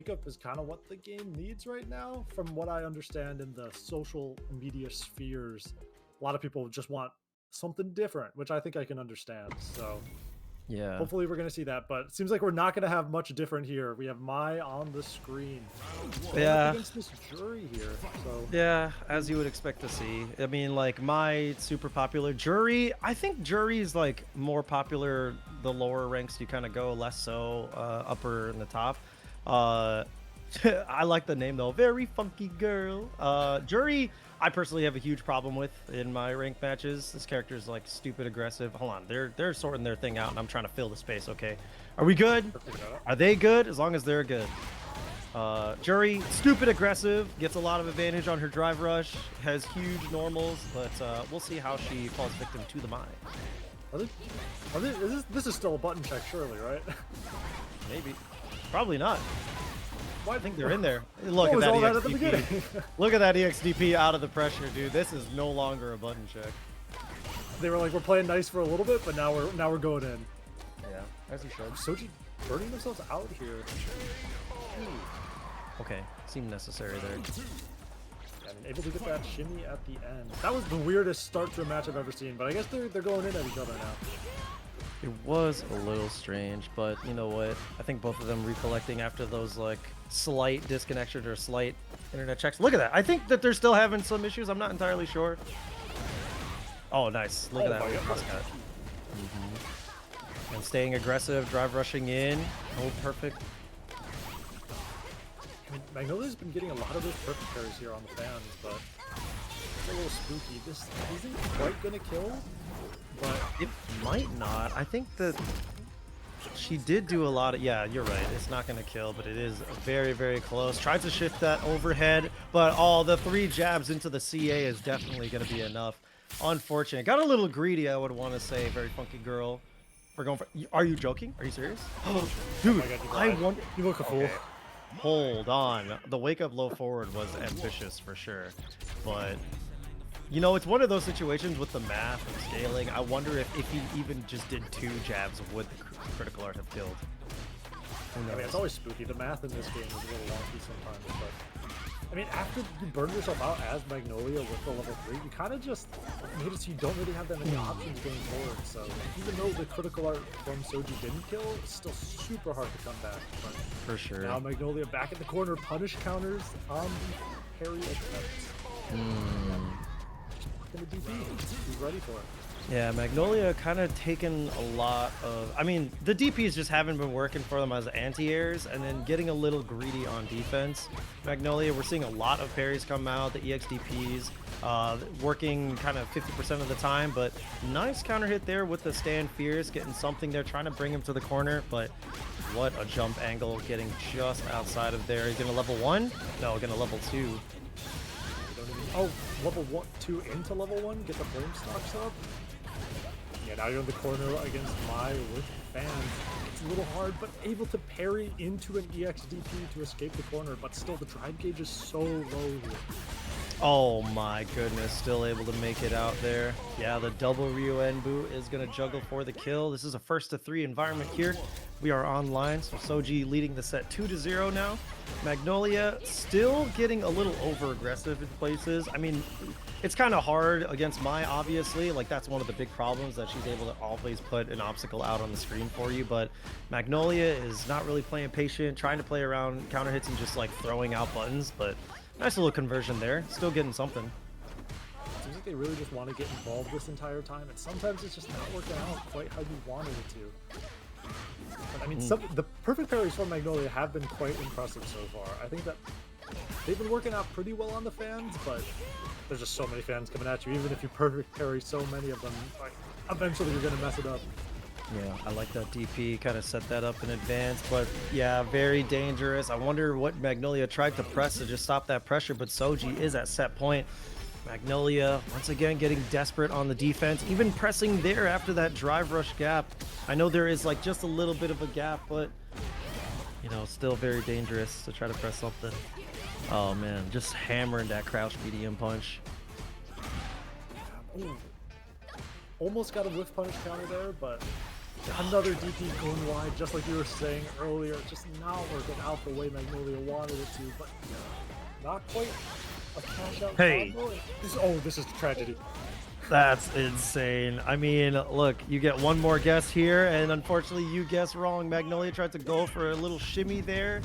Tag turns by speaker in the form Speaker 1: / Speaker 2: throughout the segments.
Speaker 1: shakeup is kind of what the game needs right now. From what I understand in the social media spheres, a lot of people just want something different, which I think I can understand. So
Speaker 2: Yeah.
Speaker 1: hopefully we're going to see that, but it seems like we're not going to have much different here. We have Mai on the screen going up
Speaker 2: Yeah.
Speaker 1: against this jury here. So
Speaker 2: Yeah, as you would expect to see. I mean, like, my super popular jury. I think jury is like more popular the lower ranks you kind of go, less so upper and the top. Uh, I like the name though. Very funky girl. Jury, I personally have a huge problem with in my ranked matches. This character is like stupid aggressive. Hold on, they're sorting their thing out, and I'm trying to fill the space. Okay, are we good? Are they good? As long as they're good. Jury, stupid aggressive, gets a lot of advantage on her drive rush, has huge normals, but we'll see how she falls victim to the mine.
Speaker 1: this is still a button check, surely, right?
Speaker 2: Maybe. Probably not.
Speaker 1: Why?
Speaker 2: I think they're in there. Look at
Speaker 1: Was
Speaker 2: that
Speaker 1: all that at the
Speaker 2: EXDP.
Speaker 1: beginning?
Speaker 2: Look at that EXDP out of the pressure, dude. This is no longer a button check.
Speaker 1: They were like, we're playing nice for a little bit, but now we're going in.
Speaker 2: Yeah, as he should.
Speaker 1: Soji burning themselves out here.
Speaker 2: Okay, seemed necessary there.
Speaker 1: I mean, able to get that shimmy at the end. That was the weirdest start to a match I've ever seen, but I guess they're going in at each other now.
Speaker 2: It was a little strange, but you know what? I think both of them recollecting after those like slight disconnections or slight internet checks. Look at that. I think that they're still having some issues. I'm not entirely sure. Oh, nice. Look at that. And staying aggressive, drive rushing in. Oh, perfect.
Speaker 1: I mean, Magnolia's been getting a lot of those perfect parries here on the fans, but it's a little spooky. This isn't quite gonna kill, but
Speaker 2: It might not. I think that she did do a lot of... Yeah, you're right. It's not going to kill, but it is very, very close. Tries to shift that overhead, but the 3 jabs into the CA is definitely going to be enough. Unfortunate. Got a little greedy, I would want to say. Very funky girl. We're going for... Are you joking? Are you serious? Oh, dude, I want...
Speaker 1: You look a fool.
Speaker 2: Hold on. The wake up low forward was ambitious for sure, but you know, it's one of those situations with the math and scaling. I wonder if he even just did 2 jabs, would the critical art have killed?
Speaker 1: I mean, it's always spooky. The math in this game is a little wonky sometimes, but I mean, after you burn yourself out as Magnolia with the level 3, you kind of just made it so you don't really have that many options going forward. So even though the critical art from Soji didn't kill, it's still super hard to come back. But
Speaker 2: for sure.
Speaker 1: Now Magnolia back in the corner, punish counters on the parry attempts. Just the DP. He's ready for it.
Speaker 2: Yeah, Magnolia kind of taken a lot of... I mean, the DPs just haven't been working for them as anti-airs, and then getting a little greedy on defense. Magnolia, we're seeing a lot of parries come out, the EXDPs, working kind of 50% of the time, but nice counter hit there with the stand fierce, getting something there, trying to bring him to the corner, but what a jump angle, getting just outside of there. He's gonna level 1? No, gonna level 2.
Speaker 1: Oh, level 2 into level 1? Get the flame stocks up? Yeah, now you're in the corner against Mai with fans. It's a little hard, but able to parry into an EXDP to escape the corner, but still the drive gauge is so low here.
Speaker 2: Oh my goodness, still able to make it out there. Yeah, the double Ryu boot is going to juggle for the kill. This is a 1-to-3 environment here. We are online, so Soji leading the set 2-0 now. Magnolia still getting a little over-aggressive in places. I mean, it's kind of hard against Mai, obviously. Like, that's one of the big problems, that she's able to always put an obstacle out on the screen for you. But Magnolia is not really playing patient, trying to play around counter hits and just, like, throwing out buttons. But nice little conversion there. Still getting something.
Speaker 1: It seems like they really just want to get involved this entire time, and sometimes it's just not working out quite how you wanted it to. But, I mean, the perfect parries from Magnolia have been quite impressive so far. I think that they've been working out pretty well on the fans, but there's just so many fans coming at you. Even if you perfect parry so many of them, like, eventually you're going to mess it up.
Speaker 2: Yeah, I like that DP, kind of set that up in advance, but yeah, very dangerous. I wonder what Magnolia tried to press to just stop that pressure, but Soji is at set point. Magnolia, once again, getting desperate on the defense, even pressing there after that drive rush gap. I know there is like just a little bit of a gap, but you know, still very dangerous to try to press something. Oh man, just hammering that crouch medium punch.
Speaker 1: Ooh. Almost got a whiff punish counter there, but Another DP going wide, just like you were saying earlier. Just not working out the way Magnolia wanted it to, but not quite a cash out
Speaker 2: Hey.
Speaker 1: combo. This is tragedy.
Speaker 2: That's insane. I mean, look, you get one more guess here, and unfortunately you guessed wrong. Magnolia tried to go for a little shimmy there.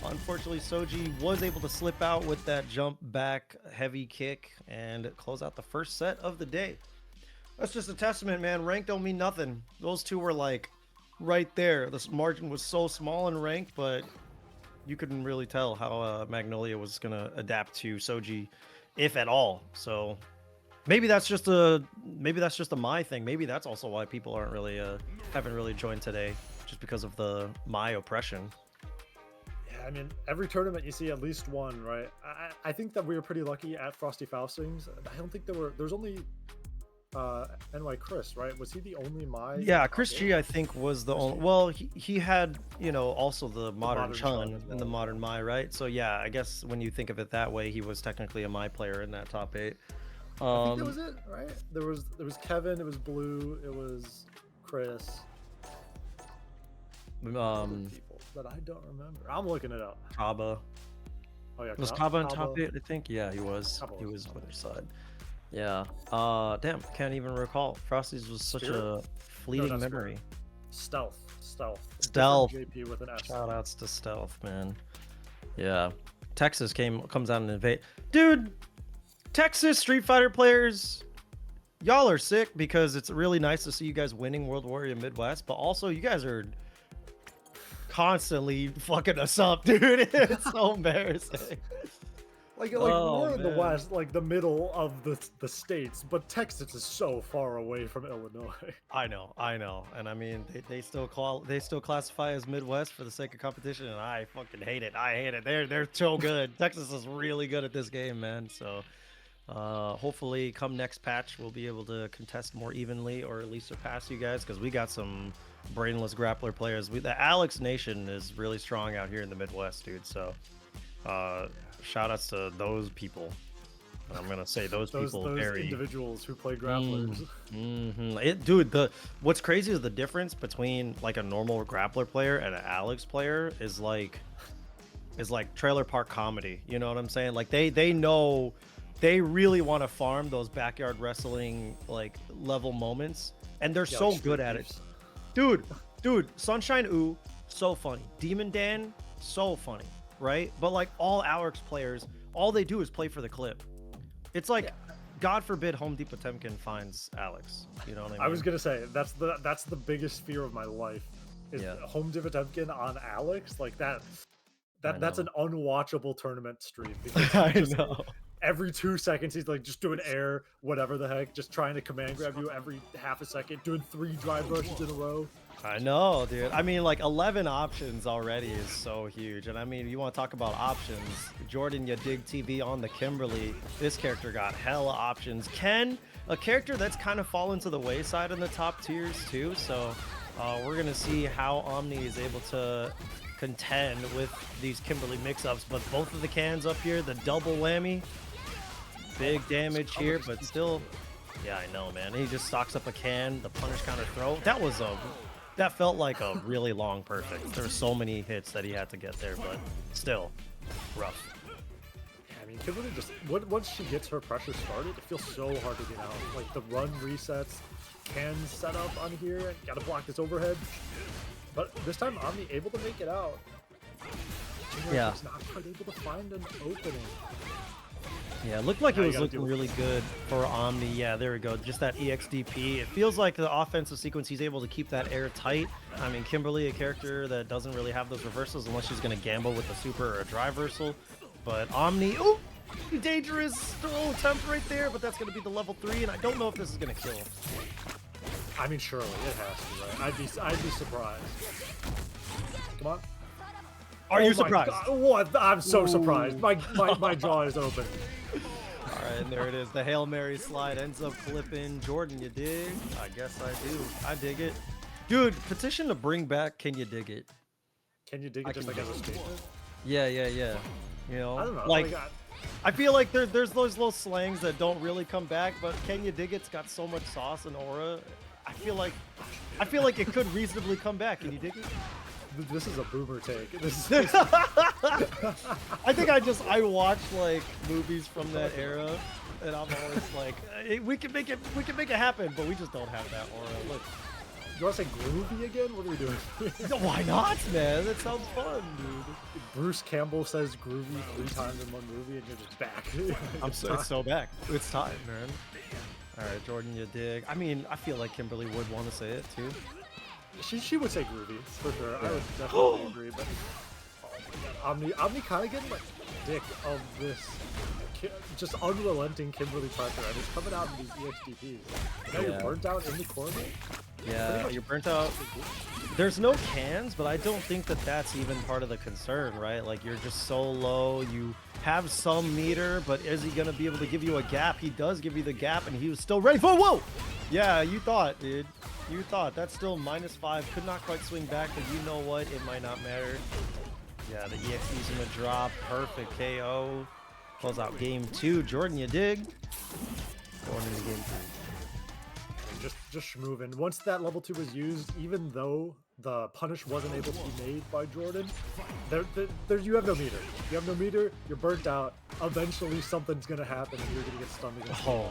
Speaker 2: Unfortunately, Soji was able to slip out with that jump back heavy kick and close out the first set of the day. That's just a testament, man. Rank don't mean nothing. Those two were like right there. This margin was so small in rank, but you couldn't really tell how Magnolia was going to adapt to Soji, if at all. So maybe that's just a my thing. Maybe that's also why people aren't really haven't really joined today, just because of the my oppression.
Speaker 1: Yeah, I mean, every tournament you see at least one, right? I think that we were pretty lucky at Frosty Faustings. I don't think there's only NY Chris, right? Was he the only Mai?
Speaker 2: Yeah, Chris G, I think, was the only. Well, he had, you know, also the modern Chun and the modern Mai, right? So yeah, I guess when you think of it that way, he was technically a Mai player in that top 8.
Speaker 1: I think that was it, right? There was Kevin, it was Blue, it was Chris. People that I don't remember. I'm looking it up.
Speaker 2: Kaba.
Speaker 1: Oh yeah,
Speaker 2: Was Kaba in top 8? I think. Yeah, he was. He was on their side. Yeah. Damn, can't even recall. Frosty's was such a fleeting memory.
Speaker 1: Stealth.
Speaker 2: Stealth.
Speaker 1: JP with an S.
Speaker 2: Shout outs to Stealth, man. Yeah. Texas comes out and invade. Dude, Texas Street Fighter players, y'all are sick, because it's really nice to see you guys winning World Warrior Midwest, but also you guys are constantly fucking us up, dude. It's so embarrassing.
Speaker 1: Like we're in the West, like the middle of the states, but Texas is so far away from Illinois.
Speaker 2: I know, and I mean they still classify as Midwest for the sake of competition, and I fucking hate it. I hate it. They're so good. Texas is really good at this game, man. So hopefully, come next patch, we'll be able to contest more evenly, or at least surpass you guys, because we got some brainless grappler players. The Alex Nation is really strong out here in the Midwest, dude. So. Shout outs to those people. I'm gonna say those people.
Speaker 1: Those individuals who play grapplers.
Speaker 2: Dude, what's crazy is the difference between like a normal grappler player and an Alex player is like trailer park comedy. You know what I'm saying? Like they know, they really want to farm those backyard wrestling like level moments, and they're so good at it. Dude, Sunshine Ooh, so funny. Demon Dan, so funny. Right, but like all Alex players, all they do is play for the clip. It's like, God forbid Home Depot Temkin finds Alex. You know what I mean?
Speaker 1: I was gonna say that's the biggest fear of my life is Home Depot Temkin on Alex. Like that's an unwatchable tournament stream.
Speaker 2: I know.
Speaker 1: Every 2 seconds he's like just doing air, whatever the heck, just trying to command grab you every half a second, doing 3 drive brushes in a row.
Speaker 2: I know, dude. I mean, like 11 options already is so huge. And I mean, you want to talk about options. Jordan, you dig TV on the Kimberly. This character got hella options. Ken, a character that's kind of fallen to the wayside in the top tiers too. So we're going to see how Omni is able to contend with these Kimberly mix-ups. But both of the cans up here, the double whammy. Big damage here, but still. Yeah, I know, man. He just stocks up a can, the punish counter throw. That felt like a really long perfect. There were so many hits that he had to get there, but still, rough.
Speaker 1: Yeah, I mean, Kimberly just, once she gets her pressure started, it feels so hard to get out. Like, the run resets, can set up on here, gotta block this overhead. But this time, Omni able to make it out.
Speaker 2: Yeah.
Speaker 1: Just not quite able to find an opening.
Speaker 2: Yeah, it looked like it was looking really good for Omni. Yeah, there we go. Just that EXDP. It feels like the offensive sequence, he's able to keep that air tight. I mean, Kimberly, a character that doesn't really have those reversals unless she's going to gamble with a super or a drive reversal. But Omni, oh, dangerous attempt right there, but that's going to be the level 3, and I don't know if this is going to kill.
Speaker 1: I mean, surely it has to, right? I'd be surprised. Come on.
Speaker 2: Are you surprised?
Speaker 1: God, what? I'm so surprised. My jaw is open.
Speaker 2: All right, and there it is. The Hail Mary slide ends up flipping. Jordan, you dig? I guess I do. I dig it. Dude, petition to bring back Can You Dig It?
Speaker 1: Can you dig it just like as a statement?
Speaker 2: Yeah. You know?
Speaker 1: I don't know.
Speaker 2: Like, I feel like there's those little slangs that don't really come back, but Can You Dig It's got so much sauce and aura. I feel like it could reasonably come back. Can you dig it?
Speaker 1: This is a boomer take. This is
Speaker 2: I think I watch like movies from that era, and I'm always like, we can make it happen, but we just don't have that aura. Look,
Speaker 1: you want to say groovy again? What are we doing?
Speaker 2: why not, man? That sounds fun, dude.
Speaker 1: Bruce Campbell says groovy 3 times in one movie, and you're just back.
Speaker 2: It's so back. It's time, man. All right, Jordan, you dig? I mean, I feel like Kimberly would want to say it too.
Speaker 1: She would say groovy for sure. I would definitely agree. But Omni kind of getting like dick of this just unrelenting Kimberly pressure, and it's coming out in these EXDPs. Now you're burnt out in the corner.
Speaker 2: Yeah, you're burnt out. There's no cans, but I don't think that that's even part of the concern, right? Like, you're just so low. You have some meter, but is he going to be able to give you a gap? He does give you the gap, and he was still ready for... Whoa! Yeah, you thought, dude. You thought. That's still -5. Could not quite swing back, but you know what? It might not matter. Yeah, the EXD's going to drop. Perfect KO. Close out game 2. Jordan, you dig? Going into game 3.
Speaker 1: Just schmoovin'. Once that level 2 was used, even though the punish wasn't able to be made by Jordan, you have no meter. You have no meter, you're burnt out. Eventually something's gonna happen and you're gonna get stunned again.
Speaker 2: Oh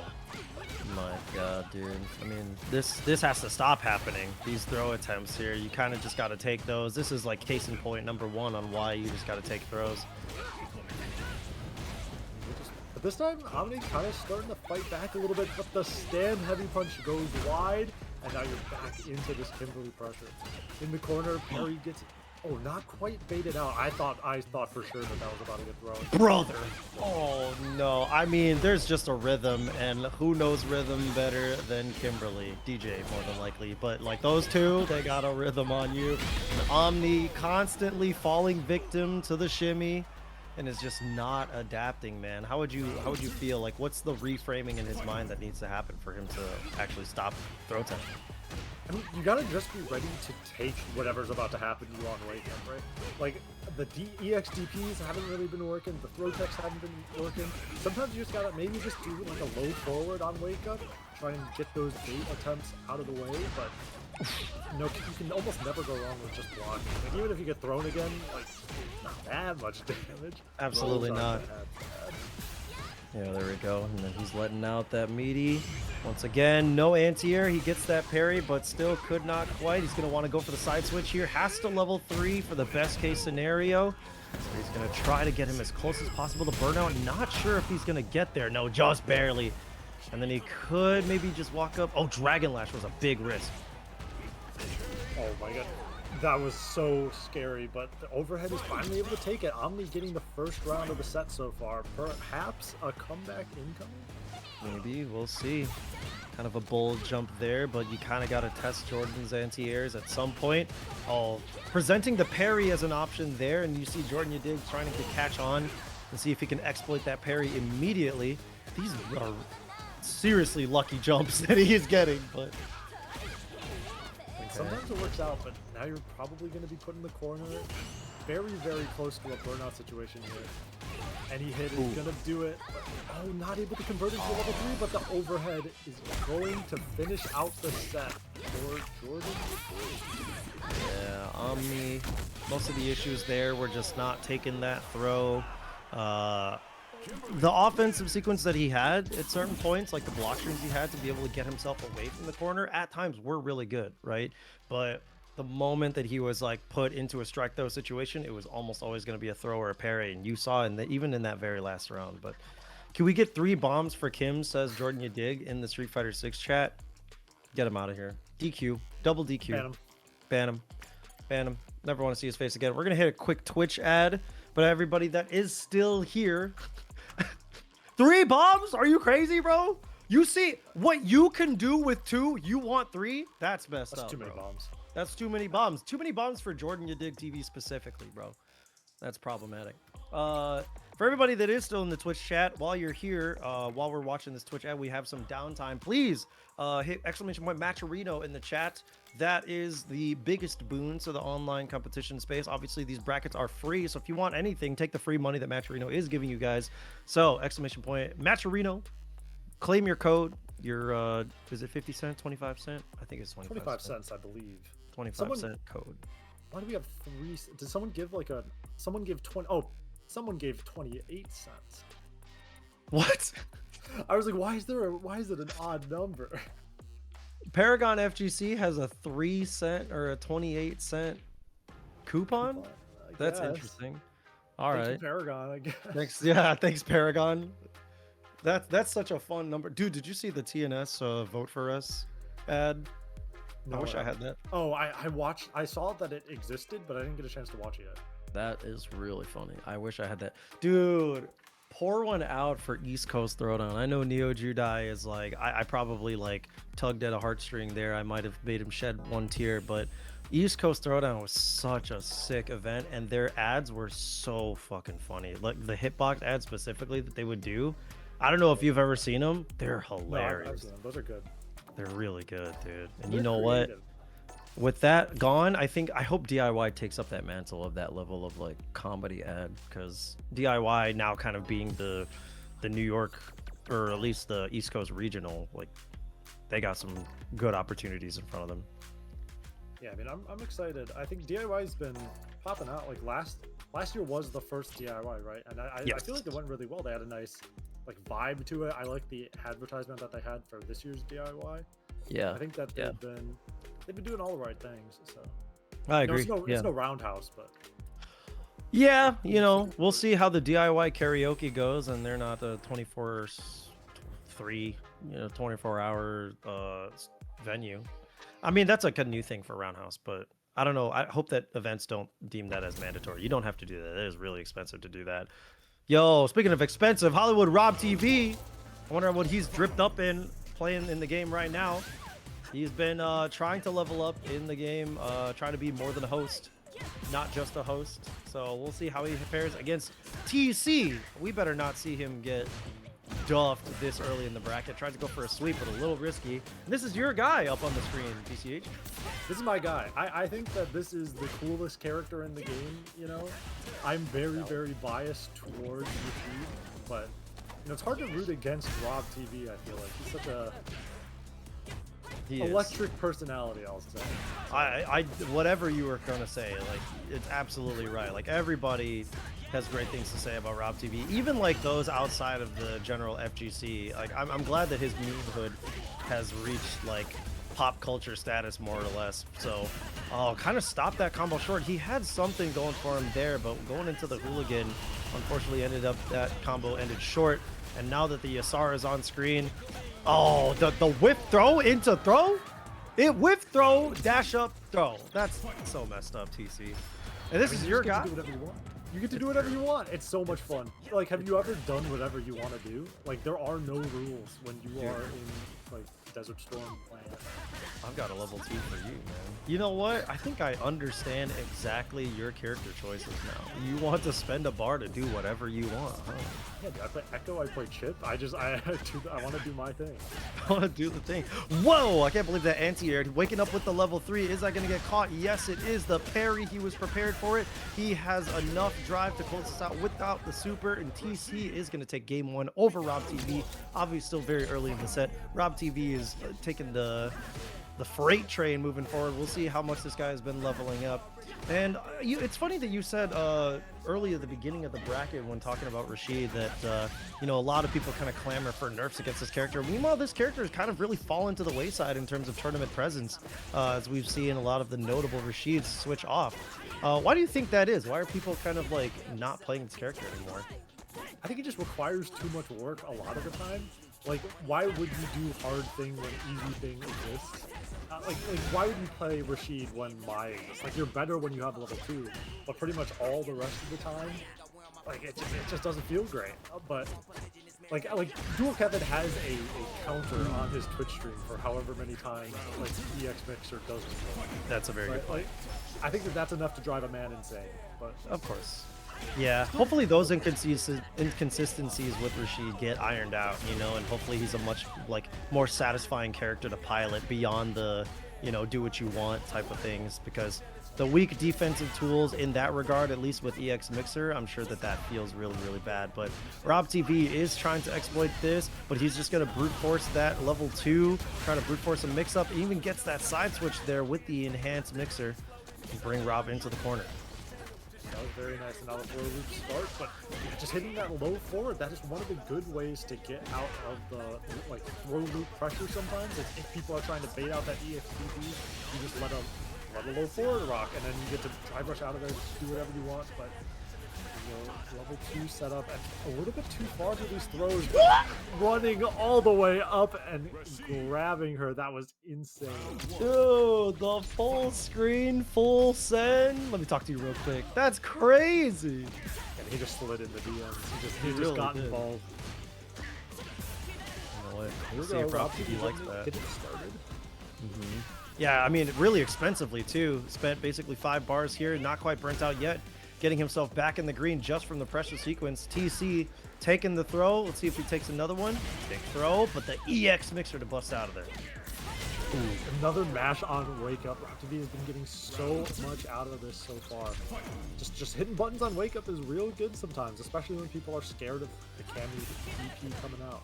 Speaker 2: my god, dude. I mean, this has to stop happening. These throw attempts here, you kind of just got to take those. This is like case in point #1 on why you just got to take throws.
Speaker 1: But this time, Omni kind of starting to fight back a little bit, but the stand heavy punch goes wide, and now you're back into this Kimberly pressure. In the corner, Perry gets, not quite baited out. I thought for sure that was about to get thrown.
Speaker 2: Brother! Oh no, I mean, there's just a rhythm, and who knows rhythm better than Kimberly? DJ, more than likely, but like those two, they got a rhythm on you. And Omni constantly falling victim to the shimmy, and is just not adapting, man. How would you feel? Like, what's the reframing in his mind that needs to happen for him to actually stop throw tech?
Speaker 1: I mean, you gotta just be ready to take whatever's about to happen to you on wake up, right? Like, the EXDPs haven't really been working, the throw techs haven't been working. Sometimes you just gotta maybe just do like a low forward on wake up, try and get those bait attempts out of the way, but you can almost never go wrong with just blocking. Like, even if you get thrown again, like, not that much damage.
Speaker 2: Absolutely not. Yeah, there we go. And then he's letting out that meaty. Once again, no anti-air. He gets that parry, but still could not quite. He's going to want to go for the side switch here. Has to level 3 for the best case scenario. So he's going to try to get him as close as possible to burnout. Not sure if he's going to get there. No, just barely. And then he could maybe just walk up. Oh, Dragon Lash was a big risk.
Speaker 1: Oh my god. That was so scary, but the overhead is finally able to take it. Omni getting the first round of the set so far. Perhaps a comeback incoming?
Speaker 2: Maybe, we'll see. Kind of a bold jump there, but you kind of got to test Jordan's anti-airs at some point. Oh, presenting the parry as an option there, and you see Jordan you dig trying to catch on and see if he can exploit that parry immediately. These are seriously lucky jumps that he is getting, but...
Speaker 1: Sometimes it works out, but now you're probably going to be put in the corner very, very close to a burnout situation here. Any hit is going to do it. But, not able to convert into a level 3, but the overhead is going to finish out the set for Jordan.
Speaker 2: Yeah, Omni, most of the issues there were just not taking that throw. The offensive sequence that he had at certain points, like the block strings he had to be able to get himself away from the corner, at times were really good, right? But the moment that he was like put into a strike throw situation, it was almost always going to be a throw or a parry, and you saw even in that very last round. But can we get 3 bombs for Kim, says Jordan you dig in the Street Fighter 6 chat? Get him out of here. DQ, double DQ.
Speaker 1: Ban him.
Speaker 2: Ban him. Ban him. Never want to see his face again. We're going to hit a quick Twitch ad, but everybody that is still here... 3 bombs? Are you crazy, bro? You see what you can do with 2, you want 3? That's messed up.
Speaker 1: That's too many bombs.
Speaker 2: That's too many bombs. Too many bombs for Jordan you dig TV specifically, bro. That's problematic. For everybody that is still in the Twitch chat, while you're here, while we're watching this Twitch ad, we have some downtime. Please hit exclamation point Matcherino in the chat. That is the biggest boon to the online competition space. Obviously, these brackets are free, so if you want anything, take the free money that Matcherino is giving you guys. So exclamation point Matcherino, claim your code, your is it 50 cent, 25 cent? I think it's
Speaker 1: 25 cents, I believe.
Speaker 2: 25-cent code.
Speaker 1: Why do we have 3? Did someone give like a? Someone give 20. Oh, someone gave 28 cents.
Speaker 2: What?
Speaker 1: I was like, why is it an odd number?
Speaker 2: Paragon FGC has a 3 cent or a 28 cent coupon. That's interesting. All
Speaker 1: Thank
Speaker 2: right.
Speaker 1: you, Paragon, I guess.
Speaker 2: Thanks. Yeah, thanks, Paragon. That's such a fun number, dude. Did you see the TNS vote for us ad?
Speaker 1: No,
Speaker 2: I wish I had that.
Speaker 1: Oh, I saw that it existed, but I didn't get a chance to watch it yet.
Speaker 2: That is really funny. I wish I had that, dude. Pour one out for East Coast Throwdown. I know Neo Judai is like, I probably like tugged at a heartstring there. I might have made him shed one tear, but East Coast Throwdown was such a sick event, and their ads were so fucking funny. Like the hitbox ads specifically that they would do. I don't know if you've ever seen them. They're hilarious.
Speaker 1: No, I've seen them. Those are good.
Speaker 2: They're really good, dude. And
Speaker 1: They're
Speaker 2: you know
Speaker 1: creative.
Speaker 2: what? With that gone, I hope DIY takes up that mantle of that level of like comedy ad, because DIY now kind of being the New York, or at least the East Coast regional, like they got some good opportunities in front of them.
Speaker 1: Yeah, I mean, I'm excited. I think DIY's been popping out. Like last year was the first DIY, right? And I feel like it went really well. They had a nice like vibe to it. I like the advertisement that they had for this year's DIY.
Speaker 2: Yeah,
Speaker 1: I think that they've been doing all the right things. So
Speaker 2: I agree.
Speaker 1: It's no roundhouse, but
Speaker 2: yeah, you know, we'll see how the DIY karaoke goes, and they're not a 24/hour venue. I mean, that's like a new thing for Roundhouse, but I don't know. I hope that events don't deem that as mandatory. You don't have to do that. It is really expensive to do that. Yo, speaking of expensive, Hollywood Rob TV. I wonder what he's dripped up in playing in the game right now. He's been trying to level up in the game, trying to be more than a host, not just a host. So we'll see how he fares against TC. We better not see him get duffed this early in the bracket. Tried to go for a sweep, but a little risky. And this is your guy up on the screen, PCH.
Speaker 1: This is my guy. I think that this is the coolest character in the game, you know? I'm very, very biased towards Rashid, but you know, it's hard to root against Rob TV, I feel like. He's such a electric personality, I'll say.
Speaker 2: I whatever you were gonna say, like, it's absolutely right. Like, everybody has great things to say about Rob TV, even like those outside of the general FGC. Like, I'm glad that his memehood has reached like pop culture status, more or less. So kind of stop that combo short. He had something going for him there, but going into the hooligan, unfortunately that combo ended short. And now that the Yasar is on screen, the whiff throw into throw? It whiff throw, dash up, throw. That's so messed up, TC. And this is your guy.
Speaker 1: You get to do whatever you want. You get to do whatever you want. It's so much fun. Like, have you ever done whatever you want to do? Like, there are no rules when you are in like Desert Storm planet.
Speaker 2: I've got a level 2 for you, man. You know what? I think I understand exactly your character choices now. You want to spend a bar to do whatever you want, huh?
Speaker 1: Yeah, dude, I play Echo, I play Chip. I want to do my thing.
Speaker 2: I want to do the thing. Whoa! I can't believe that anti-air. Waking up with the level 3. Is that going to get caught? Yes, it is. The parry. He was prepared for it. He has enough drive to close this out without the super, and TC is going to take game 1 over Rob TV. Obviously, still very early in the set. Rob TV is taking the freight train moving forward. We'll see how much this guy has been leveling up. And it's funny that you said early at the beginning of the bracket when talking about Rashid that you know, a lot of people kind of clamor for nerfs against this character. Meanwhile, this character has kind of really fallen to the wayside in terms of tournament presence, as we've seen a lot of the notable Rashids switch off. Why do you think that is? Why are people kind of like not playing this character anymore?
Speaker 1: I think it just requires too much work a lot of the time. Like, why would you do hard thing when easy thing exists? Like, why would you play Rashid when Mai exists? Like, you're better when you have level 2, but pretty much all the rest of the time, like, it just doesn't feel great. But like Dual Kevin has a counter on his Twitch stream for however many times like EX Mixer doesn't.
Speaker 2: That's a very good point.
Speaker 1: Like, I think that's enough to drive a man insane. But
Speaker 2: of course. Yeah, hopefully those inconsistencies with Rashid get ironed out, you know, and hopefully he's a much like more satisfying character to pilot beyond the, you know, do what you want type of things, because the weak defensive tools in that regard, at least with EX Mixer, I'm sure that feels really, really bad. But Rob TV is trying to exploit this, but he's just going to brute force that level 2, trying to brute force a mix-up. Even gets that side switch there with the enhanced Mixer and bring Rob into the corner.
Speaker 1: That was very nice, and now the throw loop start, but just hitting that low forward, that is one of the good ways to get out of the like throw loop pressure sometimes. If people are trying to bait out that EXTB, you just let a low forward rock, and then you get to drive rush out of there, just do whatever you want, but level 2 setup, and a little bit too far for these throws, running all the way up and grabbing her. That was insane.
Speaker 2: Dude, the full screen, full send. Let me talk to you real quick. That's crazy.
Speaker 1: And he just slid in the DMs. He
Speaker 2: really
Speaker 1: just got
Speaker 2: did.
Speaker 1: involved.
Speaker 2: You know what?
Speaker 1: Here we
Speaker 2: See
Speaker 1: go.
Speaker 2: if Rob
Speaker 1: Rob
Speaker 2: TV likes that.
Speaker 1: Get it started.
Speaker 2: Yeah, I mean, really expensively too. Spent basically 5 bars here, not quite burnt out yet. Getting himself back in the green just from the pressure sequence. TC taking the throw. Let's see if he takes another one. Big throw, but the EX Mixer to bust out of there.
Speaker 1: Ooh, another mash on Wake Up. Rob TV has been getting so much out of this so far. Just hitting buttons on Wake Up is real good sometimes, especially when people are scared of the Cammy DP coming out.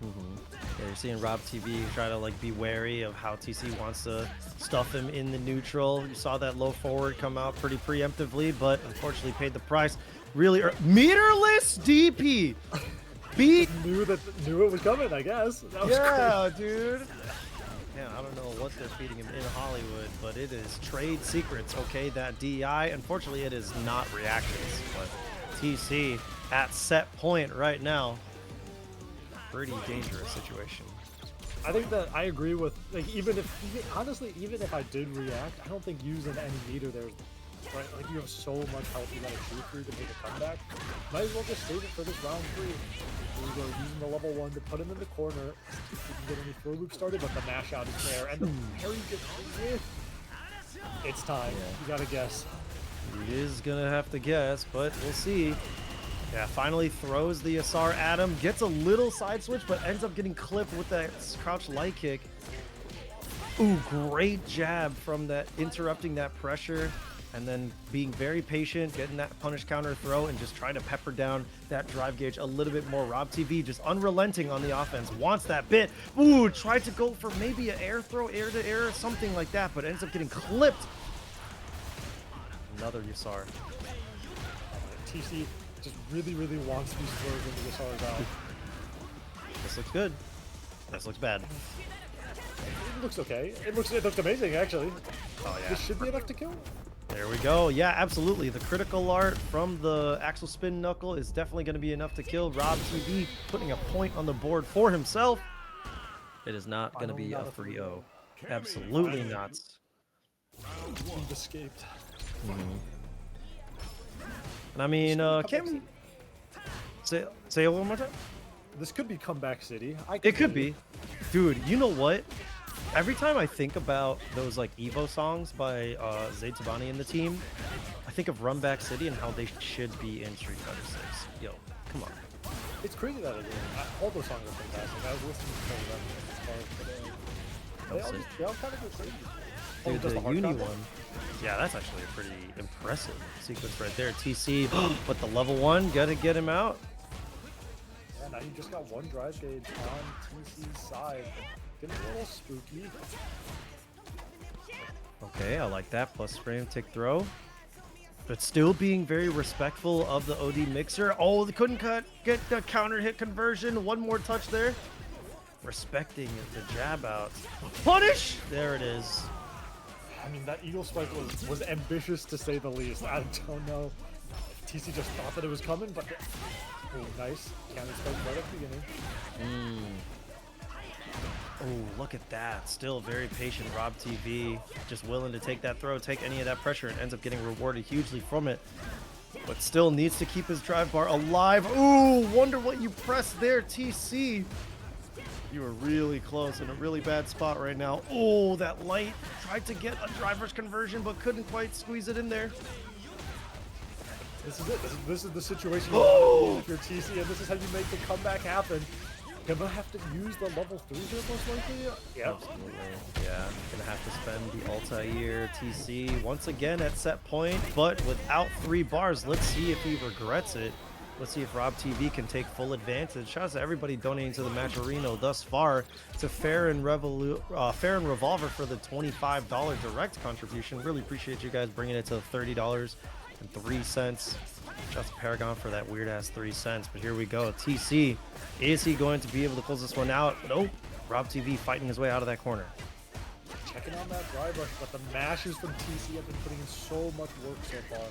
Speaker 2: Yeah, you're seeing Rob TV try to like be wary of how TC wants to stuff him in the neutral. You saw that low forward come out pretty preemptively, but unfortunately paid the price. Really, meterless DP beat.
Speaker 1: Knew it was coming, I guess. That was
Speaker 2: Yeah, dude. Man, I don't know what they're feeding him in Hollywood, but it is trade secrets. Okay, that DI. Unfortunately, it is not reactions, but TC at set point right now. Pretty dangerous situation.
Speaker 1: I think that I agree with, like, honestly, even if I did react, I don't think using any meter there, right? Like, you have so much health you gotta shoot through to make a comeback. Might as well just save it for this round 3. Here we go, using the level 1 to put him in the corner. See if we can get any throw loop started, but the mash out is there, and the parry gets with. It's time. You gotta guess.
Speaker 2: He is gonna have to guess, but we'll see. Yeah, finally throws the Asar at him, gets a little side switch, but ends up getting clipped with that crouch light kick. Ooh, great jab from that, interrupting that pressure, and then being very patient, getting that punish counter throw, and just trying to pepper down that drive gauge a little bit more. Rob TV just unrelenting on the offense, wants that bit. Ooh, tried to go for maybe an air throw, air to air, something like that, but ends up getting clipped. Another Asar.
Speaker 1: TC just really, really wants these throws into the SR's out.
Speaker 2: This looks good. This looks bad.
Speaker 1: It looks okay. It looks amazing, actually.
Speaker 2: Oh yeah.
Speaker 1: This should be enough to kill.
Speaker 2: There we go. Yeah, absolutely. The critical art from the Axel Spin Knuckle is definitely going to be enough to kill. Rob TV putting a point on the board for himself. It is not going to be a 3-0. Absolutely not.
Speaker 1: He's escaped.
Speaker 2: And I mean, can we say it one more time?
Speaker 1: This could be Comeback City.
Speaker 2: It could be. Dude, you know what? Every time I think about those like Evo songs by Zayd Tabani and the team, I think of Run Back City and how they should be in Street Fighter 6. Yo, come on.
Speaker 1: It's crazy that it is. All those songs are fantastic. I was listening to them today. They all kind of go crazy.
Speaker 2: Dude,
Speaker 1: just
Speaker 2: the
Speaker 1: hard
Speaker 2: Uni
Speaker 1: combat?
Speaker 2: one. Yeah, that's actually a pretty impressive sequence right there. TC, but the level 1, gotta get him out.
Speaker 1: Yeah, now you just got one drive gauge on TC's side. Getting a little spooky.
Speaker 2: Okay, I like that. Plus frame, tick throw. But still being very respectful of the OD mixer. Oh, they couldn't get the counter hit conversion. One more touch there. Respecting the jab out. Punish! There it is.
Speaker 1: I mean, that Eagle Spike was ambitious to say the least. I don't know if TC just thought that it was coming, but oh, nice. Cannon Spike right at the beginning.
Speaker 2: Oh, look at that. Still very patient Rob TV. Just willing to take that throw, take any of that pressure, and ends up getting rewarded hugely from it. But still needs to keep his drive bar alive. Ooh, wonder what you pressed there, TC. You were really close in a really bad spot right now. Oh, that light. Tried to get a driver's conversion, but couldn't quite squeeze it in there.
Speaker 1: This is it. This is the situation if you're TC, and this is how you make the comeback happen. gonna have to use the level 3 here most likely. Yep.
Speaker 2: Absolutely. Yeah, gonna have to spend the Altair TC once again at set point, but without 3 bars. Let's see if he regrets it. Let's see if Rob TV can take full advantage. Shout out to everybody donating to the Matcherino thus far. To Fair and Revolver for the $25 direct contribution. Really appreciate you guys bringing it to $30.03. Shout out to Paragon for that weird ass 3 cents. But here we go. TC, is he going to be able to close this one out? Nope. Rob TV fighting his way out of that corner.
Speaker 1: Checking on that drive rush, but the mashes from TC have been putting in so much work so far.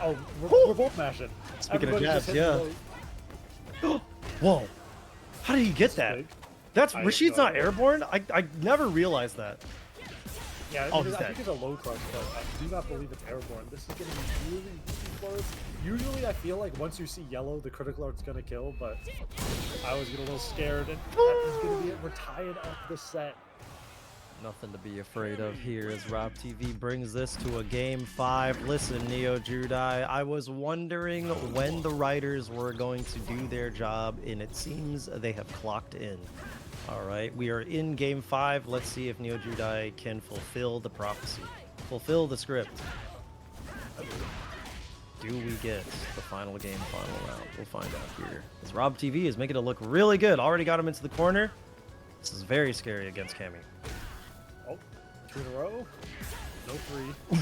Speaker 1: Oh, we're both mashing.
Speaker 2: Speaking of
Speaker 1: Everybody's
Speaker 2: jabs,
Speaker 1: just
Speaker 2: yeah. Whoa. How did he get that?
Speaker 1: big.
Speaker 2: That's
Speaker 1: I
Speaker 2: Rashid's
Speaker 1: don't
Speaker 2: not airborne? I never realized that.
Speaker 1: Yeah,
Speaker 2: Oh,
Speaker 1: I
Speaker 2: he's
Speaker 1: think
Speaker 2: dead.
Speaker 1: it's a low crush, but I do not believe it's airborne. This is going to be really close. Usually I feel like once you see yellow, the critical art's going to kill, but I always get a little scared, and that is going to be it. We're tying up the set.
Speaker 2: Nothing to be afraid of here as Rob TV brings this to a game 5. Listen, Neo Judai, I was wondering when the writers were going to do their job, and it seems they have clocked in. All right, we are in game 5. Let's see if Neo Judai can fulfill the prophecy, fulfill the script. Do we get the final game, final round? We'll find out here. As Rob TV is making it look really good. Already got him into the corner. This is very scary against Cammy.
Speaker 1: Oh, 2 in a row. No 3.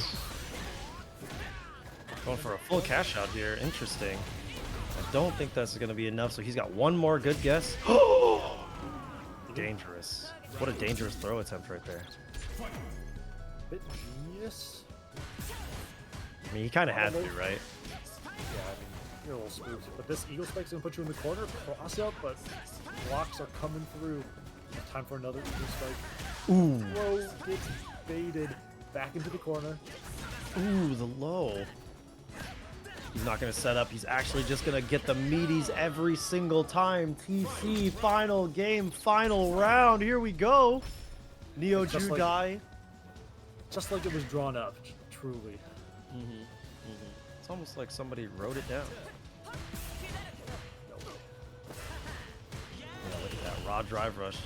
Speaker 2: Going for a full cash out here. Interesting. I don't think that's going to be enough, so he's got one more good guess. Dangerous. What a dangerous throw attempt right there.
Speaker 1: Bit genius.
Speaker 2: I mean, he kind of had to, right?
Speaker 1: Yeah, I mean, you're a little spooked. But this Eagle Spike's going to put you in the corner. Cross up, but blocks are coming through. Time for another Eagle Spike.
Speaker 2: Ooh.
Speaker 1: Throw gets baited back into the corner.
Speaker 2: Ooh, the low. He's not going to set up. He's actually just going to get the meaties every single time. TC, final game, final round. Here we go. Neo
Speaker 1: Just
Speaker 2: Judai.
Speaker 1: Just like it was drawn up, truly.
Speaker 2: It's almost like somebody wrote it down. Yeah, look at that raw drive rush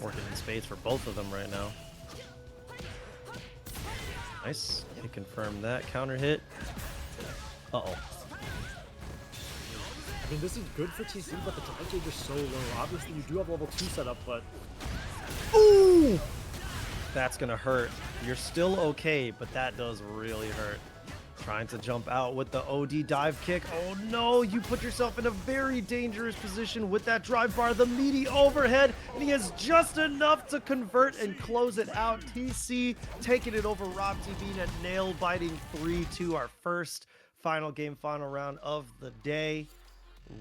Speaker 2: working in spades for both of them right now. Nice. He confirmed that. Counter hit. Uh-oh.
Speaker 1: I mean, this is good for TC, but the damage is just so low. Obviously, you do have level 2 set up, but...
Speaker 2: Ooh! That's gonna hurt. You're still okay, but that does really hurt. Trying to jump out with the OD dive kick. Oh no, you put yourself in a very dangerous position with that drive bar, the meaty overhead, and he has just enough to convert and close it out. TC taking it over Rob TV and a nail-biting 3-2, our first final game, final round of the day.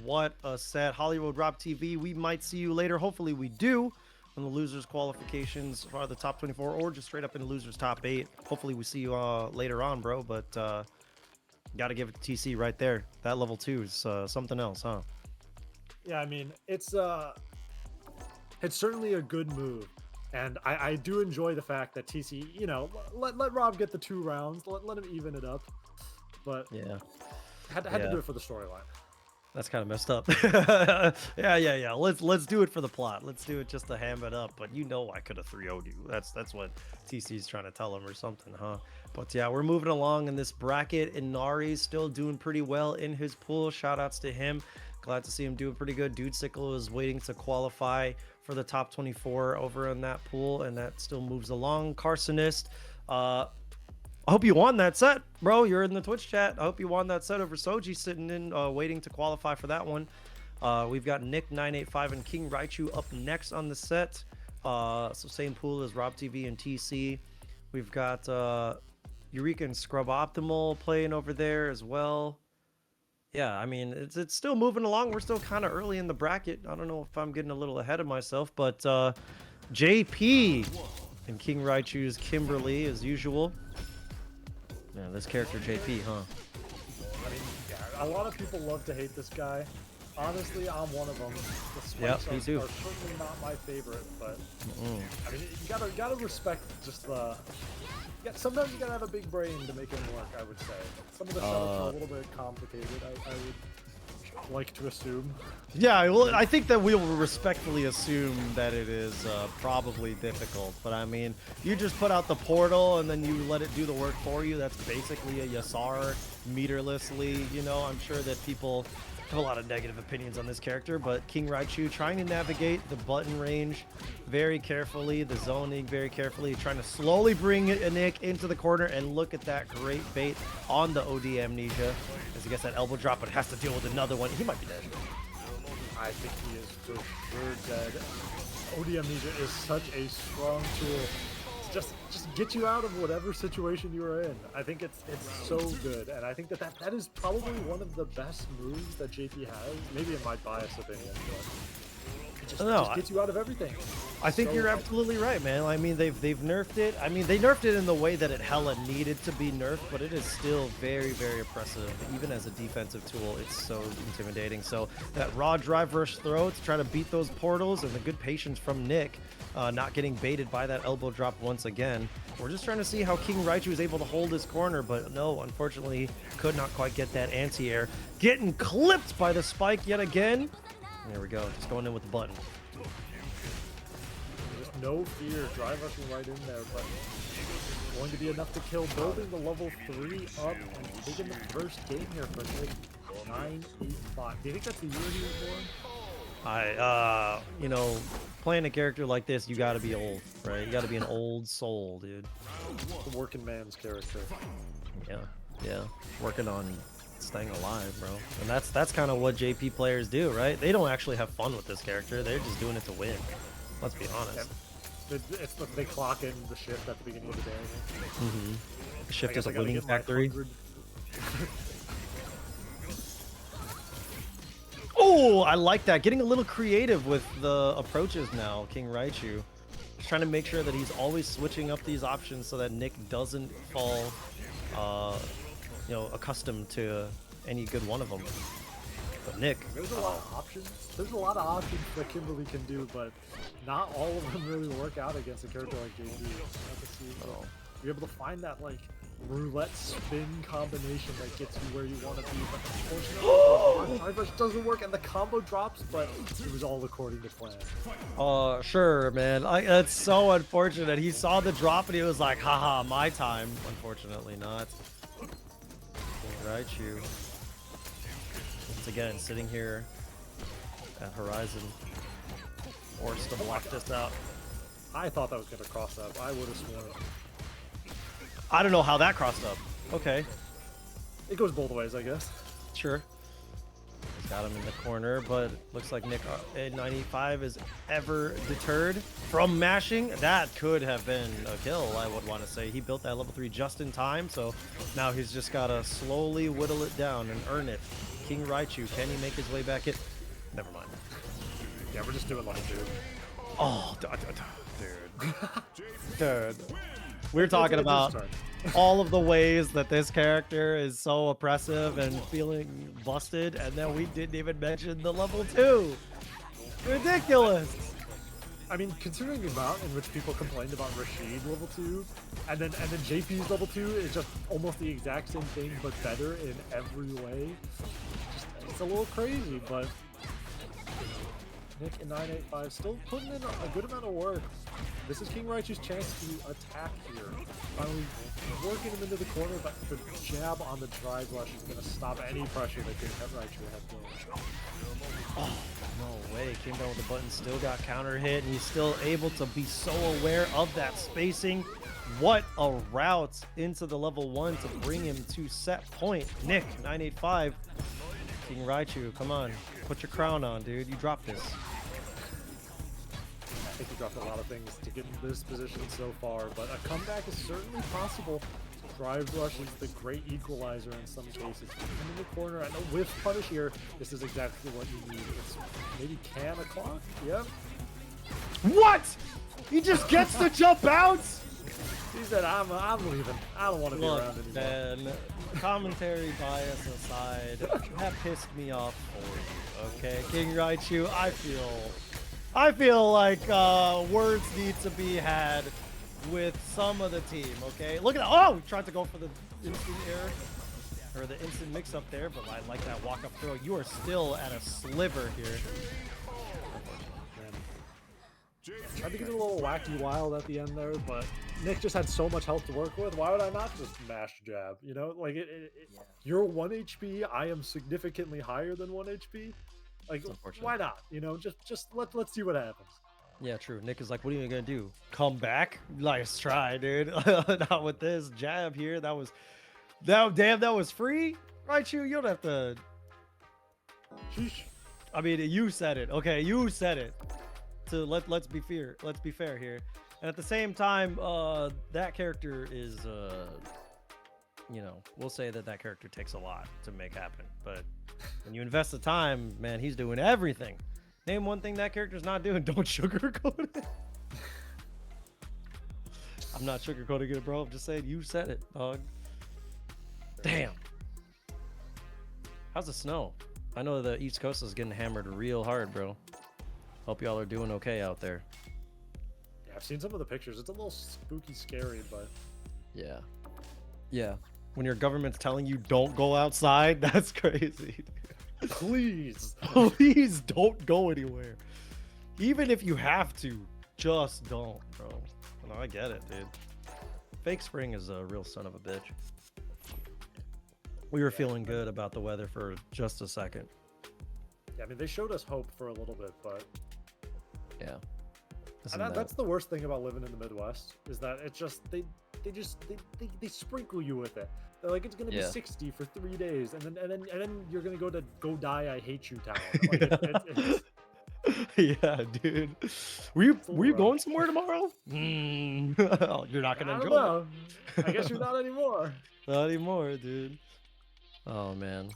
Speaker 2: What a set. Hollywood Rob TV, we might see you later. Hopefully we do. On the losers qualifications for the top 24 or just straight up in the losers top 8. Hopefully we see you later on, bro, but gotta give it to TC right there. That level 2 is something else, huh?
Speaker 1: Yeah, I mean, it's certainly a good move, and I do enjoy the fact that TC, you know, let Rob get the 2 rounds, let him even it up, but
Speaker 2: Yeah.
Speaker 1: had to do it for the storyline.
Speaker 2: That's kind of messed up. yeah. Let's do it for the plot. Let's do it just to ham it up. But you know I could have 3-0'd you. That's what TC's trying to tell him or something, huh? But yeah, we're moving along in this bracket. Inari's still doing pretty well in his pool. Shout outs to him. Glad to see him doing pretty good. Dude Sickle is waiting to qualify for the top 24 over in that pool, and that still moves along. Carsonist, I hope you won that set, bro. You're in the Twitch chat. I hope you won that set over Soji, sitting in, waiting to qualify for that one. We've got Nick985 and King Raichu up next on the set. So same pool as Rob TV and TC. We've got Eureka and Scrub Optimal playing over there as well. Yeah, I mean, it's still moving along. We're still kind of early in the bracket. I don't know if I'm getting a little ahead of myself, but JP and King Raichu's Kimberly as usual. Man, this character JP, huh?
Speaker 1: I mean, yeah, a lot of people love to hate this guy. Honestly, I'm one of them. The
Speaker 2: Yep,
Speaker 1: spikes
Speaker 2: me too.
Speaker 1: are certainly not my favorite, but I mean, you gotta respect just the. Yeah, sometimes you gotta have a big brain to make it work. I would say some of the shots are a little bit complicated. I would. like to assume.
Speaker 2: Yeah, well, I think that we will respectfully assume that it is probably difficult. But I mean, you just put out the portal and then you let it do the work for you. That's basically a Yasar meterlessly. You know, I'm sure that people have a lot of negative opinions on this character, but King Raichu trying to navigate the button range very carefully, the zoning very carefully, trying to slowly bring Nick into the corner, and look at that great bait on the OD Amnesia as he gets that elbow drop, but has to deal with another one. He might be dead.
Speaker 1: I think he is for sure dead. OD Amnesia is such a strong tool to just get you out of whatever situation you are in. I think it's so good, and I think that is probably one of the best moves that JP has. Maybe in my biased opinion, but it just gets you out of everything.
Speaker 2: I think you're absolutely right, man. I mean, they've nerfed it. I mean, they nerfed it in the way that it hella needed to be nerfed, but it is still very, very oppressive. Even as a defensive tool, it's so intimidating. So that raw drive rush throw to try to beat those portals, and the good patience from Nick, not getting baited by that elbow drop once again. We're just trying to see how King Raichu is able to hold his corner, but no, unfortunately, could not quite get that anti-air. Getting clipped by the spike yet again. There we go, just going in with the button.
Speaker 1: No fear, drive rushing right in there, but going to be enough to kill. Building the level 3 up and taking the first game here for Nick. 9-8-5. Do you think that's the year he was born?
Speaker 2: You know, playing a character like this, you gotta be old, right? You gotta be an old soul, dude.
Speaker 1: The working man's character.
Speaker 2: Yeah. Working on staying alive, bro. And that's kind of what JP players do, right? They don't actually have fun with this character. They're just doing it to win. Let's be honest.
Speaker 1: They clock in the shift at the beginning of the day.
Speaker 2: Mm-hmm. The shift is a winning factory. Oh, I like that. Getting a little creative with the approaches now, King Raichu. Just trying to make sure that he's always switching up these options so that Nick doesn't fall, you know, accustomed to any good one of them. But Nick,
Speaker 1: there's a lot of options. There's a lot of options that Kimberly can do, but not all of them really work out against a character like JP. You're able to find that like roulette spin combination that gets you where you want to be, but unfortunately, the drive rush doesn't work and the combo drops, but it was all according to plan.
Speaker 2: Sure, man. That's so unfortunate. He saw the drop and he was like, haha, my time. Unfortunately not. Raichu. Once again, sitting here at Horizon. Forced to block this out.
Speaker 1: I thought that was going to cross up. I would have sworn.
Speaker 2: I don't know how that crossed up. Okay.
Speaker 1: It goes both ways, I guess.
Speaker 2: Sure. He's got him in the corner, but looks like Nick at 95 is ever deterred from mashing. That could have been a kill, I would want to say. He built that level 3 just in time, so now he's just got to slowly whittle it down and earn it. King Raichu, can he make his way back in? Never mind.
Speaker 1: Yeah, we're just doing level 2.
Speaker 2: Oh, dude. Dude. We're talking about all of the ways that this character is so oppressive and feeling busted, and then we didn't even mention the level 2. Ridiculous.
Speaker 1: I mean, considering the amount in which people complained about Rashid level 2, and then JP's level 2 is just almost the exact same thing, but better in every way. It's a little crazy, but Nick in 985 still putting in a good amount of work. This is King Raichu's chance to attack here. Finally working him into the corner, but the jab on the drive rush is going to stop any pressure that King Raichu had going.
Speaker 2: Oh, no way. Came down with the button, still got counter hit, and he's still able to be so aware of that spacing. What a route into the level 1 to bring him to set point. Nick, 985. King Raichu, come on. Put your crown on, dude. You dropped this.
Speaker 1: I think he dropped a lot of things to get in this position so far, but a comeback is certainly possible. Drive rush is the great equalizer in some cases. In the corner, and a whiff punish here. This is exactly what you need. It's maybe can o'clock? Yep.
Speaker 2: What? He just gets to jump out?
Speaker 1: He said, I'm leaving. I don't want to be around anymore.
Speaker 2: Man, commentary bias aside, that pissed me off for you, okay? King Raichu, I feel like words need to be had with some of the team, okay? Look at that. Oh, he tried to go for the instant air. or the instant mix-up there, but I like that walk-up throw. You are still at a sliver here.
Speaker 1: Tried to get a little wacky wild at the end there, but Nick just had so much health to work with. Why would I not just mash jab? You know, like you're 1 HP. I am significantly higher than 1 HP. Like, why not? You know, just let's see what happens.
Speaker 2: Yeah, true. Nick is like, what are you gonna do? Come back? Nice try, dude. Not with this jab here. That was, damn, that was free, right? You don't have to.
Speaker 1: Sheesh.
Speaker 2: I mean, you said it. Okay, you said it. So let's be fair. Let's be fair here. And at the same time, that character is, you know, we'll say that character takes a lot to make happen. But when you invest the time, man, he's doing everything. Name one thing that character's not doing. Don't sugarcoat it. I'm not sugarcoating it, bro. I'm just saying you said it, dog. Damn. How's the snow? I know the East Coast is getting hammered real hard, bro. Hope y'all are doing okay out there.
Speaker 1: Yeah, I've seen some of the pictures. It's a little spooky, scary, but
Speaker 2: yeah, yeah. When your government's telling you don't go outside, that's crazy.
Speaker 1: Please,
Speaker 2: please don't go anywhere. Even if you have to, just don't, bro. No, I get it, dude. Fake spring is a real son of a bitch. We were feeling good about the weather for just a second.
Speaker 1: Yeah, I mean, they showed us hope for a little bit, but
Speaker 2: yeah.
Speaker 1: That's the worst thing about living in the Midwest, is that it's just they sprinkle you with it. They're like, it's gonna be 60 for 3 days, and then you're gonna go die I hate you town. Like,
Speaker 2: yeah, dude. Were you going somewhere tomorrow? Oh, you're not gonna enjoy it.
Speaker 1: I guess you're not anymore.
Speaker 2: Not anymore, dude. Oh man.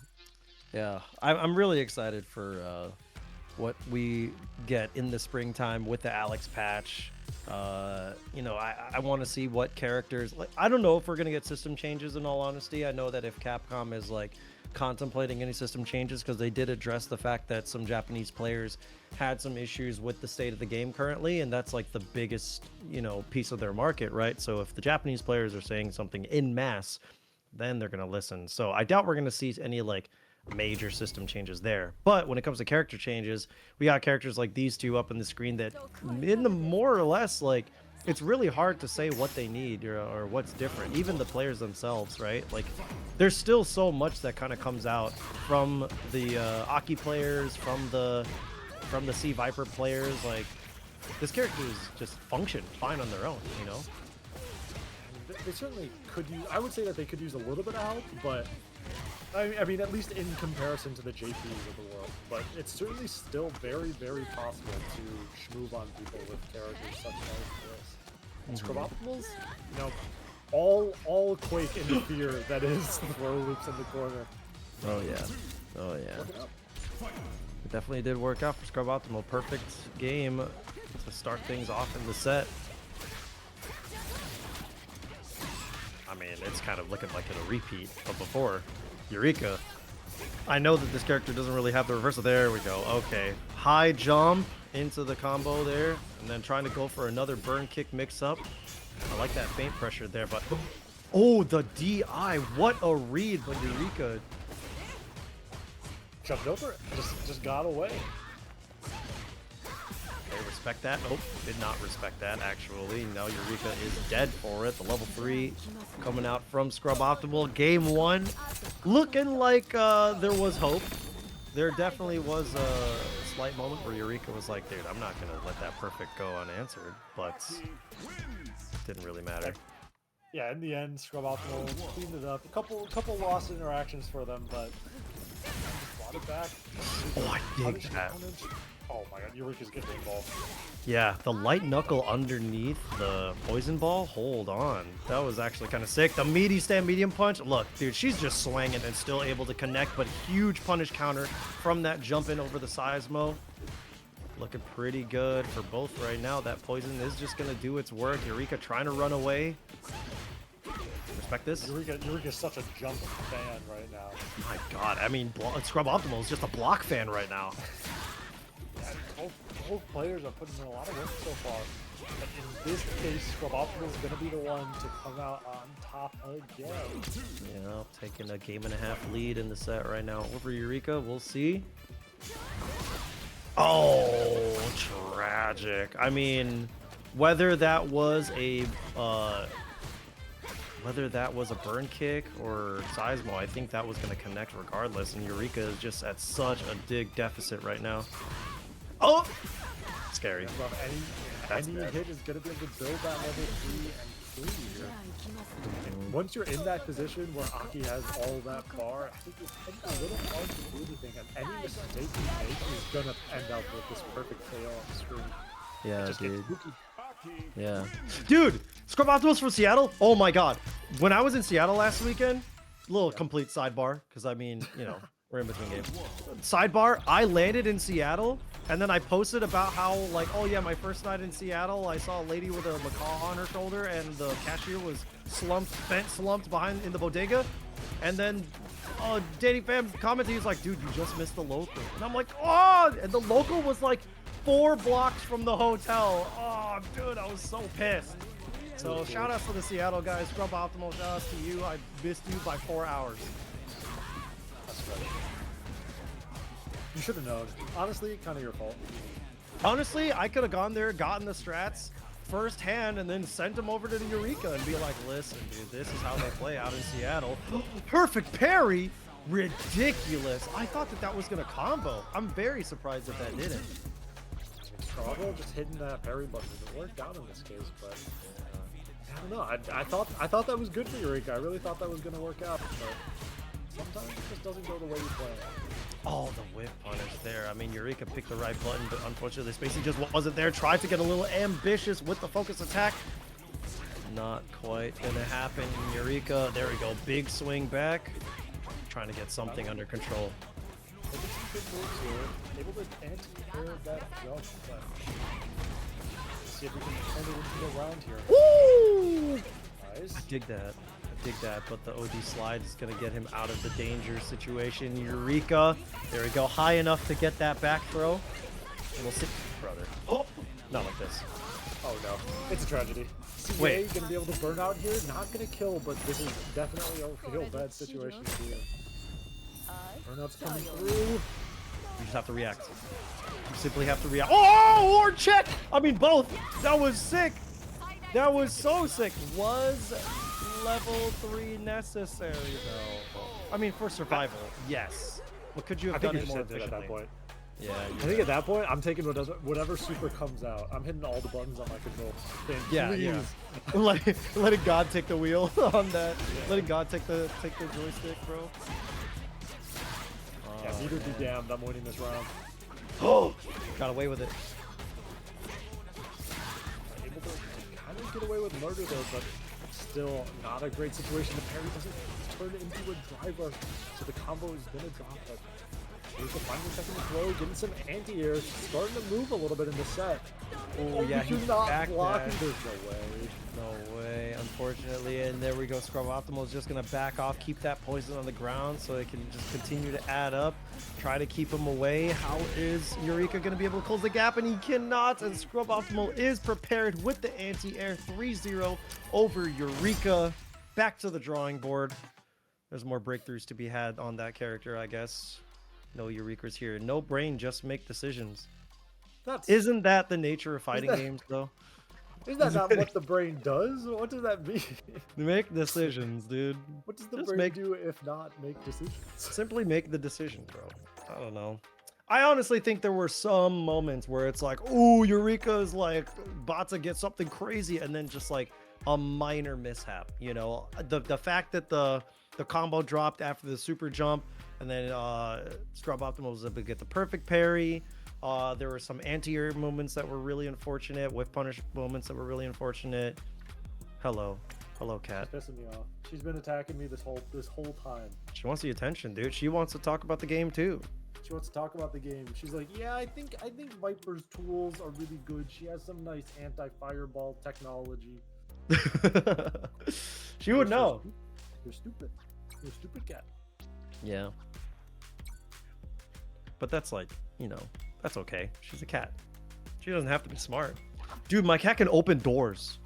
Speaker 2: Yeah, I'm really excited for what we get in the springtime with the Alex patch. You know, I want to see what characters, like, I don't know if we're gonna get system changes, in all honesty. I know that if Capcom is like contemplating any system changes, because they did address the fact that some Japanese players had some issues with the state of the game currently, and that's like the biggest, you know, piece of their market, right? So if the Japanese players are saying something in mass, then they're gonna listen. So I doubt we're gonna see any like major system changes there. But when it comes to character changes, we got characters like these two up on the screen that, in the more or less, like, it's really hard to say what they need or what's different. Even the players themselves, right? Like, there's still so much that kind of comes out from the Aki players, from the Sea Viper players. Like, this character is just function fine on their own, you know?
Speaker 1: They certainly could use, I would say that they could use a little bit of help, but I mean, at least in comparison to the JPs of the world. But it's certainly still very, very possible to schmoove on people with characters such as this. And Scruboptimals, you know, all quake in the fear that is the throw loops in the corner.
Speaker 2: Oh yeah, oh yeah. It definitely did work out for Scruboptimal. Perfect game to start things off in the set. I mean, it's kind of looking like a repeat of before. Eureka. I know that this character doesn't really have the reversal. There we go. Okay. High jump into the combo there, and then trying to go for another burn kick mix-up. I like that feint pressure there, but... Oh, the DI. What a read, but Eureka...
Speaker 1: Jumped over it. Just got away.
Speaker 2: Okay, respect that. Nope, did not respect that, actually. Now Eureka is dead for it. The level 3 coming out from Scruboptimal. Game 1 looking like there was hope. There definitely was a slight moment where Eureka was like, dude, I'm not going to let that perfect go unanswered, but it didn't really matter.
Speaker 1: Yeah, in the end, Scruboptimal cleaned it up. A couple lost interactions for them, but just brought it back.
Speaker 2: Oh, I dig that.
Speaker 1: Oh my god, Eureka's getting involved.
Speaker 2: Yeah, the light knuckle underneath the poison ball. Hold on. That was actually kind of sick. The meaty stand medium punch. Look, dude, she's just swinging and still able to connect, but huge punish counter from that jump in over the Seismo. Looking pretty good for both right now. That poison is just going to do its work. Eureka trying to run away. Respect this.
Speaker 1: Eureka's such a jump fan right now.
Speaker 2: My god, I mean, Scruboptimal is just a block fan right now.
Speaker 1: Both players are putting in a lot of work so far. But in this case, Squaboptimal is going to be the one to come out on top again.
Speaker 2: Yeah, taking a 1.5 game lead in the set right now over Eureka. We'll see. Oh, tragic. I mean, whether that was a burn kick or Seismo, I think that was going to connect regardless. And Eureka is just at such a big deficit right now. Oh, scary.
Speaker 1: Well, any hit is going to be able to build that level 3 and 3 here. And once you're in that position where Aki has all that bar, I think it's a little hard to do anything. And any mistake you make is going to end up with this perfect KO on the screen.
Speaker 2: Yeah,
Speaker 1: just
Speaker 2: dude.
Speaker 1: spooky.
Speaker 2: Yeah. Dude, Scrub Optimus from Seattle? Oh my god. When I was in Seattle last weekend, little complete sidebar, because I mean, you know, we're in between games. Sidebar, I landed in Seattle, and then I posted about how, like, oh yeah, my first night in Seattle, I saw a lady with a macaw on her shoulder, and the cashier was slumped behind in the bodega. And then Dating Fam commented, he's like, dude, you just missed the local. And I'm like, oh! And the local was like 4 blocks from the hotel. Oh, dude, I was so pissed. So shout outs to the Seattle guys. Scrub Optimal, shout outs to you. I missed you by 4 hours.
Speaker 1: That's right. You should have known. Honestly, kind of your fault.
Speaker 2: Honestly, I could have gone there, gotten the strats firsthand, and then sent them over to the Eureka and be like, listen, dude, this is how they play out in Seattle. Perfect parry? Ridiculous. I thought that was going to combo. I'm very surprised that that didn't.
Speaker 1: Struggle just hitting that parry button. It worked out in this case, but I don't know. I thought that was good for Eureka. I really thought that was going to work out, but sometimes it just doesn't go the way you plan.
Speaker 2: Oh, the whip punish there. I mean, Eureka picked the right button, but unfortunately, Spacey just wasn't there. Tried to get a little ambitious with the focus attack. Not quite gonna happen. Eureka, there we go. Big swing back. Trying to get something under control.
Speaker 1: Good moves here. Able to anti-air that jump, but let's see if we can turn it into a round here.
Speaker 2: Woo!
Speaker 1: Nice.
Speaker 2: I dig that. But the OD slide is going to get him out of the danger situation. Eureka, there we go, high enough to get that back throw. And we'll see, brother. Oh, not like this.
Speaker 1: Oh no, it's a tragedy.
Speaker 2: Wait,
Speaker 1: gonna be able to burn out here, not gonna kill, but this is definitely a real bad situation to be in. Burnout's coming through.
Speaker 2: You just have to react. You simply have to react. Oh, or check! I mean, both. That was sick. That was so sick. Was level 3 necessary though? I mean, for survival, yes. But could you have done it more efficiently?
Speaker 1: At that point.
Speaker 2: Yeah.
Speaker 1: I think at that point, I'm taking whatever super comes out. I'm hitting all the buttons on my control.
Speaker 2: Yeah. Letting God take the wheel on that. Yeah. Letting God take the joystick, bro.
Speaker 1: Yeah, neither be damned. I'm winning this round.
Speaker 2: Oh, got away with it.
Speaker 1: Able to kind of get away with murder though, but still not a great situation. The parry doesn't turn into a driver, so the combo is gonna drop. But here's the final second throw, getting some anti-air, starting to move a little bit in the set.
Speaker 2: Oh yeah,
Speaker 1: he's not blocking. There's no way.
Speaker 2: No way, unfortunately. And there we go. Scrub Optimal is just gonna back off, keep that poison on the ground, so it can just continue to add up. Try to keep him away. How is Eureka gonna be able to close the gap? And he cannot. And Scrub Optimal is prepared with the anti-air 3-0 over Eureka. Back to the drawing board. There's more breakthroughs to be had on that character, I guess. No Eureka's here. No brain, just make decisions. Isn't that the nature of fighting games, though?
Speaker 1: Isn't that not what the brain does? What does that mean?
Speaker 2: Make decisions, dude.
Speaker 1: What does the brain do if not make decisions?
Speaker 2: Simply make the decision, bro. I don't know. I honestly think there were some moments where it's like, ooh, Eureka's like about to get something crazy, and then just like a minor mishap. You know, the fact that the combo dropped after the super jump, and then Scrub Optimal was able to get the perfect parry. There were some anti-air moments that were really unfortunate, whiff punish moments that were really unfortunate. Hello, cat.
Speaker 1: She's pissing me off. She's been attacking me this whole time.
Speaker 2: She wants the attention, dude. She wants to talk about the game too.
Speaker 1: She wants to talk about the game. She's like, yeah, I think Viper's tools are really good. She has some nice anti-fireball technology.
Speaker 2: She would know.
Speaker 1: You're stupid. You're a stupid cat.
Speaker 2: Yeah. But that's like, you know, that's okay. She's a cat. She doesn't have to be smart. Dude, my cat can open doors.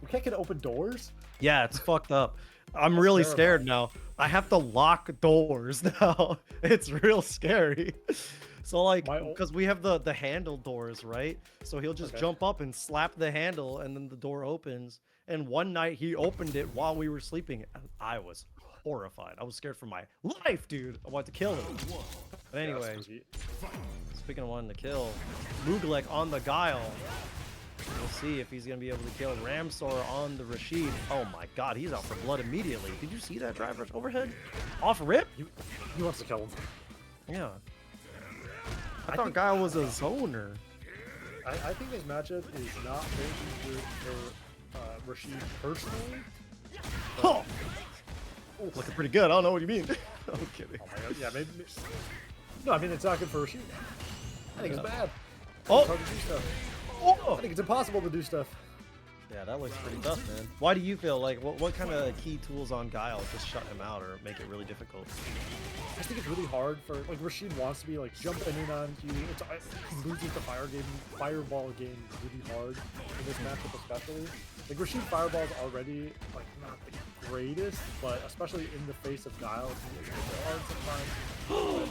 Speaker 1: We can't get open doors?
Speaker 2: Yeah, it's fucked up. I'm
Speaker 1: That's
Speaker 2: really
Speaker 1: terrifying.
Speaker 2: scared now. I have to lock doors now. It's real scary. So like,
Speaker 1: My
Speaker 2: because we have the handle doors, right? So he'll just
Speaker 1: Okay.
Speaker 2: jump up and slap the handle, and then the door opens. And one night he opened it while we were sleeping. And I was horrified. I was scared for my life, dude. I wanted to kill him. But
Speaker 1: Yeah, that's
Speaker 2: anyway,
Speaker 1: spooky.
Speaker 2: speaking of wanting to kill, Muglek on the Guile. We'll see if he's going to be able to kill Ramsor on the Rashid. Oh my god, he's out for blood immediately. Did you see that drive rush overhead? Off rip?
Speaker 1: He wants to kill him.
Speaker 2: Yeah. I
Speaker 1: I
Speaker 2: thought
Speaker 1: think-
Speaker 2: Guile was a zoner.
Speaker 1: I think this matchup is not very good for Rashid personally.
Speaker 2: Oh! Looking pretty good. I don't know what you mean. I'm kidding.
Speaker 1: Oh my god, yeah, maybe. No, I mean, it's not good for Rashid. I think it's bad.
Speaker 2: Oh!
Speaker 1: It's hard to do stuff. I
Speaker 2: Oh!
Speaker 1: think it's impossible to do stuff.
Speaker 2: Yeah, that looks pretty tough, man. Why do you feel like, what kind of key tools on Guile just shut him out or make it really difficult?
Speaker 1: I just think it's really hard for, like, Rashid wants to be, like, jumping in on you. He loses the fireball game really hard in this matchup especially. Like, Rashid fireballs already, like, not the greatest, but especially in the face of Guile, it's really hard sometimes.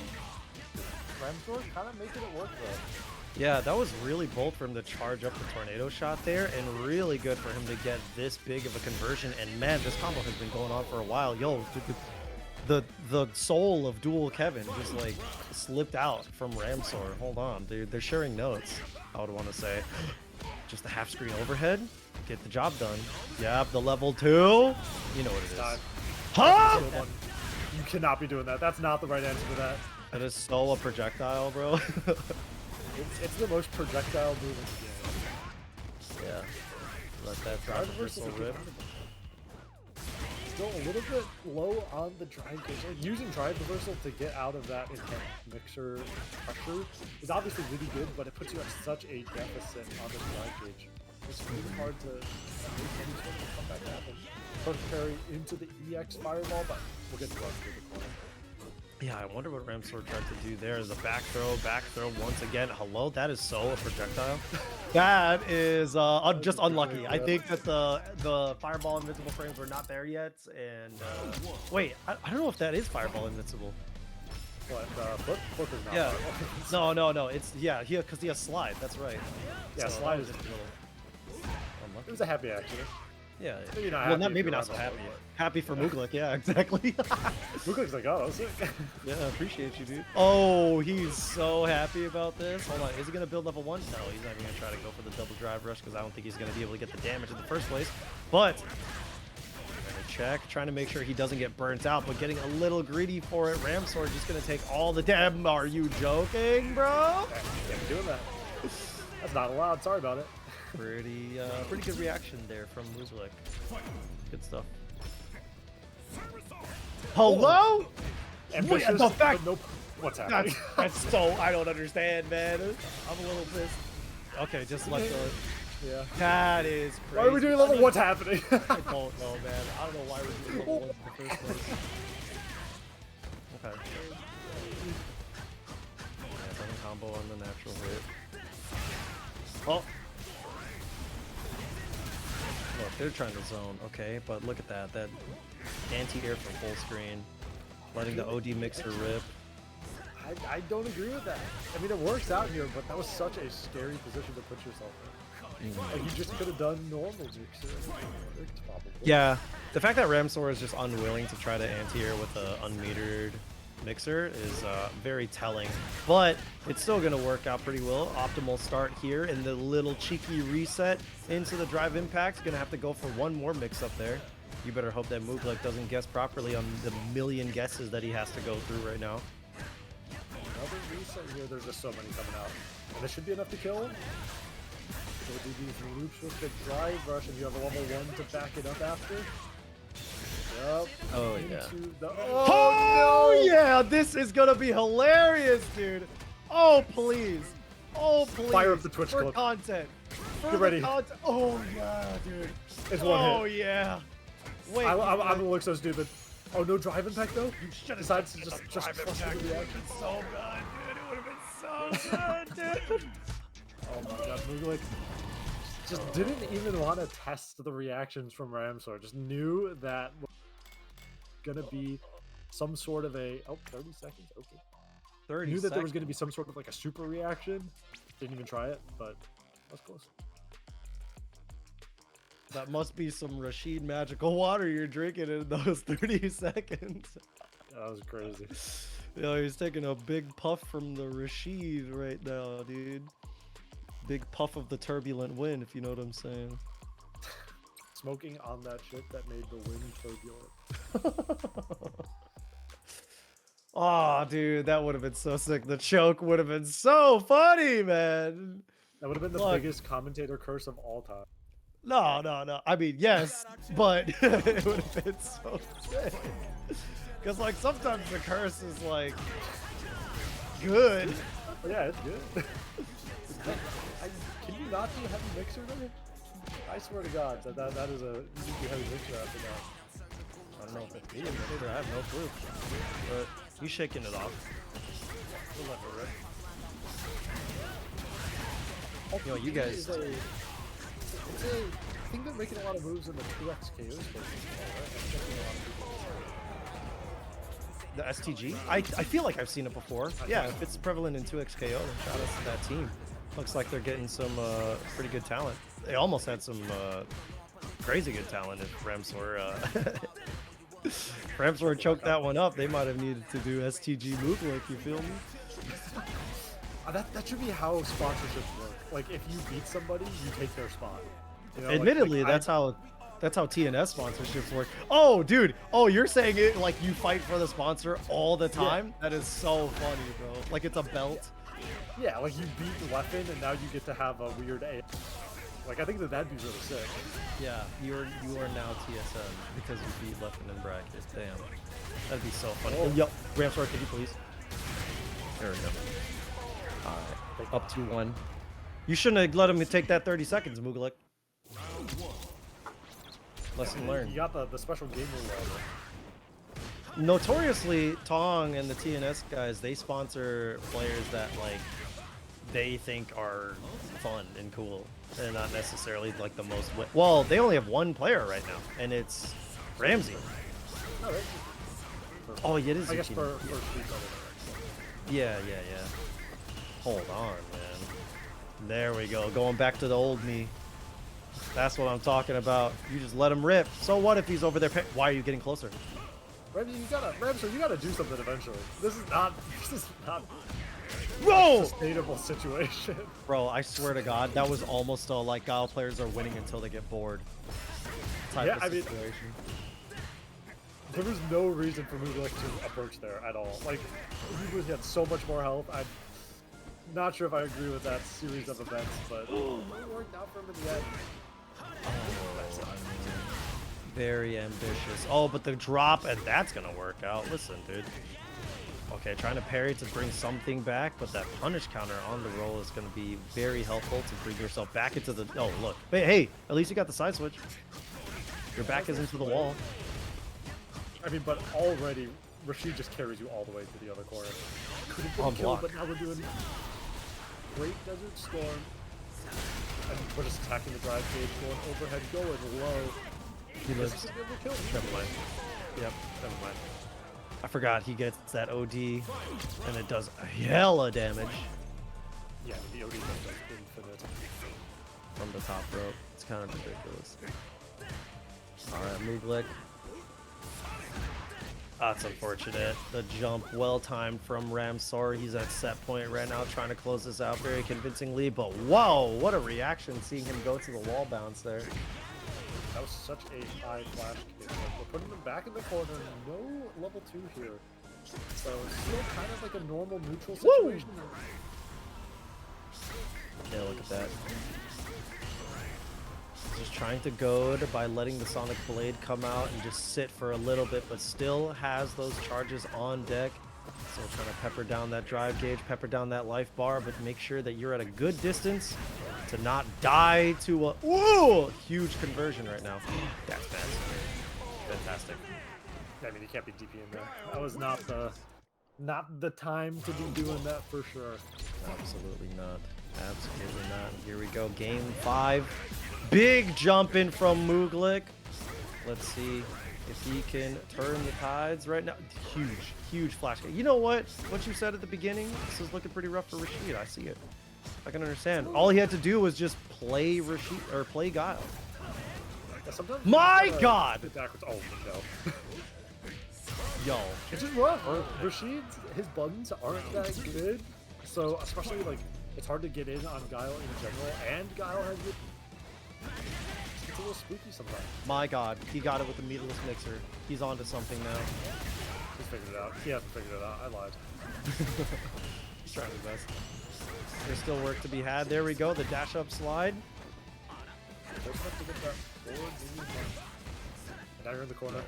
Speaker 1: Ramsor kind of making it work, though.
Speaker 2: Yeah, that was really bold for him to charge up the tornado shot there, and really good for him to get this big of a conversion. And man, this combo has been going on for a while. Yo, the soul of Dual Kevin just like slipped out from Ramsor. Hold on, dude, they're sharing notes. I would want to say, just a half screen overhead, get the job done. Yep, the level 2. You know what it is.
Speaker 1: Time.
Speaker 2: Huh?
Speaker 1: Skill one. You cannot be doing that. That's not the right answer to that.
Speaker 2: That is so a projectile, bro.
Speaker 1: It's the most projectile move in the game.
Speaker 2: Yeah. Let that drive
Speaker 1: Drive
Speaker 2: reversal
Speaker 1: reversal
Speaker 2: rip.
Speaker 1: Still a little bit low on the drive gauge. Like, using drive reversal to get out of that intense mixer pressure is obviously really good, but it puts you at such a deficit on the drive gauge. It's really hard to make any sort of comeback happen. Perfect parry into the EX fireball, but we'll get to run through the corner.
Speaker 2: Yeah, I wonder what Ramsor tried to do there. The back throw once again. Hello, that is so a projectile. That is just unlucky. I think that the fireball invincible frames were not there yet. And wait, I don't know if that is fireball invincible.
Speaker 1: But flip is not.
Speaker 2: Yeah.
Speaker 1: fireball.
Speaker 2: No. It's because he has slide. That's right.
Speaker 1: Yeah,
Speaker 2: So
Speaker 1: slide
Speaker 2: that
Speaker 1: is
Speaker 2: was just a little unlucky.
Speaker 1: It was a happy accident.
Speaker 2: Yeah.
Speaker 1: Maybe not
Speaker 2: Well,
Speaker 1: happy
Speaker 2: not
Speaker 1: if
Speaker 2: maybe
Speaker 1: you're
Speaker 2: not so
Speaker 1: Ramsor,
Speaker 2: happy.
Speaker 1: but-
Speaker 2: Happy for Muglek. Yeah, exactly.
Speaker 1: Muglik's like, oh, sick.
Speaker 2: Yeah, appreciate you, dude. Oh, he's so happy about this. Hold on, is he gonna build level 1? No, he's not even gonna try to go for the double drive rush because I don't think he's gonna be able to get the damage in the first place. But gonna check, trying to make sure he doesn't get burnt out, but getting a little greedy for it. Ramsor just gonna take all the damage. Are you joking, bro?
Speaker 1: Can't be doing that. That's not allowed. Sorry about it.
Speaker 2: Pretty good reaction there from Muglek. Good stuff. Hello?
Speaker 1: Ambitious,
Speaker 2: the fact-
Speaker 1: but nope. What's happening?
Speaker 2: That's so I don't understand, man. I'm a little pissed. Okay, just let the.
Speaker 1: Yeah.
Speaker 2: That is crazy.
Speaker 1: Why are we doing level? What's happening?
Speaker 2: I don't know, man. I don't know why we're doing level 1s in the first place. Okay. Yeah, double combo on the natural hit. Oh. Look, they're trying to zone. Okay, but look at that. That anti-air from full screen. Letting the OD mixer rip.
Speaker 1: I don't agree with that. I mean, it works out here, but that was such a scary position to put yourself in. Like, you just could have done normal mixer. Probably.
Speaker 2: Yeah, the fact that Ramsor is just unwilling to try to anti-air with an unmetered mixer is very telling, but it's still going to work out pretty well. Optimal start here in the little cheeky reset into the drive impact. Going to have to go for one more mix up there. You better hope that Muglek doesn't guess properly on the million guesses that he has to go through right now.
Speaker 1: Another reset here. There's just so many coming out. And this should be enough to kill him. So we'll do these loops with the drive rush, and you have a level 1 to back it up after. Yep.
Speaker 2: Oh, yeah.
Speaker 1: Oh, no!
Speaker 2: yeah, this is gonna be hilarious, dude. Oh please, oh please.
Speaker 1: Fire up the Twitch
Speaker 2: for
Speaker 1: clip.
Speaker 2: content. For
Speaker 1: Get ready.
Speaker 2: Content. Oh yeah, dude.
Speaker 1: It's one
Speaker 2: Oh
Speaker 1: hit.
Speaker 2: yeah. Wait.
Speaker 1: I'm gonna look so stupid. Oh, no drive impact though?
Speaker 2: You should have
Speaker 1: Decides to just
Speaker 2: drive
Speaker 1: trust
Speaker 2: impact.
Speaker 1: the reaction.
Speaker 2: It's so good, dude. It would have been so good, dude.
Speaker 1: Oh my god, Muglik. Just didn't even want to test the reactions from Ramsor. Just knew that was gonna be some sort of a 30 seconds. Okay.
Speaker 2: 30
Speaker 1: Knew that there was
Speaker 2: seconds.
Speaker 1: gonna be some sort of like a super reaction. Didn't even try it, but that's close.
Speaker 2: That must be some Rashid magical water you're drinking in those 30 seconds.
Speaker 1: That was crazy.
Speaker 2: Yo, he's taking a big puff from the Rashid right now, dude. Big puff of the turbulent wind, if you know what I'm saying.
Speaker 1: Smoking on that shit that made the wind turbulent.
Speaker 2: Oh, dude, that would have been so sick. The choke would have been so funny, man.
Speaker 1: That would have been the biggest commentator curse of all time.
Speaker 2: No, no, no. I mean, yes, but it would have been so sick. Because, like, sometimes the curse is, like, good.
Speaker 1: Oh, yeah, it's good. Can you not do a heavy mixer there? I swear to God that is a easy heavy mixer after that.
Speaker 2: I don't know if it's me. I have no clue. But he's shaking it off.
Speaker 1: We'll let her rip.
Speaker 2: Yo, you guys.
Speaker 1: It's a, I think they're making a lot of moves in the 2x KO space as well, right?
Speaker 2: The STG? I feel like I've seen it before. Yeah, if it's prevalent in 2x KO, then shout out to that team. Looks like they're getting some pretty good talent. They almost had some crazy good talent if Ramsor Ramsor choked that one up. They might have needed to do STG move like, you feel me?
Speaker 1: That should be how sponsorships work. Like, if you beat somebody, you take their spot. You know,
Speaker 2: admittedly, that's how TNS sponsorships work. Oh, dude. Oh, you're saying it like you fight for the sponsor all the time? Yeah. That is so funny, bro. Like it's a belt.
Speaker 1: Yeah, like you beat Weapon and now you get to have a weird A. Like, I think that'd be really sick.
Speaker 2: Yeah, you are now TSM because you beat Weapon in brackets. Damn. That'd be so funny. Oh, yo, Ramsor, can you please? There we go. Alright. Up 2-1. You shouldn't have let him take that 30 seconds, Mugalik. Lesson learned.
Speaker 1: You got the special game rule.
Speaker 2: Notoriously, Tong and the TNS guys, they sponsor players that like they think are fun and cool, and not necessarily like the most. Well, they only have one player right now, and it's Ramsey. Oh, yeah, it is.
Speaker 1: I guess for
Speaker 2: yeah. Hold on, man. There we go. Going back to the old me. That's what I'm talking about. You just let him rip. So what if he's over there? Why are you getting closer?
Speaker 1: Ramsey, you gotta do something eventually. This is not
Speaker 2: Bro!
Speaker 1: a sustainable situation.
Speaker 2: Bro, I swear to God, that was almost a like Guile players are winning until they get bored type of situation.
Speaker 1: There was no reason for Mugalik to approach there at all. Like, he had so much more health. I'm not sure if I agree with that series of events, but it worked out for him in the end.
Speaker 2: Very ambitious. Oh, but the drop, and that's gonna work out. Listen, dude. Okay, trying to parry to bring something back, but that punish counter on the roll is gonna be very helpful to bring yourself back into the. Oh, look. Hey, at least you got the side switch. Your back is into the wall.
Speaker 1: I mean, but already Rashid just carries you all the way to the other corner. Could've been
Speaker 2: On
Speaker 1: killed,
Speaker 2: block.
Speaker 1: but now we're doing Great Desert Storm. And we're just attacking the drive cage, going overhead, going low.
Speaker 2: He lives. Never mind. Yep, never mind. I forgot he gets that OD, and it does a hella damage.
Speaker 1: Yeah, the OD does infinite.
Speaker 2: From the top rope. It's kind of ridiculous. Alright, Muglik. That's unfortunate. The jump well timed from Ramsor. He's at set point right now, trying to close this out very convincingly. But whoa, what a reaction seeing him go to the wall bounce there.
Speaker 1: That was such a high flash kick. We're putting him back in the corner. No level 2 here. So still kind of like a normal neutral situation.
Speaker 2: Yeah, look at that. Just trying to goad by letting the Sonic Blade come out and just sit for a little bit, but still has those charges on deck. So trying to pepper down that drive gauge, pepper down that life bar, but make sure that you're at a good distance to not die to a huge conversion right now. That's bad. Fantastic.
Speaker 1: I mean, you can't be DP in there. That was not the Not the time to be doing that for sure.
Speaker 2: Absolutely not. Absolutely not. Here we go. Game 5. Big jump in from Muglik. Let's see if he can turn the tides right now. Huge, huge flash. You know what? What you said at the beginning? This is looking pretty rough for Rashid. I see it. I can understand. All he had to do was just play Rashid or play Guile.
Speaker 1: Yeah, sometimes
Speaker 2: My God!
Speaker 1: Oh no.
Speaker 2: Yo.
Speaker 1: It's just rough. Rashid's, his buttons aren't that good. So especially like it's hard to get in on Guile in general, and Guile has good. It's a little spooky sometimes.
Speaker 2: My God, he got it with the meatless mixer. He's onto something now.
Speaker 1: He's figured it out. He hasn't figured it out. I lied.
Speaker 2: He's trying his best. There's still work to be had. There we go. The dash up slide.
Speaker 1: Just have to get that forward, and now you're in the corner.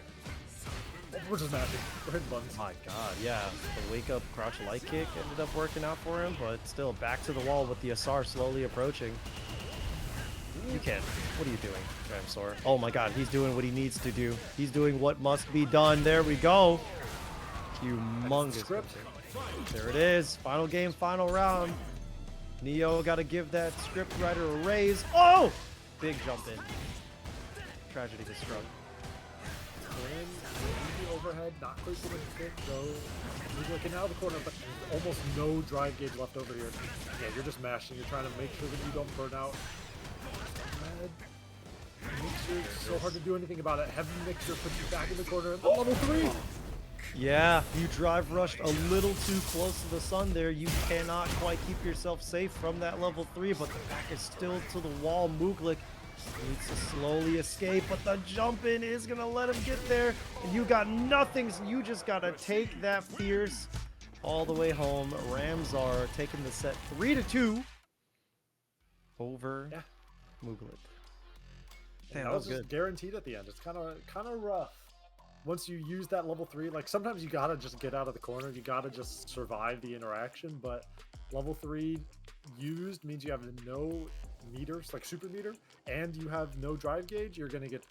Speaker 1: We're just mashing. We're hitting buttons.
Speaker 2: My God, yeah. The wake up crouch light kick ended up working out for him, but still back to the wall with the Asar slowly approaching. You can't. What are you doing, Ramsor? Oh my God, he's doing what he needs to do. He's doing what must be done. There we go. Humongous.
Speaker 1: Script.
Speaker 2: There it is. Final game, final round. Neo got to give that script writer a raise. Oh! Big jump in. Tragedy has struck.
Speaker 1: And the overhead, not quite going to fit though. He's looking out of the corner, but almost no drive gauge left over here. Yeah, you're just mashing. You're trying to make sure that you don't burn out. Mixer, so hard to do anything about it. Heavy mixer puts you back in the corner at the level 3.
Speaker 2: Yeah, you drive rushed a little too close to the sun there. You cannot quite keep yourself safe from that level 3, but the back is still to the wall. Muglik needs to slowly escape, but the jump in is going to let him get there. And you got nothing, so you just got to take that fierce all the way home. Ramsar taking the set 3-2 over Muglik. Damn,
Speaker 1: that was
Speaker 2: good.
Speaker 1: just guaranteed at the end. It's kind of rough. Once you use that level 3, like sometimes you gotta just get out of the corner. You gotta just survive the interaction. But level 3 used means you have no meters, like super meter, and you have no drive gauge. You're gonna get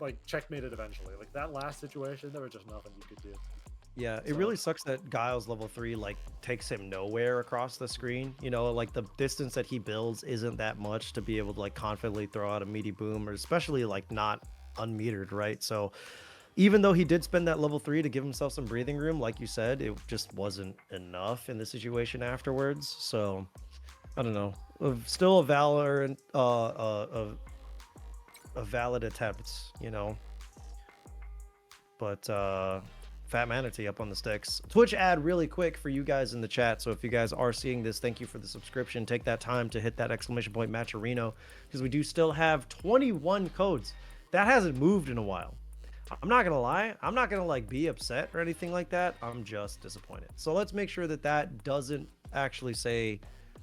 Speaker 1: like checkmated eventually. Like that last situation, there was just nothing you could do.
Speaker 2: Yeah, it really sucks that Guile's level 3 like takes him nowhere across the screen. You know, like the distance that he builds isn't that much to be able to like confidently throw out a meaty boom, or especially like not unmetered, right? So even though he did spend that level 3 to give himself some breathing room, like you said, it just wasn't enough in the situation afterwards. So I don't know. Still a valid attempt, you know. But Fat Manatee up on the sticks. Twitch ad really quick for you guys in the chat. So if you guys are seeing this, thank you for the subscription. Take that time to hit that exclamation point Matcherino, because we do still have 21 codes. That hasn't moved in a while. I'm not gonna lie. I'm not gonna like be upset or anything like that. I'm just disappointed. So let's make sure that that doesn't actually say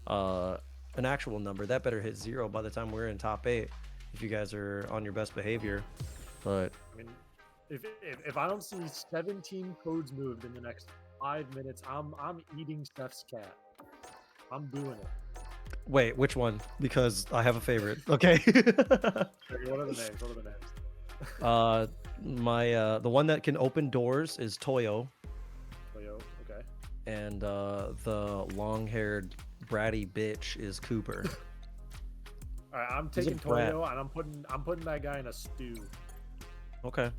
Speaker 2: an actual number. That better hit 0 by the time we're in top 8 if you guys are on your best behavior. But
Speaker 1: I mean, if I don't see 17 codes moved in the next 5 minutes, I'm eating Steph's cat. I'm doing it.
Speaker 2: wait, which one? Because I have a favorite. Okay.
Speaker 1: Okay, what are the names? What are the names?
Speaker 2: The one that can open doors is Toyo,
Speaker 1: Toyo, okay.
Speaker 2: and the long-haired bratty bitch is Cooper.
Speaker 1: All right, I'm
Speaker 2: He's a
Speaker 1: taking
Speaker 2: brat.
Speaker 1: Toyo, and I'm putting that guy in a stew.
Speaker 2: Okay.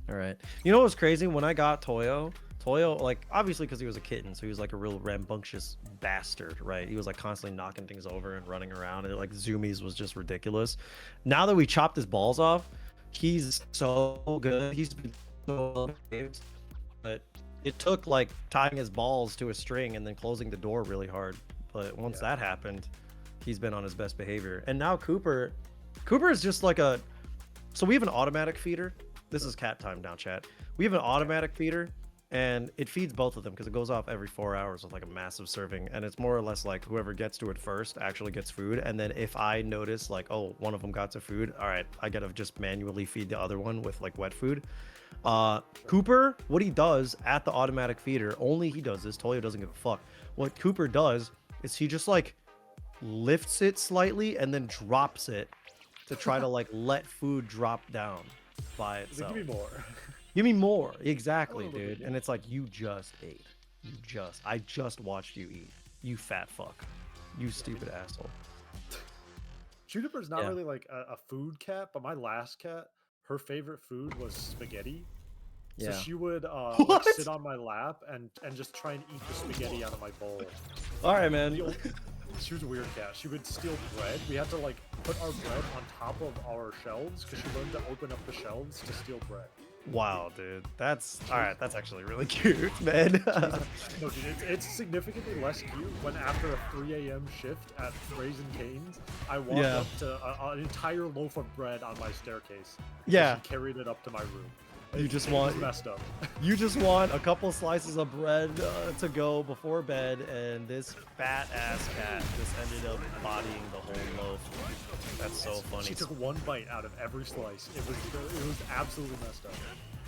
Speaker 2: All right. You know what's crazy? When I got Toyo, like, obviously because he was a kitten, so he was like a real rambunctious bastard, right? He was like constantly knocking things over and running around, and like zoomies was just ridiculous. Now that we chopped his balls off, he's so good. He's been so well behaved, but it took like tying his balls to a string and then closing the door really hard. But once that happened, he's been on his best behavior. And now Cooper is just like a, so we have an automatic feeder. This is cat time now, chat. We have an automatic feeder, and it feeds both of them because it goes off every 4 hours with like a massive serving, and it's more or less like whoever gets to it first actually gets food. And then if I notice like, oh, one of them got to food, all right, I gotta just manually feed the other one with like wet food. Cooper, what he does at the automatic feeder, only he does this, Toyo doesn't give a fuck. What Cooper does is he just like lifts it slightly and then drops it to try to like let food drop down by itself.
Speaker 1: Give me more.
Speaker 2: Give me more. Exactly, dude. And it's like, you just ate. I just watched you eat. You fat fuck. You stupid asshole.
Speaker 1: Juniper's not
Speaker 2: Yeah.
Speaker 1: really like a food cat, but my last cat, her favorite food was spaghetti. So
Speaker 2: Yeah.
Speaker 1: she would like
Speaker 2: What?
Speaker 1: sit on my lap and just try and eat the spaghetti out of my bowl.
Speaker 2: All right, man.
Speaker 1: She was a weird cat. She would steal bread. We had to like put our bread on top of our shelves because she learned to open up the shelves to steal bread.
Speaker 2: Wow, dude. That's all right. That's actually really cute, man.
Speaker 1: No, dude, it's significantly less cute when after a 3 a.m. shift at Raising Cane's, I walked
Speaker 2: Yeah.
Speaker 1: up to an entire loaf of bread on my staircase.
Speaker 2: Yeah.
Speaker 1: She carried it up to my room.
Speaker 2: You
Speaker 1: It
Speaker 2: just
Speaker 1: was
Speaker 2: want
Speaker 1: messed up.
Speaker 2: you just want a couple slices of bread to go before bed, and this fat ass cat just ended up bodying the whole loaf. That's so funny.
Speaker 1: She took one bite out of every slice. It was absolutely messed up.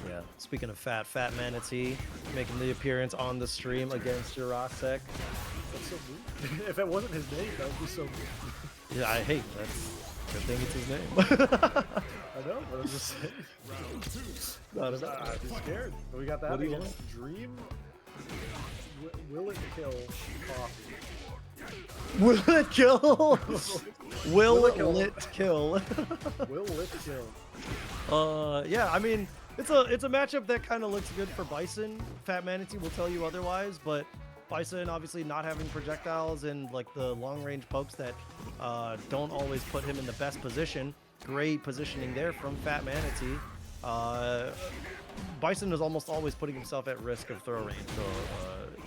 Speaker 2: Yeah. Speaking of fat manatee, making the appearance on the stream against Jurasek.
Speaker 1: That's so mean. If it wasn't his name, that would be so mean.
Speaker 2: Yeah, I hate that's good thing it's his name.
Speaker 1: I know, but I'm just saying.
Speaker 2: Not at all.
Speaker 1: I'd be scared. We got that
Speaker 2: What do you
Speaker 1: against Dream. Will it kill Coffee?
Speaker 2: Will it kill? Will it kill?
Speaker 1: Will it kill?
Speaker 2: Yeah, I mean, it's a matchup that kind of looks good for Bison. Fat Manatee will tell you otherwise, but Bison obviously not having projectiles and like the long range pokes that don't always put him in the best position. Great positioning there from Fat Manatee. Bison is almost always putting himself at risk of throw range, so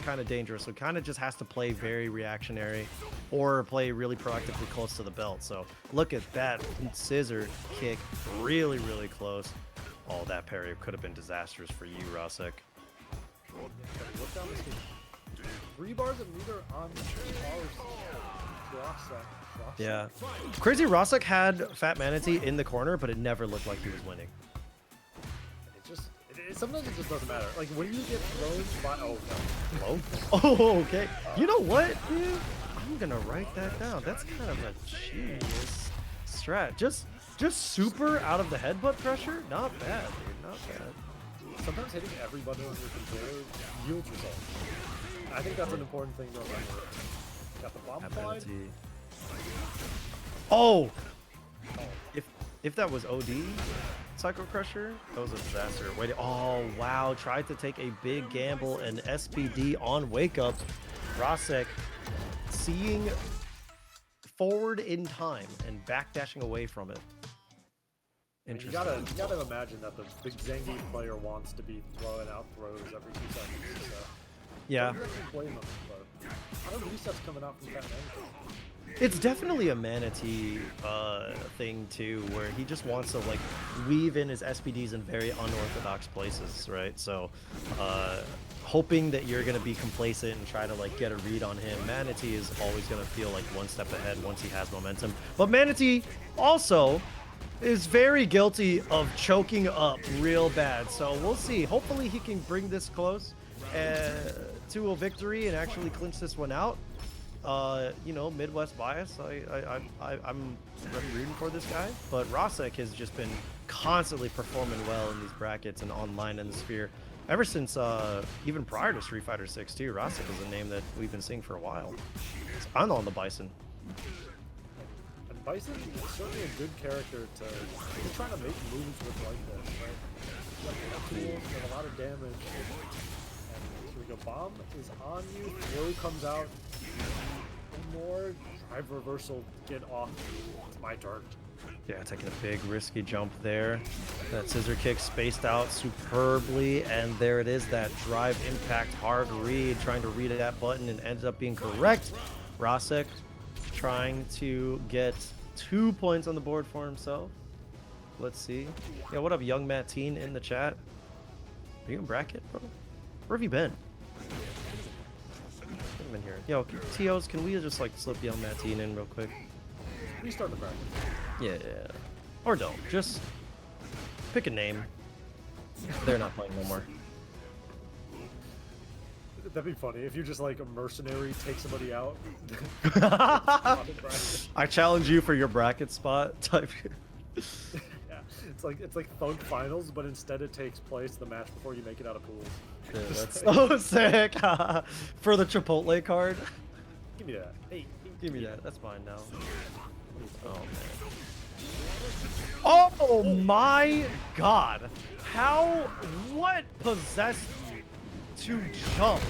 Speaker 2: kind of dangerous. So kind of just has to play very reactionary or play really proactively close to the belt. So look at that scissor kick, really, really close. Oh, that parry could have been disastrous for you, Rosek.
Speaker 1: Look down this game. 3 bars of meter on Rosek.
Speaker 2: Yeah. Crazy Rosek had Fat Manatee in the corner, but it never looked like he was winning.
Speaker 1: Sometimes it just doesn't matter. Like when you get thrown by
Speaker 2: Hello? Oh, okay. You know what, dude? I'm gonna write that down. That's kind of a genius strat. Just super out of the headbutt pressure. Not bad, dude. Not bad.
Speaker 1: Sometimes hitting every button on your controller yields results. I think that's an important thing to remember. Got the bomb applied.
Speaker 2: Oh! If that was OD Psycho Crusher, that was a disaster. Wait, oh wow, tried to take a big gamble and SPD on Wake Up. Rosek seeing forward in time and backdashing away from it.
Speaker 1: You gotta imagine that the big Zangief player wants to be throwing out throws every 2 seconds. So.
Speaker 2: Yeah.
Speaker 1: Blame him, but I don't know, resets coming out from Fat Manatee.
Speaker 2: It's definitely a Manatee thing too, where he just wants to like weave in his SPDs in very unorthodox places, right? So hoping that you're gonna be complacent and try to like get a read on him. Manatee is always gonna feel like one step ahead once he has momentum. But Manatee also is very guilty of choking up real bad. So we'll see. Hopefully he can bring this close to a victory and actually clinch this one out. You know, Midwest bias. I'm really rooting for this guy, but Rosek has just been constantly performing well in these brackets and online in the sphere ever since even prior to Street Fighter 6 too. Rosek is a name that we've been seeing for a while. So I'm on the Bison.
Speaker 1: And Bison is certainly a good character to. He's trying to make moves with like this, right? Like tools and a lot of damage. And here we go. Bomb is on you. Throw comes out. One more drive reversal. Get off. It's my turn.
Speaker 2: Yeah, taking a big risky jump there. That scissor kick spaced out superbly, and there it is, that drive impact hard read, trying to read that button and ended up being correct. Rosek trying to get 2 points on the board for himself. Let's see. Yeah, what up, young Mateen in the chat? Are you in bracket, bro? Where have you been? I'm in here. Yo, TOs, can we just like slip young Mateen in real quick?
Speaker 1: Restart the bracket.
Speaker 2: Yeah. Or don't. Just pick a name. They're not playing no more.
Speaker 1: That'd be funny if you just like a mercenary, take somebody out.
Speaker 2: I challenge you for your bracket spot type.
Speaker 1: Yeah. it's like Thug Finals, but instead it takes place the match before you make it out of pools.
Speaker 2: Dude,
Speaker 1: Just
Speaker 2: that's
Speaker 1: like,
Speaker 2: so sick. For the Chipotle card.
Speaker 1: give me that. Hey,
Speaker 2: Give me that. That's mine now. Oh man. Oh my God! How? What possessed you to jump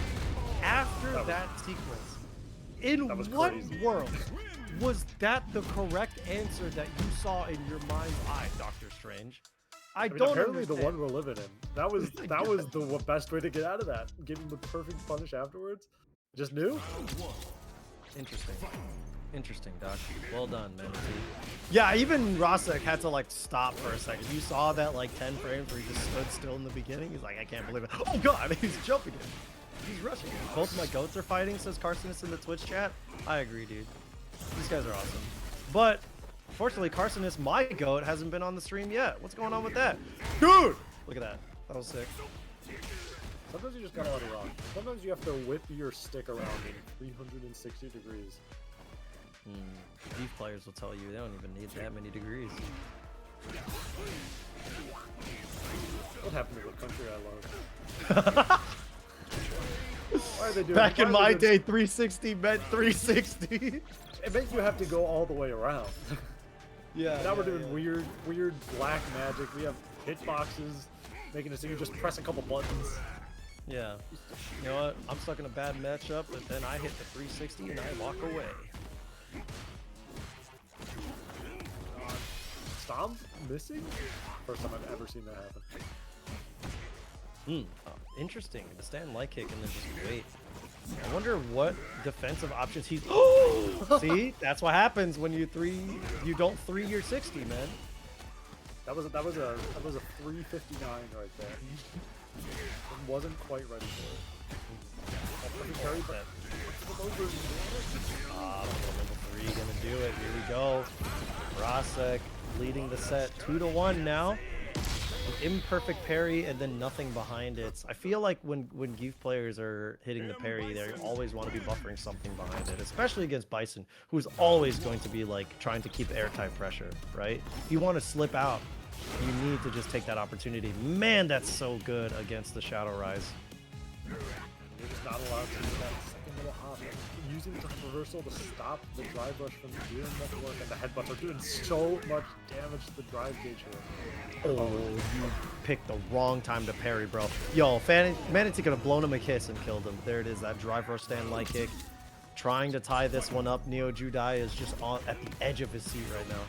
Speaker 2: after that sequence? In what
Speaker 1: crazy.
Speaker 2: world was that the correct answer that you saw in your mind's eye, Doctor Strange? I
Speaker 1: mean,
Speaker 2: don't
Speaker 1: apparently
Speaker 2: understand.
Speaker 1: the one we're living in. That was the best way to get out of that. Give him the perfect punish afterwards. Just knew.
Speaker 2: Interesting. Interesting, Doc. Well done, man. Yeah, even Rosek had to like stop for a second. You saw that like 10 frames where he just stood still in the beginning. He's like, I can't believe it. Oh God, he's jumping it. He's rushing it. Both my goats are fighting, says Carsonus in the Twitch chat. I agree, dude. These guys are awesome. But fortunately, Carsonus, my goat, hasn't been on the stream yet. What's going on with that? Dude! Look at that. That was sick.
Speaker 1: Sometimes you just gotta let it rock. Sometimes you have to whip your stick around in 360 degrees.
Speaker 2: These players will tell you they don't even need that many degrees.
Speaker 1: What happened to the country I love? Why are they doing?
Speaker 2: Back in my day,
Speaker 1: doing...
Speaker 2: 360 meant 360.
Speaker 1: It makes you have to go all the way around.
Speaker 2: Yeah.
Speaker 1: Now we're doing weird black magic. We have hitboxes, making it so you just press a couple buttons.
Speaker 2: Yeah. You know what? I'm stuck in a bad matchup, but then I hit the 360 and I walk away.
Speaker 1: Stomp missing? First time I've ever seen that happen.
Speaker 2: Interesting. The stand light kick and then just wait. I wonder what defensive options he's. See, that's what happens when you don't 3 your 60, man.
Speaker 1: That was a 359 right there. It wasn't quite ready for it. Carry, but
Speaker 2: level 3 gonna do it. Here we go. Rosek leading the set 2-1 now. An imperfect parry and then nothing behind it. I feel like when Geef players are hitting the parry, they always want to be buffering something behind it, especially against Bison, who's always going to be like trying to keep airtight pressure, right? If you want to slip out, you need to just take that opportunity. Man, that's so good against the Shadow Rise.
Speaker 1: you're just not allowed to do that second little hop. Using the reversal to stop the drive rush from doing much work, and the headbutts are doing so much damage to the drive gauge here.
Speaker 2: Oh, you picked the wrong time to parry, bro. Yo, Manatee could have blown him a kiss and killed him. There it is, that drive rush stand light kick. Trying to tie this one up. Neo Judai is just at the edge of his seat right now.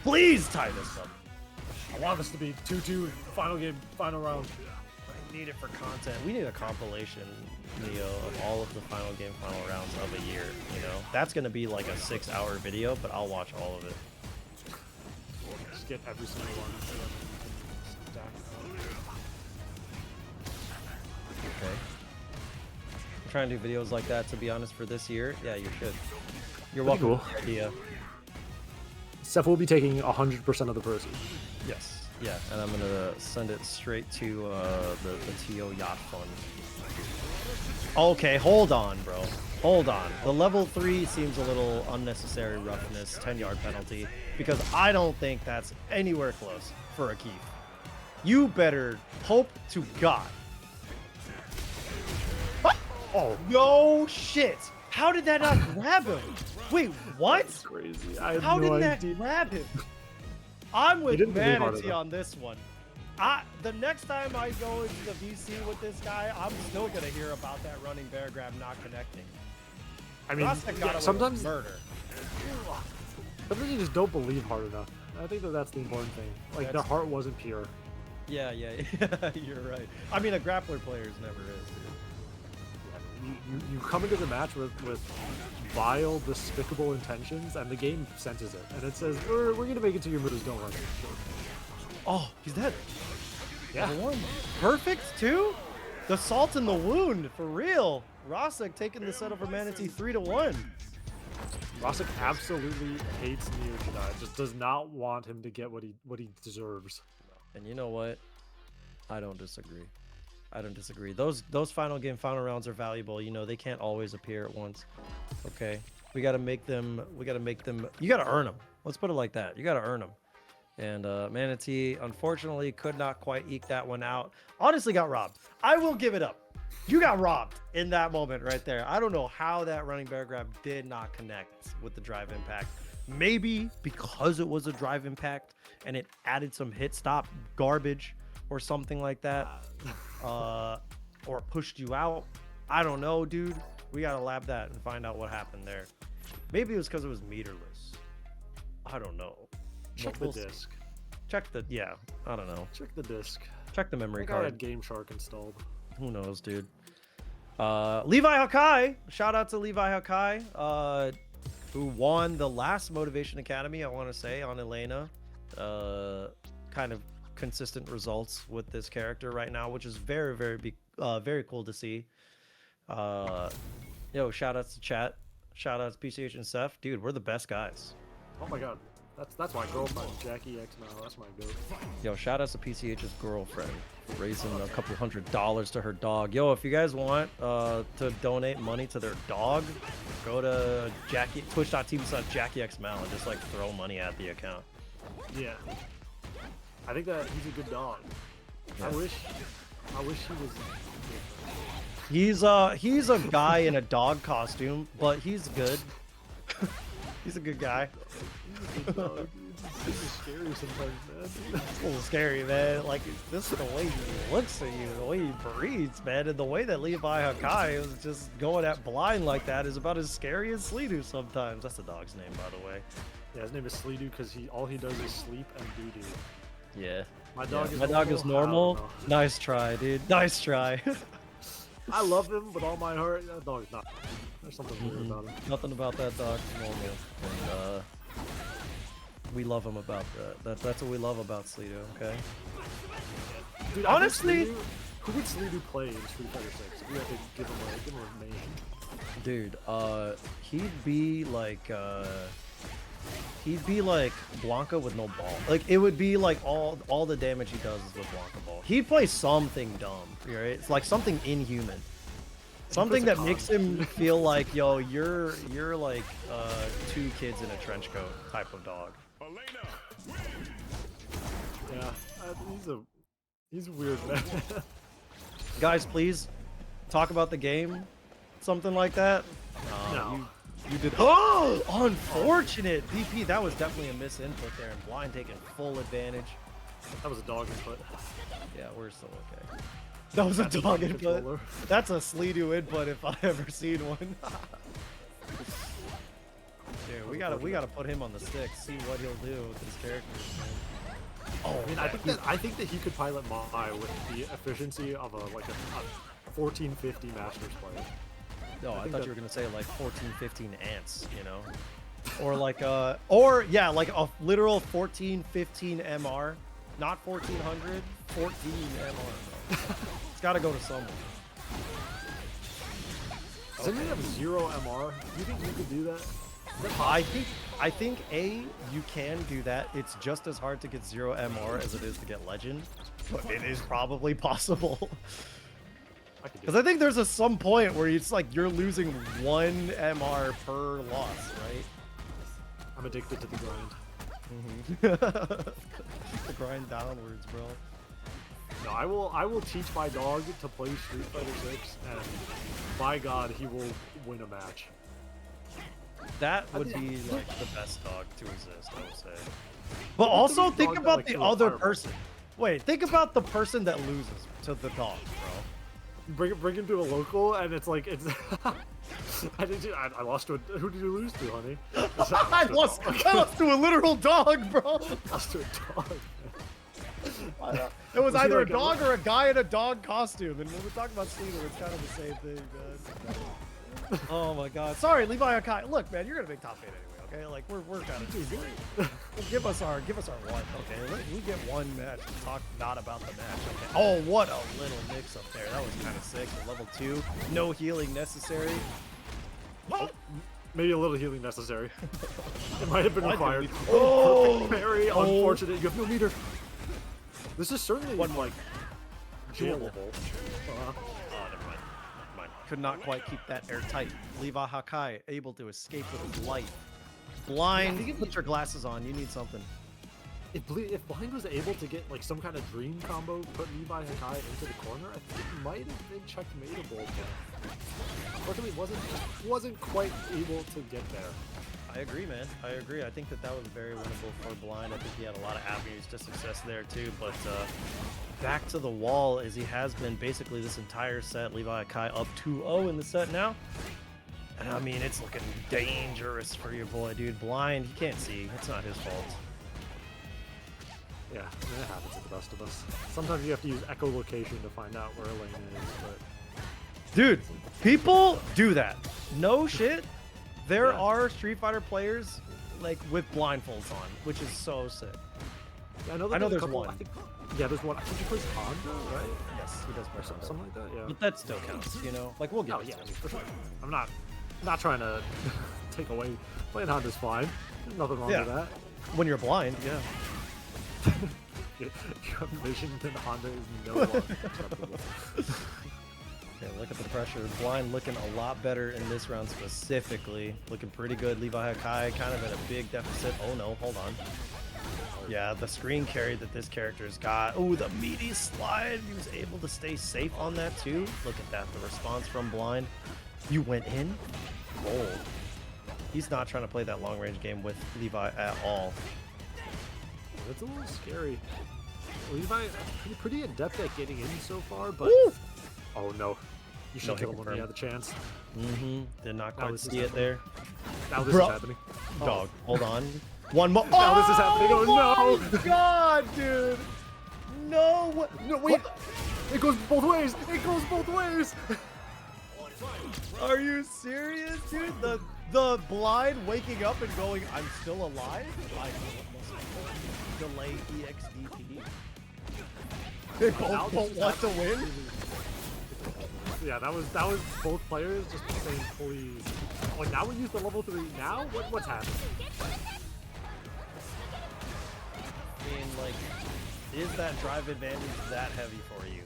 Speaker 2: Please tie this up.
Speaker 1: I want this to be 2-2 final game, final round.
Speaker 2: I need it for content. We need a compilation, Neo, of all of the final game, final rounds of a year, you know? That's going to be like a 6-hour video, but I'll watch all of it.
Speaker 1: Just get every single one.
Speaker 2: Okay. I'm trying to do videos like that, to be honest, for this year. Yeah, you should. You're welcome.
Speaker 1: Cool.
Speaker 2: Idea.
Speaker 1: Seth will be taking 100% of the proceeds.
Speaker 2: Yes. Yeah, and I'm gonna send it straight to the TO Yacht Fund. Okay, hold on, bro. Hold on. The level 3 seems a little unnecessary roughness, 10-yard penalty, because I don't think that's anywhere close for a Keith. You better hope to God. Oh, no shit. How did that not grab him? Wait, what?
Speaker 1: That's crazy. I
Speaker 2: How
Speaker 1: had
Speaker 2: did
Speaker 1: no
Speaker 2: that
Speaker 1: idea.
Speaker 2: grab him? I'm with
Speaker 1: didn't believe harder,
Speaker 2: Manatee
Speaker 1: though.
Speaker 2: on this one. The next time I go into the VC with this guy, I'm still gonna hear about that running bear grab not connecting.
Speaker 1: I mean,
Speaker 2: Rosek got away
Speaker 1: sometimes
Speaker 2: with murder.
Speaker 1: Sometimes you just don't believe hard enough. I think that's the important thing. Like, their heart wasn't pure.
Speaker 2: Yeah, you're right. I mean, a grappler player's never is, dude.
Speaker 1: You come into the match with vile, despicable intentions, and the game senses it, and it says, we're gonna make it to your moves, don't worry.
Speaker 2: Oh, he's dead.
Speaker 1: Yeah.
Speaker 2: Level 1. Perfect, too? The salt in the wound, for real. Rosek taking the set over Manatee 3-1.
Speaker 1: Rosek absolutely hates Neo Jedi, just does not want him to get what he deserves.
Speaker 2: And you know what? I don't disagree. I don't disagree. Those final game, final rounds are valuable. You know, they can't always appear at once. Okay, we got to make them. You got to earn them. Let's put it like that. You got to earn them. And Manatee, unfortunately, could not quite eke that one out. Honestly, got robbed. I will give it up. You got robbed in that moment right there. I don't know how that running bear grab did not connect with the drive impact. Maybe because it was a drive impact and it added some hit stop garbage or something like that. Or pushed you out. I don't know, dude. We got to lab that and find out what happened there. Maybe it was because it was meterless. I don't know.
Speaker 1: Check the disc.
Speaker 2: Check the, yeah, I don't know.
Speaker 1: Check the disc.
Speaker 2: Check the memory
Speaker 1: I
Speaker 2: card.
Speaker 1: had Game Shark installed.
Speaker 2: Who knows, dude? Levi Hakai. Shout out to Levi Hakai, who won the last Motivation Academy, I want to say, on Elena. Kind of consistent results with this character right now, which is very, very cool to see. Yo, shout outs to chat. Shout outs to PCH and Seth. Dude, we're the best guys.
Speaker 1: Oh my god. That's my girlfriend, Jackie X Mal. That's my goat.
Speaker 2: Yo, shout outs to PCH's girlfriend for raising a couple $100 to her dog. Yo, if you guys want to donate money to their dog, go to twitch.tv/JackieXMal and just like throw money at the account.
Speaker 1: Yeah. I think that he's a good dog. Yeah. I wish he was.
Speaker 2: He's a guy in a dog costume, but he's good. He's a good guy.
Speaker 1: He's a good dog. This is scary sometimes, man.
Speaker 2: It's a little scary, man. Like, this is the way he looks at you, the way he breathes, man, and the way that Levi Hakai is just going at blind like that is about as scary as Sleedu sometimes. That's the dog's name, by the way.
Speaker 1: Yeah, his name is Sleedu because all he does is sleep and doo-doo.
Speaker 2: Yeah.
Speaker 1: My dog
Speaker 2: is normal. Nice try, dude. Nice try.
Speaker 1: I love him with all my heart. That dog's not. There's something weird about him.
Speaker 2: Nothing about that dog normal. And we love him about that. That's what we love about Sleedu, okay?
Speaker 1: Dude, honestly, who would Sleedu play in Street Fighter 6? We have to give him a name.
Speaker 2: Dude, he'd be like Blanca with no ball. Like, it would be like all the damage he does is with Blanca ball. He'd play something dumb, right? It's like something inhuman. Something that makes him feel like, yo, you're like two kids in a trench coat type of dog.
Speaker 1: Yeah, he's a weird man.
Speaker 2: Guys, please talk about the game. Something like that.
Speaker 1: No.
Speaker 2: You did. Oh, unfortunate. DP, that was definitely a misinput there, and Blind taking full advantage.
Speaker 1: That was a dog input.
Speaker 2: Yeah, we're still okay. That was a dog input. Controller. That's a Sleedu input if I ever seen one. Dude, we gotta put him on the stick, see what he'll do with his characters.
Speaker 1: Oh, I mean, I think that he could pilot Mai with the efficiency of a 1450 Masters player.
Speaker 2: No, I thought you were gonna say like 14, 15 ants, you know, or like like a literal 14, 15 MR, not 1400, 14 MR. Bro. It's got to go to someone.
Speaker 1: Does anyone have 0 MR? Do you think you could do that?
Speaker 2: I think you can do that. It's just as hard to get 0 MR as it is to get legend, but it is probably possible. Because I think there's some point where it's like you're losing 1 MR per loss, right?
Speaker 1: I'm addicted to the grind.
Speaker 2: The grind downwards, bro.
Speaker 1: No, I will teach my dog to play Street Fighter 6, and by God, he will win a match.
Speaker 2: That would be like the best dog to exist, I would say. But also think about the other person. Wait, think about the person that loses to the dog, bro.
Speaker 1: Bring him to a local, and it's like it's. I lost to a. Who did you lose to, honey?
Speaker 2: I lost to a literal dog, bro.
Speaker 1: Lost to a dog.
Speaker 2: It was either a dog or a guy in a dog costume, and when we talk about Sleedu, it's kind of the same thing, man. Oh my God! Sorry, Levi Akai. Look, man, you're gonna make top 8 anyway, okay? Like we're kind of just give us our one, okay? We get one match. Talk not about the match, okay? Oh, what a little mix up there. That was kind of sick. At level 2, no healing necessary.
Speaker 1: Oh, maybe a little healing necessary. It might have been required.
Speaker 2: Oh,
Speaker 1: very unfortunate. You have no meter. This is certainly
Speaker 2: one
Speaker 1: like jailable.
Speaker 2: Oh, never mind. Could not quite keep that airtight. Levi Hakai able to escape with his life. Blind. Put your glasses on. You need something.
Speaker 1: if Blind was able to get like some kind of dream combo, put Levi Hakai into the corner, I think it might have been checkmateable, but unfortunately wasn't quite able to get there.
Speaker 2: I agree, man. I agree. I think that was very winnable for Blind. I think he had a lot of avenues to success there too. But back to the wall as he has been basically this entire set. Levi Kai up 2-0 in the set now. And I mean, it's looking dangerous for your boy, dude. Blind, he can't see. It's not his fault.
Speaker 1: Yeah, it happens to the best of us. Sometimes you have to use echolocation to find out where a lane is, but...
Speaker 2: Dude, people do that. No shit. There are Street Fighter players like with blindfolds on, which is so sick.
Speaker 1: Yeah, I know there's one. There's one. I think he plays Honda, right?
Speaker 2: Yes, he does play
Speaker 1: something like that. Yeah.
Speaker 2: But that still counts, you know. Like we'll get.
Speaker 1: Oh yeah, I mean, for sure. I'm not trying to take away. Playing Honda's fine. There's nothing wrong with that.
Speaker 2: When you're blind, yeah.
Speaker 1: You have vision, then Honda is no longer acceptable.
Speaker 2: Okay, look at the pressure. Blind looking a lot better in this round specifically. Looking pretty good. Levi Hakai kind of in a big deficit. Oh no, hold on. Yeah, the screen carry that this character's got. Oh, the meaty slide. He was able to stay safe on that too. Look at that, the response from Blind. You went in? Gold. He's not trying to play that long range game with Levi at all.
Speaker 1: That's a little scary. Levi, pretty adept at getting in so far, but...
Speaker 2: Woo!
Speaker 1: Oh no. You should kill him when you had the chance.
Speaker 2: Mm-hmm. Did not quite see it there.
Speaker 1: Now this is happening.
Speaker 2: Dog, hold on. One more.
Speaker 1: Now this is happening. Oh no!
Speaker 2: My God, dude! No! No, wait!
Speaker 1: It goes both ways! It goes both ways!
Speaker 2: Are you serious, dude? The Blind waking up and going, I'm still alive? Like, delay EXDP. They both want to win?
Speaker 1: Yeah, that was both players just saying, please. Oh, now we use the level 3. Now? What's happening?
Speaker 2: I mean, like, is that drive advantage that heavy for you?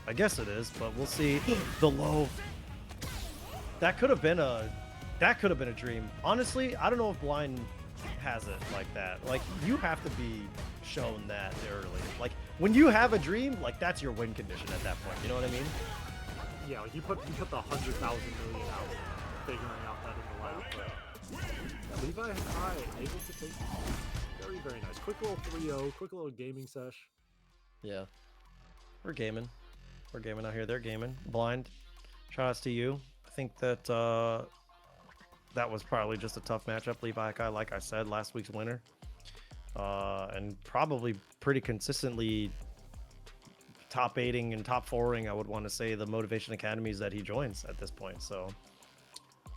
Speaker 2: I guess it is, but we'll see. The low. That could have been a dream. Honestly, I don't know if Blind has it like that. Like, you have to be shown that early. Like, when you have a dream, like, that's your win condition at that point. You know what I mean?
Speaker 1: Yeah, like you put the 100,000 million out figuring out that in the lab, but yeah, Levi Hakai able to take very, very nice. Quick little 3-0, quick little gaming sesh.
Speaker 2: Yeah. We're gaming. We're gaming out here. They're gaming. Blind. Shoutouts to you. I think that that was probably just a tough matchup. Levi Hakai, like I said, last week's winner. And probably pretty consistently top 8ing and top 4ing, I would want to say, the Motivation Academies that he joins at this point. So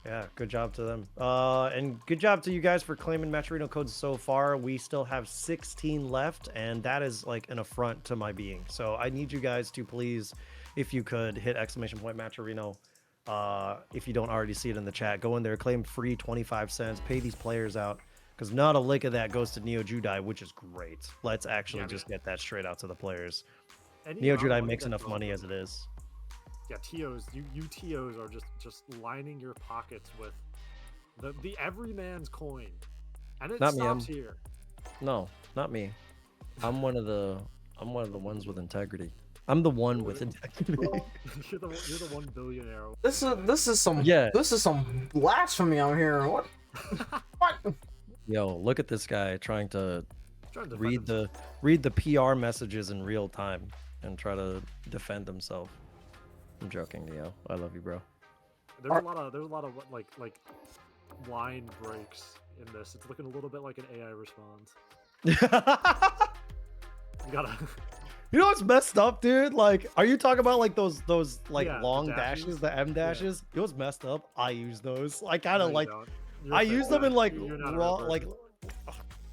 Speaker 2: yeah, good job to them. And good job to you guys for claiming Matcherino codes so far. We still have 16 left, and that is like an affront to my being. So I need you guys to please, if you could, hit !Matcherino. If you don't already see it in the chat, go in there, claim free 25 cents, pay these players out, because not a lick of that goes to Neo Judai, which is great. Let's actually just get that straight out to the players. Neo Judai makes enough money as it is.
Speaker 1: Yeah, TOs, you TOs are just lining your pockets with the everyman's coin, and it stops here.
Speaker 2: No, not me. I'm one of the ones with integrity. I'm the one with integrity.
Speaker 1: You're the 1 billionaire.
Speaker 3: This is some blasphemy I'm hearing. What? What?
Speaker 2: Yo, look at this guy trying to read
Speaker 1: himself.
Speaker 2: the PR messages in real time and try to defend himself. I'm joking, Neo. I love you, bro.
Speaker 1: There's a lot of like line breaks in this. It's looking a little bit like an AI response. You gotta.
Speaker 2: You know what's messed up, dude? Like, are you talking about like those like long dashes, the M dashes? You know what's messed up? I use those. I kind of I use them in like raw, like.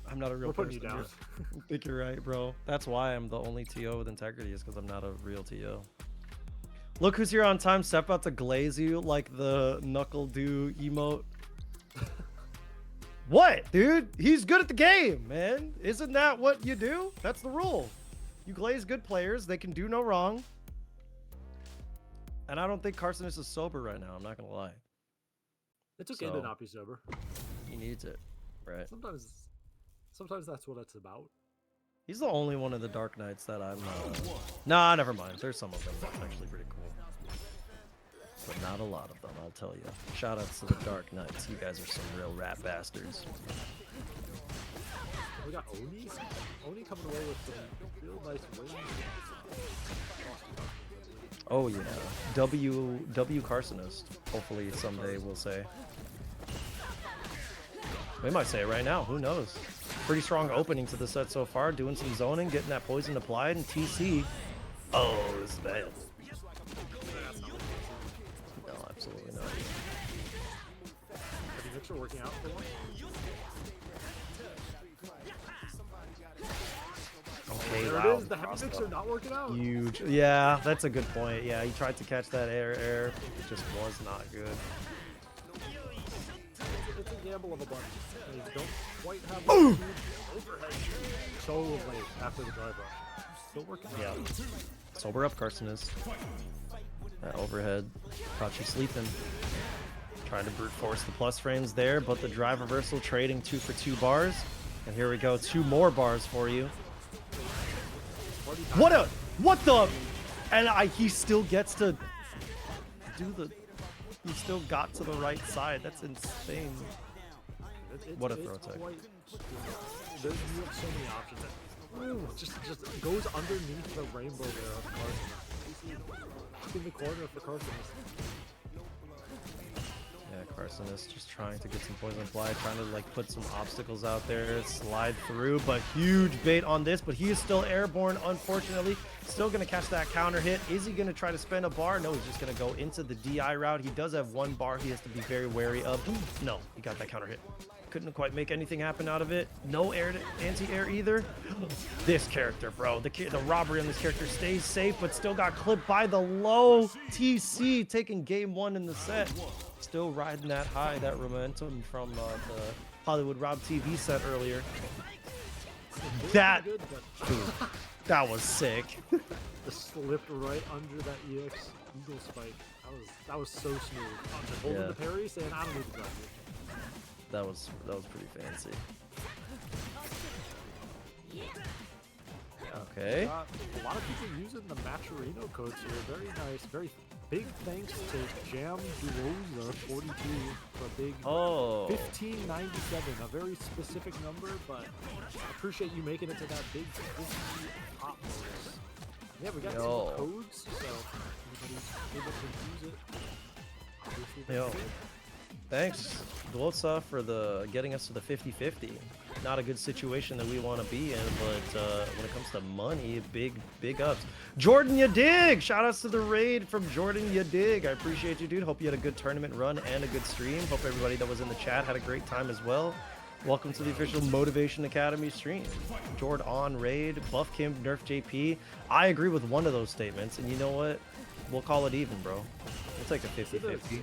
Speaker 2: I'm not a real person.
Speaker 1: We're putting you down.
Speaker 2: I think you're right, bro. That's why I'm the only TO with integrity, is because I'm not a real TO. Look who's here on time. Step out to glaze you like the knuckle do emote. What, dude? He's good at the game, man. Isn't that what you do? That's the rule. You glaze good players. They can do no wrong. And I don't think Carcinus is sober right now. I'm not going to lie.
Speaker 1: It's okay to not be sober.
Speaker 2: He needs it, right?
Speaker 1: Sometimes that's what it's about.
Speaker 2: He's the only one of the Dark Knights that I'm. Nah, never mind. There's some of them that's actually pretty cool, but not a lot of them. I'll tell you. Shout outs to the Dark Knights. You guys are some real rat bastards.
Speaker 1: We got Oni. Oni coming away with some real nice wins.
Speaker 2: Oh yeah, W Carsonist. Hopefully someday we'll say. We might say it right now. Who knows? Pretty strong opening to the set so far. Doing some zoning, getting that poison applied, and TC. Oh, this is bad. No, absolutely not.
Speaker 1: Are the mixer working out for one?
Speaker 2: Okay,
Speaker 1: There
Speaker 2: wow.
Speaker 1: it is. The heavy mixer not working out.
Speaker 2: Huge. Yeah, that's a good point. Yeah, he tried to catch that air. It just was not good.
Speaker 1: It's a gamble of a bunch. They don't quite have the huge overhead so late after the drive rush. Still working out.
Speaker 2: Yeah. Sober up, Carsonist. That overhead caught you sleeping. Trying to brute force the plus frames there, but the drive reversal trading 2 for 2 bars. And here we go, 2 more bars for you. What the? And he still gets to do the. He still got to the right side. That's insane. What a throw tech.
Speaker 1: You have so many options. Just goes underneath the rainbow there of Carson. In the corner for Carson.
Speaker 2: Yeah, Carsonist just trying to get some poison fly, trying to like put some obstacles out there, slide through, but huge bait on this, but he is still airborne, unfortunately. Still gonna catch that counter hit. Is he gonna try to spend a bar? No, he's just gonna go into the DI route. He does have 1 bar he has to be very wary of. No, he got that counter hit. Couldn't quite make anything happen out of it. No air, anti-air either. This character, bro, the robbery on this character stays safe, but still got clipped by the low. TC taking game 1 in the set. Still riding that high, that momentum from the Hollywood Rob TV set earlier. That was sick.
Speaker 1: Just slipped right under that EX Eagle spike. That was so smooth. Just holding the parry, saying I don't need to drive you.
Speaker 2: That was pretty fancy. Okay.
Speaker 1: A lot of people using the Matcherino codes here. Very nice. Very big thanks to Jam Duoza 42 for a big 1597. A very specific number, but I appreciate you making it to that big 50 top bonus. Yeah, we got some more codes, so everybody's able to use it. Obviously, that's good.
Speaker 2: Thanks, Dwotsa, for getting us to the 50-50. Not a good situation that we want to be in, but when it comes to money, big ups. Jordan, you dig! Shout outs to the raid from Jordan, you dig. I appreciate you, dude. Hope you had a good tournament run and a good stream. Hope everybody that was in the chat had a great time as well. Welcome to the official Motivation Academy stream. Jord on raid, Buff Kim, Nerf JP. I agree with one of those statements, and you know what? We'll call it even, bro. We'll take a 50-50.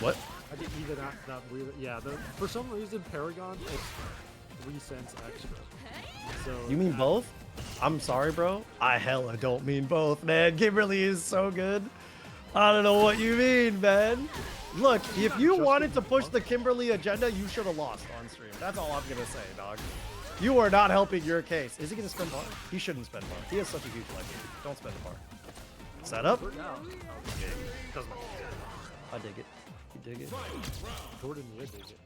Speaker 2: What?
Speaker 1: I didn't even that weird. Yeah, for some reason Paragon is 3 cents extra. So
Speaker 2: you mean both? I'm sorry, bro. I hella don't mean both, man. Kimberly is so good. I don't know what you mean, man. Look, if you wanted to push the Kimberly agenda, you should have lost on stream. That's all I'm gonna say, dog. You are not helping your case. Is he gonna spend bar? He shouldn't spend bar. He has such a huge life. Don't spend a bar. Set up. I dig it. You dig it?
Speaker 1: Jordan, you dig it.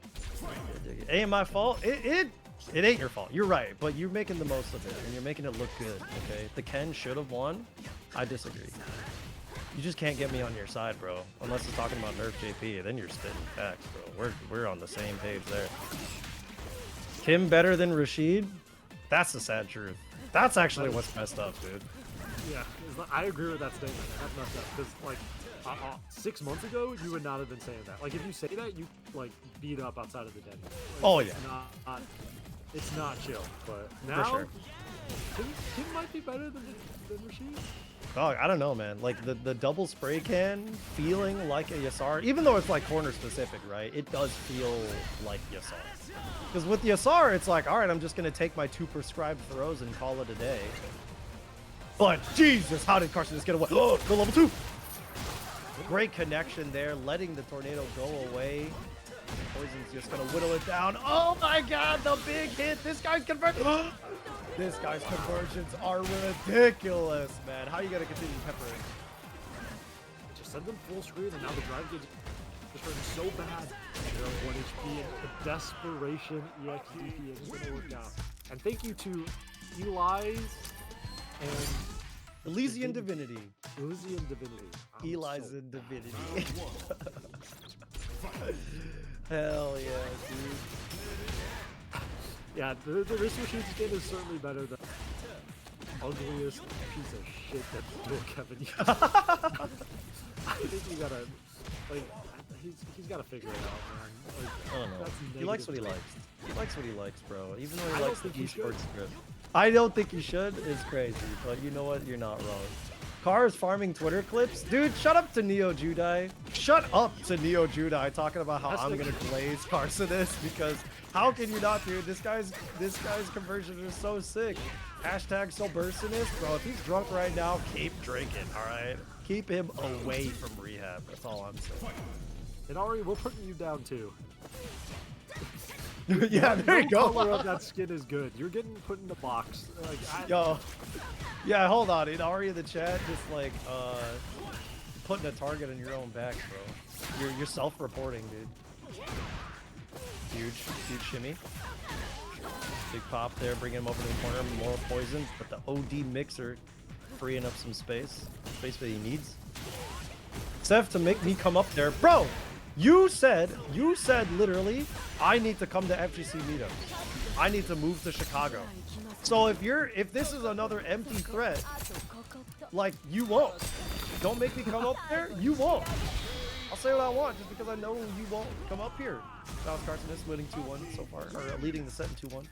Speaker 2: I dig it. Ain't my fault. It ain't your fault. You're right, but you're making the most of it, and you're making it look good. Okay, the Ken should have won. I disagree. You just can't get me on your side, bro. Unless it's talking about Nerf JP, then you're spitting facts, bro. We're on the same page there. Kim better than Rashid? That's the sad truth. That's actually what's messed up, dude.
Speaker 1: Yeah, I agree with that statement. That's messed up. Because, like, 6 months ago, you would not have been saying that. Like, if you say that, you, like, beat up outside of the den. Like,
Speaker 2: oh, yeah.
Speaker 1: It's not chill. But now,
Speaker 2: for sure.
Speaker 1: Kim might be better than Rashid.
Speaker 2: Oh, I don't know, man. Like, the double spray can feeling like a Yasar, even though it's, like, corner specific, right? It does feel like Yasar. Because with Yasar, it's like, all right, I'm just going to take my 2 prescribed throws and call it a day. But, Jesus, how did Carson just get away? Oh, go level 2! Great connection there, letting the tornado go away. Poison Poison's just gonna whittle it down. Oh my god, the big hit! This guy's conversion. This guy's conversions are ridiculous, man. How are you gonna continue peppering?
Speaker 1: Just send them full screen, and now the drive gauge is hurting so bad. They're on 1 HP, and the desperation EXDP is gonna work out. And thank you to Eli's and
Speaker 2: Elysian Divinity.
Speaker 1: Elysian Divinity.
Speaker 2: Eli's in Divinity. Hell yeah, dude.
Speaker 1: Yeah, the wrist machine skin is certainly better than the ugliest piece of shit that Bill Kevin used. I think you gotta, like, he's gotta figure it out, man. Like,
Speaker 2: I don't know.
Speaker 1: that's
Speaker 2: He likes what he
Speaker 1: negative.
Speaker 2: likes. He likes what he likes, bro. Even though
Speaker 1: I
Speaker 2: he
Speaker 1: don't
Speaker 2: likes the
Speaker 1: think he should.
Speaker 2: esports script. I don't think he should. It's crazy, but you know what? You're not wrong. Car is farming Twitter clips, dude. Shut up to Neo Judai. Shut up to Neo Judai talking about how
Speaker 1: That's
Speaker 2: I'm
Speaker 1: the-
Speaker 2: gonna glaze Carcinus because how can you not, dude? This guy's conversions are so sick. Hashtag so Bursinus, bro. If he's drunk right now, keep drinking. All right, keep him away from rehab. That's all I'm saying.
Speaker 1: And Ari, we're putting you down too.
Speaker 2: Yeah, there you
Speaker 1: No color
Speaker 2: go.
Speaker 1: of that skin is good. You're getting put in the box. Like,
Speaker 2: Yo, yeah, hold on. Inari in the chat just like putting a target on your own back, bro. You're self-reporting, dude. Huge shimmy. Big pop there, bringing him over to the corner. More poison, but the OD mixer freeing up some space that he needs. Seth to make me come up there, bro. You said literally, I need to come to FGC meetups. I need to move to Chicago. So if this is another empty threat, like you won't. Don't make me come up there. You won't. I'll say what I want just because I know you won't come up here. South Carcinus winning 2-1 so far, or leading the set in 2-1.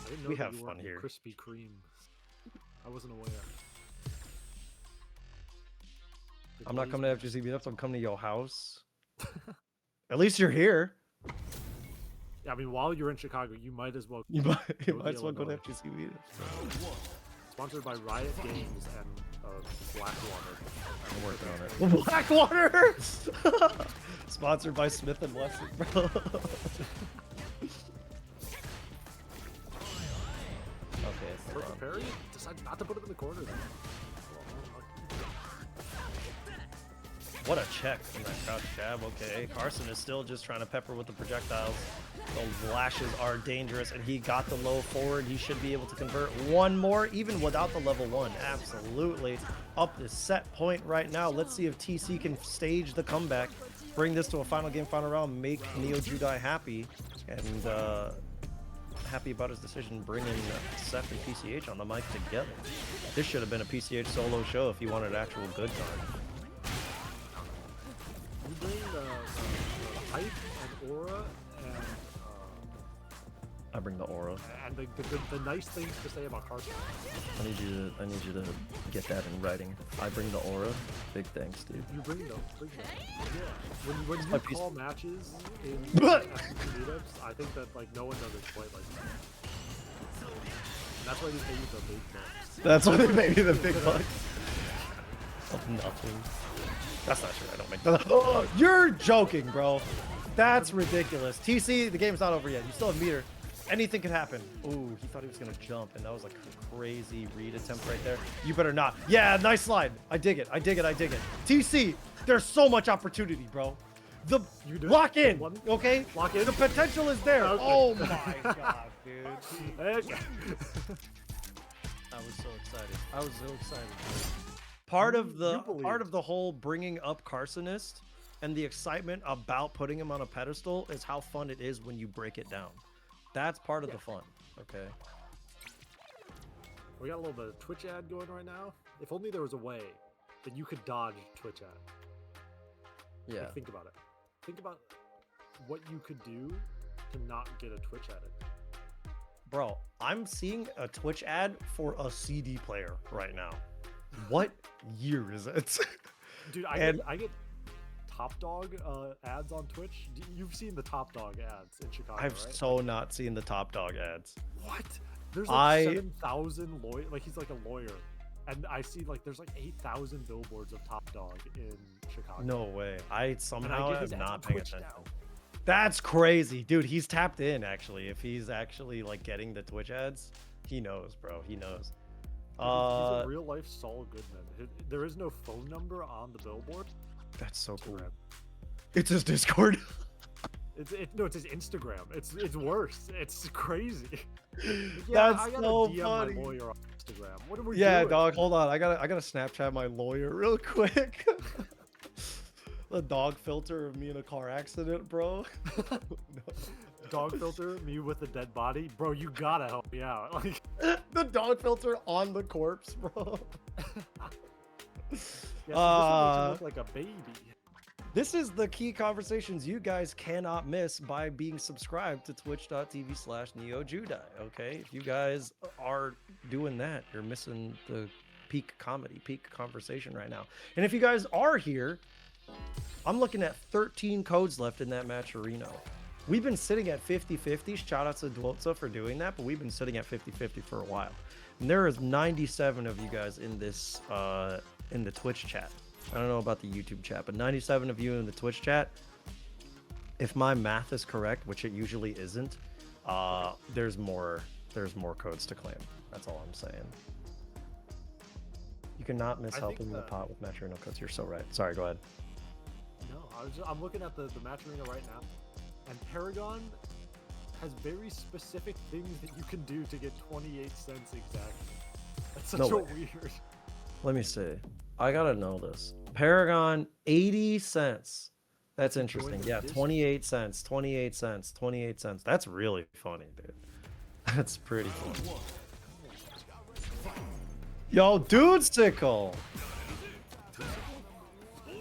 Speaker 1: I didn't know
Speaker 2: We
Speaker 1: that
Speaker 2: have
Speaker 1: you were
Speaker 2: fun here.
Speaker 1: Krispy Kreme. I wasn't aware. The
Speaker 2: I'm not
Speaker 1: glaze-
Speaker 2: coming to FGC meetups. I'm coming to your house. At least you're here.
Speaker 1: Yeah, I mean, while you're in Chicago, you might as well.
Speaker 2: You
Speaker 1: Go
Speaker 2: might
Speaker 1: to
Speaker 2: as well go to
Speaker 1: Illinois.
Speaker 2: FGC meetups.
Speaker 1: Sponsored by Riot Games and Blackwater.
Speaker 2: I'm working on it. Blackwater! Sponsored by Smith and Wesson, bro. Okay, hold
Speaker 1: Perfect
Speaker 2: on.
Speaker 1: parry decides not to put it in the corner. Then.
Speaker 2: What a check from that crouch jab. Okay, Carson is still just trying to pepper with the projectiles. Those lashes are dangerous, and he got the low forward. He should be able to convert one more, even without the level 1. Absolutely. Up the set point right now. Let's see if TC can stage the comeback, bring this to a final game, final round, make Neo Judai happy, and happy about his decision bringing Seth and PCH on the mic together. This should have been a PCH solo show if he wanted actual good time.
Speaker 1: You bring the hype and aura
Speaker 2: I bring the aura.
Speaker 1: and the nice things to say about Carson.
Speaker 2: I need you to get that in writing. I bring the aura. Big thanks, dude.
Speaker 1: You bring those. Yeah. When
Speaker 2: my
Speaker 1: you
Speaker 2: piece-
Speaker 1: call matches in FCC meetups, I think that like no one does it quite like that. That's why they pay you the big bucks.
Speaker 2: That's why they made me the big bucks. Of nothing. That's not true. I don't make that. Oh, you're joking, bro. That's ridiculous. TC, the game's not over yet. You still have meter. Anything can happen. Ooh, he thought he was gonna jump, and that was like a crazy read attempt right there. You better not. Yeah, nice slide. I dig it. I dig it. I dig it. TC, there's so much opportunity, bro. The
Speaker 1: You do?
Speaker 2: lock in,
Speaker 1: One-
Speaker 2: okay?
Speaker 1: Lock in?
Speaker 2: The potential is there.
Speaker 1: Okay.
Speaker 2: Oh my god, dude.
Speaker 1: Okay.
Speaker 2: I was so excited. I was so excited. Part of
Speaker 1: You believed.
Speaker 2: the whole bringing up Carcinist and the excitement about putting him on a pedestal is how fun it is when you break it down. That's part of the fun. Okay.
Speaker 1: We got a little bit of Twitch ad going right now. If only there was a way that you could dodge Twitch ad.
Speaker 2: Yeah.
Speaker 1: Like, think about it. Think about what you could do to not get a Twitch ad.
Speaker 2: Bro, I'm seeing a Twitch ad for a CD player right now. What year is it?
Speaker 1: Dude,
Speaker 2: And-
Speaker 1: I get Top Dog ads on Twitch. You've seen the Top Dog ads in Chicago,
Speaker 2: I've
Speaker 1: right?
Speaker 2: so not seen the Top Dog ads.
Speaker 1: What? There's
Speaker 2: I-
Speaker 1: like 7,000 lawyer. Like he's like a lawyer. And I see like there's like 8,000 billboards of Top Dog in Chicago.
Speaker 2: No way. I somehow
Speaker 1: get his
Speaker 2: am
Speaker 1: ads
Speaker 2: not
Speaker 1: on
Speaker 2: paying
Speaker 1: Twitch
Speaker 2: attention.
Speaker 1: now.
Speaker 2: That's crazy, dude. He's tapped in actually. If he's actually like getting the Twitch ads, he knows, bro. He knows.
Speaker 1: He's a real life Saul Goodman. There is no phone number on the billboard.
Speaker 2: That's so cool.
Speaker 1: Instagram.
Speaker 2: It's his Discord.
Speaker 1: No, it's his Instagram. It's worse. It's crazy.
Speaker 2: That's
Speaker 1: I gotta
Speaker 2: so
Speaker 1: DM
Speaker 2: funny.
Speaker 1: my lawyer on Instagram. What are we
Speaker 2: Yeah,
Speaker 1: doing?
Speaker 2: dog. Hold on. I gotta Snapchat my lawyer real quick. The dog filter of me in a car accident, bro. No.
Speaker 1: Dog filter, me with a dead body, bro. You gotta help me out. Like
Speaker 2: The dog filter on the corpse, bro.
Speaker 1: yeah, so this makes him look like a baby.
Speaker 2: This is the key conversations you guys cannot miss by being subscribed to twitch.tv/NeoJudai. Okay, if you guys are doing that, you're missing the peak comedy, peak conversation right now. And if you guys are here, I'm looking at 13 codes left in that matcherino. We've been sitting at 50-50. Shout out to Dwotza for doing that, but we've been sitting at 50-50 for a while. And there is 97 of you guys in this in the Twitch chat. I don't know about the YouTube chat, but 97 of you in the Twitch chat. If my math is correct, which it usually isn't, there's more codes to claim. That's all I'm saying. You cannot miss helping the pot with matcherino codes. You're so right. Sorry, go ahead.
Speaker 1: No, I'm looking at the match arena right now, and Paragon has very specific things that you can do to get 28 cents exactly. That's such a weird.
Speaker 2: Let me see. I gotta know this. Paragon, 80 cents. That's interesting. Yeah, 28 cents, 28 cents, 28 cents. That's really funny, dude. That's pretty funny. Yo, Dudesicle!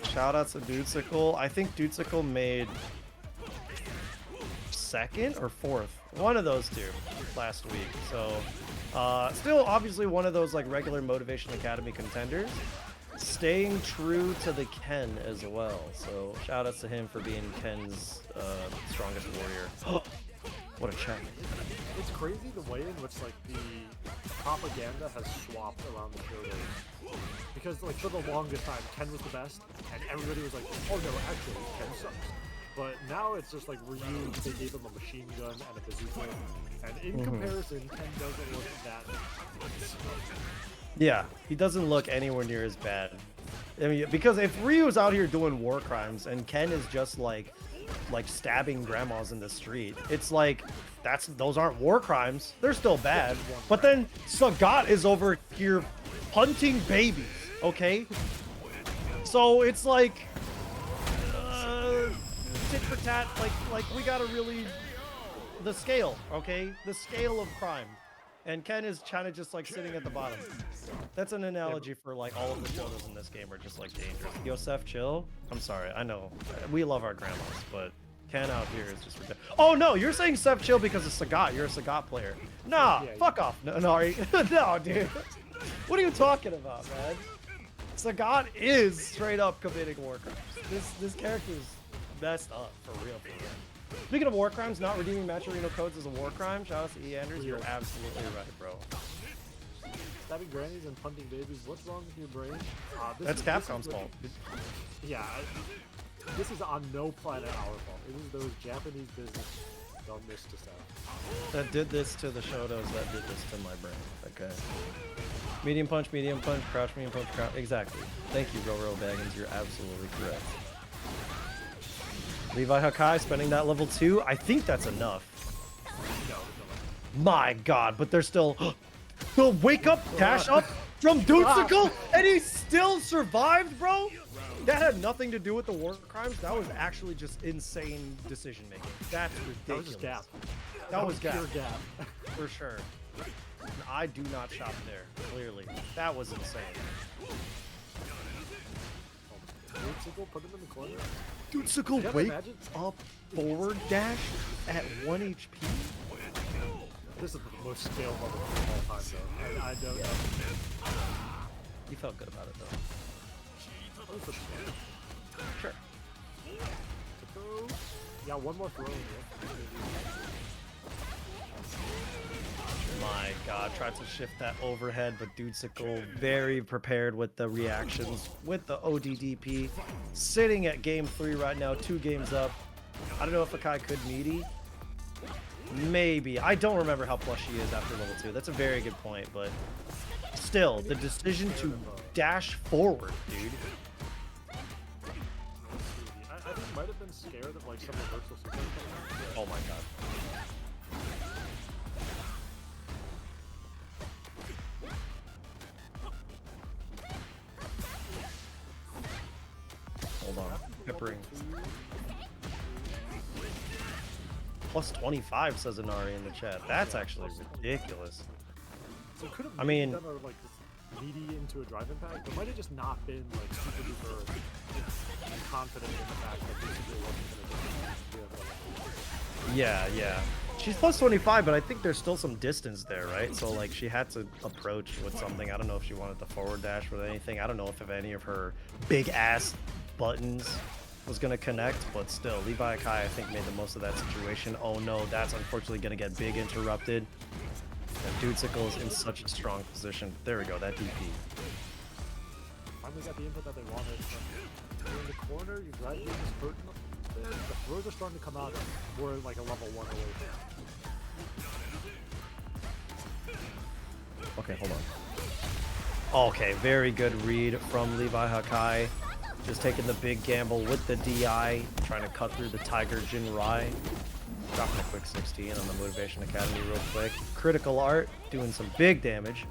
Speaker 2: Shout out to Dudesicle. I think Dudesicle made second or fourth. One of those two last week. So, still obviously one of those like regular Motivation Academy contenders. Staying true to the Ken as well. So, shout outs to him for being Ken's strongest warrior. What a check.
Speaker 1: It's crazy the way in which like the propaganda has swapped around the show days. Because like for the longest time Ken was the best and everybody was like, oh no, actually Ken sucks. But now it's just like Ryu, they gave him a machine gun and a bazooka. And in comparison, Ken doesn't look that bad.
Speaker 2: Yeah, he doesn't look anywhere near as bad. I mean, because if Ryu's out here doing war crimes and Ken is just like stabbing grandmas in the street, it's like those aren't war crimes. They're still bad. But then Sagat is over here hunting babies, okay? So it's like tit for tat, like we gotta really the scale, okay? The scale of crime. And Ken is kind of just like sitting at the bottom. That's an analogy for like all of the shows in this game are just like dangerous. Yosef, chill. I'm sorry, I know we love our grandmas, but Ken out here is just ridiculous. Oh no, you're saying Seth chill because of Sagat. You're a Sagat player. Nah,
Speaker 1: yeah,
Speaker 2: fuck off. No, no, dude. What are you talking about, man? Sagat is straight up committing war crimes. This character is messed up for real. Speaking of war crimes, not redeeming Matcherino codes is a war crime. Shout out to E. Anders. You're absolutely right, bro.
Speaker 1: Stabbing grannies and punting babies. What's wrong with your brain?
Speaker 2: That's Capcom's fault.
Speaker 1: Yeah, this is on no planet our fault. It is those Japanese business dumbness to stuff.
Speaker 2: That did this to the Shotos, that did this to my brain. Okay. Medium punch, crouch, medium punch, crouch. Exactly. Thank you, Roro Baggins. You're absolutely correct. Levi Hakai spending that level 2. I think that's enough.
Speaker 1: No.
Speaker 2: My god, but they're still... The wake up, dash up from Dudesicle, and he still survived, bro? That had nothing to do with the war crimes. That was actually just insane decision making. That's ridiculous.
Speaker 1: That was just gap.
Speaker 2: That was
Speaker 1: pure gap.
Speaker 2: For sure. And I do not shop there, clearly. That was insane.
Speaker 1: Dudesicle, put him in the corner.
Speaker 2: Dudesicle wake up forward dash at 1 HP?
Speaker 1: This is the most scale level of all time, though. I don't know.
Speaker 2: You felt good about it, though. Sure.
Speaker 1: Yeah, one more throw in here.
Speaker 2: my god, tried to shift that overhead, but Dudesicle very prepared with the reactions, with the ODDP. Sitting at game 3 right now, 2 games up. I don't know if Akai could meaty. Maybe. I don't remember how plush she is after level 2. That's a very good point, but still, the decision to dash forward, dude.
Speaker 1: I think he might have been scared of like some reversal super.
Speaker 2: Oh my god. Hold on. Peppering. Plus 25 says Inari in the chat. That's actually ridiculous.
Speaker 1: So could have
Speaker 2: I mean,
Speaker 1: done a, like meaty into a drive impact, but might have just not been like super duper confident in the fact that this wasn't gonna do.
Speaker 2: yeah. She's plus 25, but I think there's still some distance there, right? So like she had to approach with something. I don't know if she wanted the forward dash with anything. I don't know if any of her big ass buttons was gonna connect, but still, Levi Akai I think made the most of that situation. Oh no, that's unfortunately gonna get big interrupted. And Dudesicle is in such a strong position. There we go, that DP.
Speaker 1: Finally got the input that they wanted. You're in the corner, you drive this hurting a bit. The throws are starting to come out. We're like a level 1 away.
Speaker 2: Okay, hold on. Okay, very good read from Levi Akai. Just taking the big gamble with the DI, trying to cut through the Tiger Jinrai. Dropping a quick 16 on the Motivation Academy real quick. Critical Art, doing some big damage.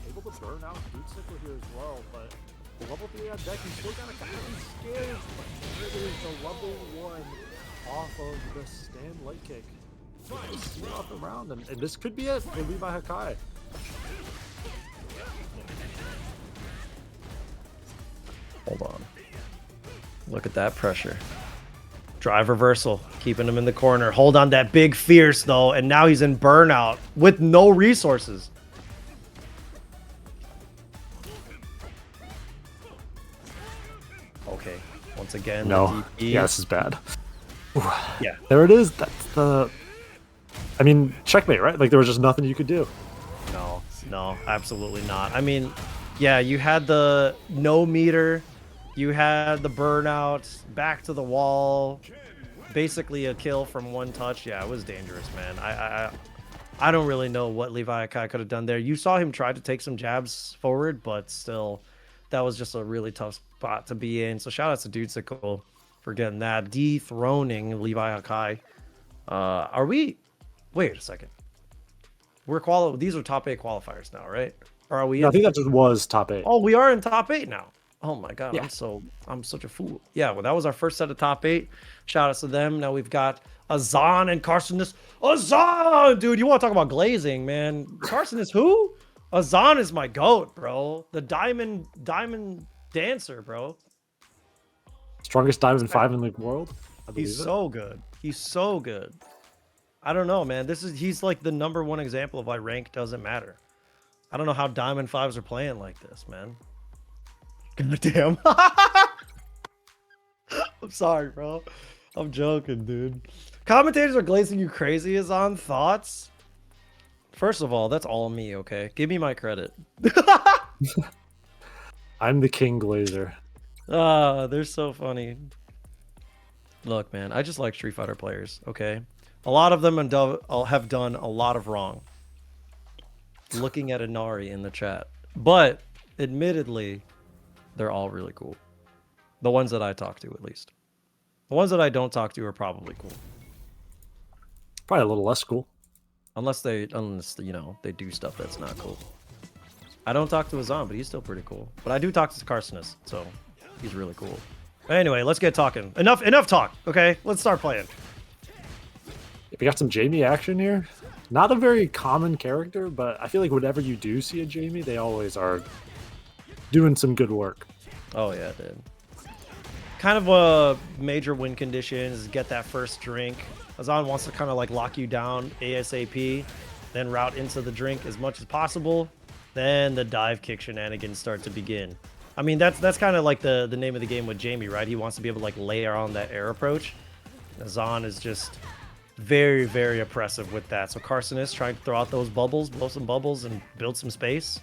Speaker 1: Able to burn out Dudesicle here as well, but the level 3 on deck, he's still kind of scared. But it is the level 1 off of the stand light kick. Just off the round, and this could be it for Levi Akai.
Speaker 2: Hold on. Look at that pressure. Drive reversal, keeping him in the corner. Hold on that big fierce though, and now he's in burnout with no resources. Okay, once again,
Speaker 1: No,
Speaker 2: the DP.
Speaker 1: yeah, this is bad.
Speaker 2: Yeah,
Speaker 1: There it is. That's the. I mean, checkmate, right? Like there was just nothing you could do.
Speaker 2: no, absolutely not. I mean, yeah, you had the no meter, you had the burnout, back to the wall, basically a kill from one touch. Yeah, it was dangerous, man. I don't really know what Levi Akai could have done there. You saw him try to take some jabs forward, but still, that was just a really tough spot to be in. So shout out to Dudesicle for getting that, dethroning Levi Akai. Are we? Wait a second. These are top 8 qualifiers now, right? Or are we?
Speaker 1: No, I think that just was top 8.
Speaker 2: Oh, we are in top 8 now. Oh my god,
Speaker 1: Yeah.
Speaker 2: I'm such a fool. Yeah, well, that was our first set of top 8. Shout outs to them. Now we've got Azan and Carson. Azan, dude, you want to talk about glazing, man? Carson is who? Azan is my goat, bro. The diamond dancer, bro.
Speaker 1: Strongest Diamond 5 in the world. I believe
Speaker 2: He's
Speaker 1: it.
Speaker 2: so good. He's so good. I don't know, man. He's like the #1 example of why rank doesn't matter. I don't know how Diamond 5s are playing like this, man. God damn. I'm sorry, bro. I'm joking, dude. Commentators are glazing you crazy is on thoughts. First of all, that's all me, okay? Give me my credit.
Speaker 1: I'm the king glazer.
Speaker 2: Ah, they're so funny. Look, man, I just like Street Fighter players, okay? A lot of them have done a lot of wrong. Looking at Inari in the chat. But, admittedly, they're all really cool. The ones that I talk to, at least. The ones that I don't talk to are probably cool.
Speaker 1: Probably a little less cool.
Speaker 2: Unless you know, they do stuff that's not cool. I don't talk to Azan, but he's still pretty cool. But I do talk to Carcinus, so he's really cool. Anyway, let's get talking. Enough talk, okay? Let's start playing.
Speaker 1: We got some Jamie action here. Not a very common character, but I feel like whenever you do see a Jamie, they always are doing some good work.
Speaker 2: Oh yeah, dude. Kind of a major win conditions, get that first drink. Azan wants to kind of like lock you down ASAP, then route into the drink as much as possible. Then the dive kick shenanigans start to begin. I mean, that's kind of like the name of the game with Jamie, right? He wants to be able to like layer on that air approach. Azan is just Very, very oppressive with that. So Carson is trying to throw out those bubbles, blow some bubbles, and build some space.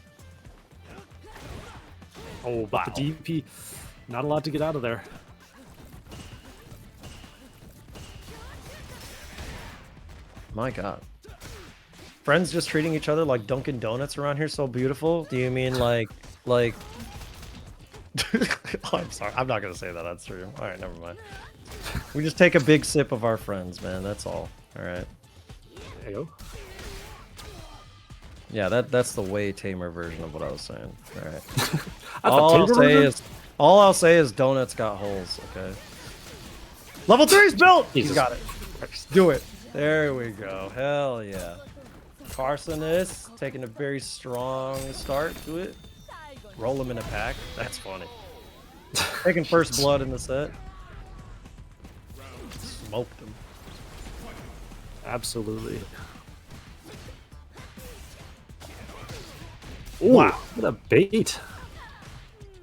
Speaker 1: Oh, but
Speaker 2: Wow.
Speaker 1: the DP, not allowed to get out of there.
Speaker 2: My God. Friends just treating each other like Dunkin' Donuts around here so beautiful? Do you mean like... oh, I'm sorry. I'm not going to say that on stream. All right, never mind. We just take a big sip of our friends, man. That's all. All right.
Speaker 1: There you go.
Speaker 2: Yeah, that's the way tamer version of what I was saying. All right.
Speaker 1: That's
Speaker 2: all
Speaker 1: a
Speaker 2: I'll
Speaker 1: tamer
Speaker 2: say
Speaker 1: version?
Speaker 2: is, all I'll say is donuts got holes. Okay. Level 3's built.
Speaker 1: Jesus
Speaker 2: He's got it.
Speaker 1: Christ.
Speaker 2: Do it. There we go. Hell yeah. Carson is taking a very strong start to it. Roll him in a pack. That's funny. Taking first blood in the set. Smoked him.
Speaker 1: Absolutely. Ooh,
Speaker 2: Wow.
Speaker 1: what a bait.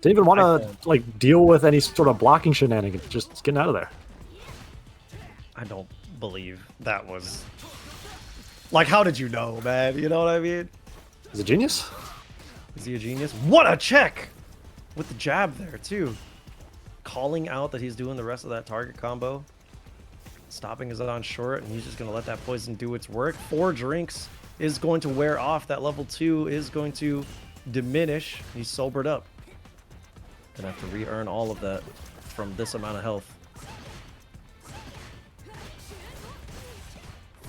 Speaker 1: Didn't even want to like deal with any sort of blocking shenanigans. Just getting out of there.
Speaker 2: I don't believe that was... Like, how did you know, man? You know what I mean?
Speaker 1: Is it genius?
Speaker 2: Is he a genius? What a check! With the jab there, too. Calling out that he's doing the rest of that target combo. Stopping his on short, and he's just going to let that poison do its work. 4 drinks is going to wear off. That level 2 is going to diminish. He's sobered up. Gonna have to re-earn all of that from this amount of health.